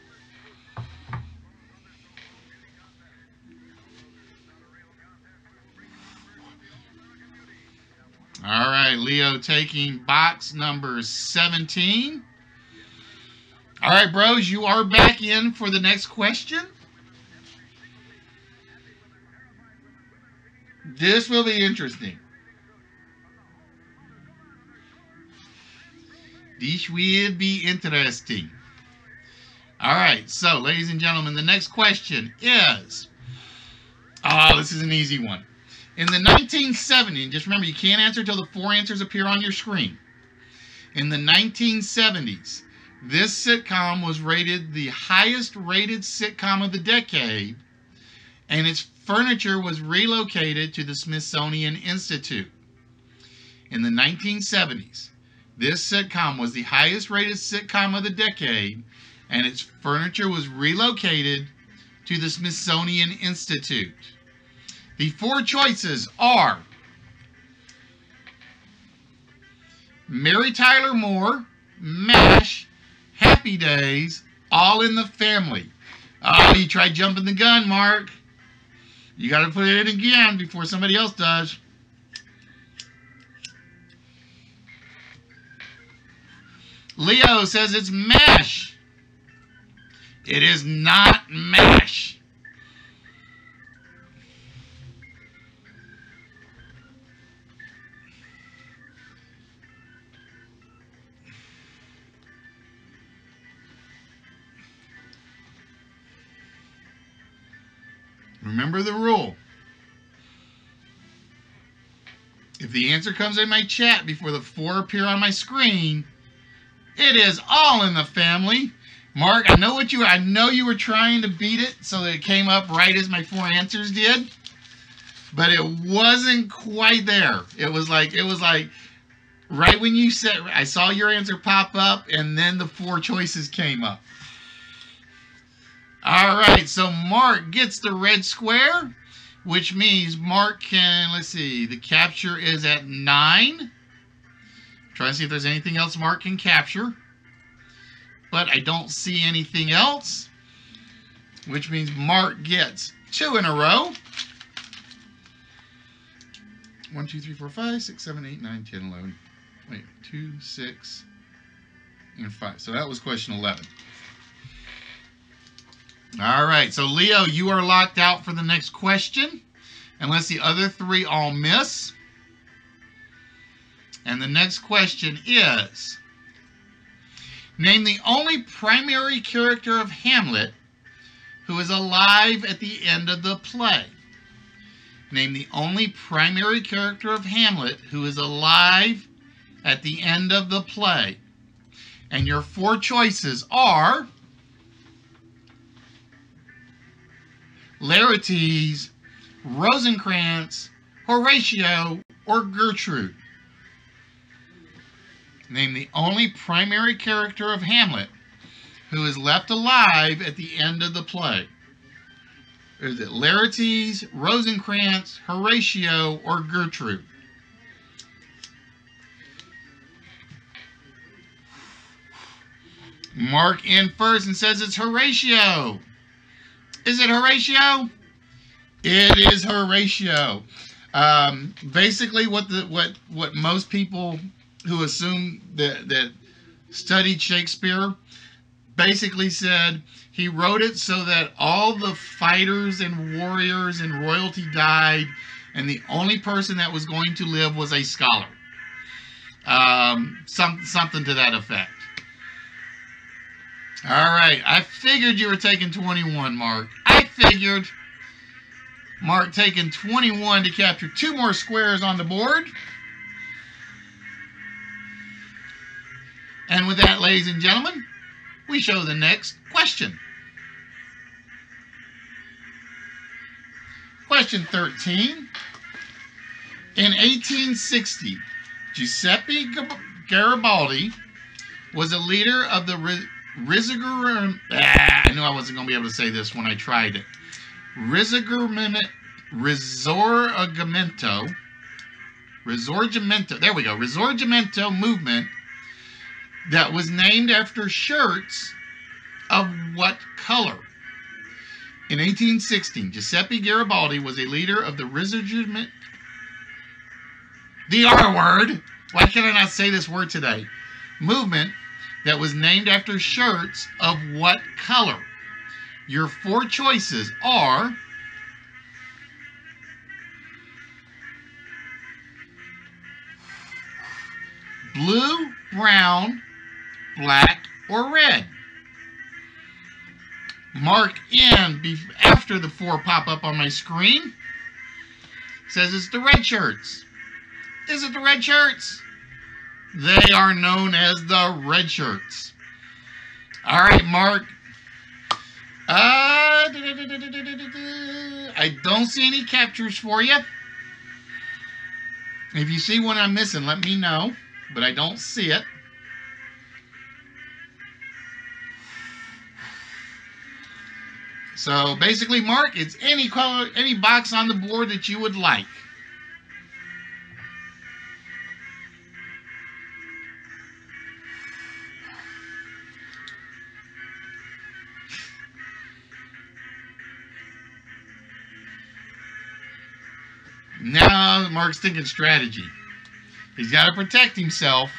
All right, Leo taking box number 17. All right, Bros, you are back in for the next question. This will be interesting. This will be interesting. All right, so, ladies and gentlemen, the next question is... Oh, this is an easy one. In the 1970s, just remember, you can't answer until the 4 answers appear on your screen. In the 1970s, this sitcom was rated the highest rated sitcom of the decade, and its furniture was relocated to the Smithsonian Institute. In the 1970s, this sitcom was the highest rated sitcom of the decade, and its furniture was relocated to the Smithsonian Institute. The 4 choices are Mary Tyler Moore, MASH, Happy Days, All in the Family. Oh, you tried jumping the gun, Mark. You got to put it in again before somebody else does. Leo says it's MASH. It is not MASH. Remember the rule. If the answer comes in my chat before the 4 appear on my screen, it is all in the family. Mark, I know you were trying to beat it so that it came up right as my 4 answers did, but it wasn't quite there. It was like right when you said, I saw your answer pop up, and then the 4 choices came up. All right, so Mark gets the red square, which means Mark can, let's see, the capture is at 9. Try to see if there's anything else Mark can capture. But I don't see anything else, which means Mark gets 2 in a row. 1, 2, 3, 4, 5, 6, 7, 8, 9, 10, 11. Wait, 2, 6, and 5. So that was question 11. All right, so Leo, you are locked out for the next question, unless the other 3 all miss. And the next question is, name the only primary character of Hamlet who is alive at the end of the play. Name the only primary character of Hamlet who is alive at the end of the play. And your 4 choices are Laertes, Rosencrantz, Horatio, or Gertrude. Name the only primary character of Hamlet who is left alive at the end of the play. Is it Laertes, Rosencrantz, Horatio, or Gertrude? Mark in first and says it's Horatio. Is it Horatio? It is Horatio. Basically, what most people who assume that studied Shakespeare basically said he wrote it so that all the fighters and warriors and royalty died, and the only person that was going to live was a scholar. Something to that effect. All right, I figured you were taking 21, Mark. I figured Mark taking 21 to capture 2 more squares on the board. And with that, ladies and gentlemen, we show the next question. Question 13. In 1860, Giuseppe Garibaldi was a leader of the I knew I wasn't going to be able to say this when I tried it. Risorgimento. There we go. Risorgimento movement that was named after shirts of what color? In 1816, Giuseppe Garibaldi was a leader of the Risorgimento. The R word. Why can I not say this word today? Movement that was named after shirts of what color? Your 4 choices are blue, brown, black, or red. Mark in after the 4 pop up on my screen. Says it's the red shirts. Is it the red shirts? They are known as the red shirts. All right, Mark. I don't see any captures for you. If you see one I'm missing, let me know. But I don't see it. So basically, Mark, it's any color, any box on the board that you would like. Now Mark's thinking strategy. He's got to protect himself.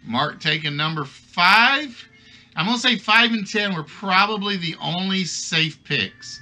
Mark taking number 5. I'm going to say 5 and 10 were probably the only safe picks.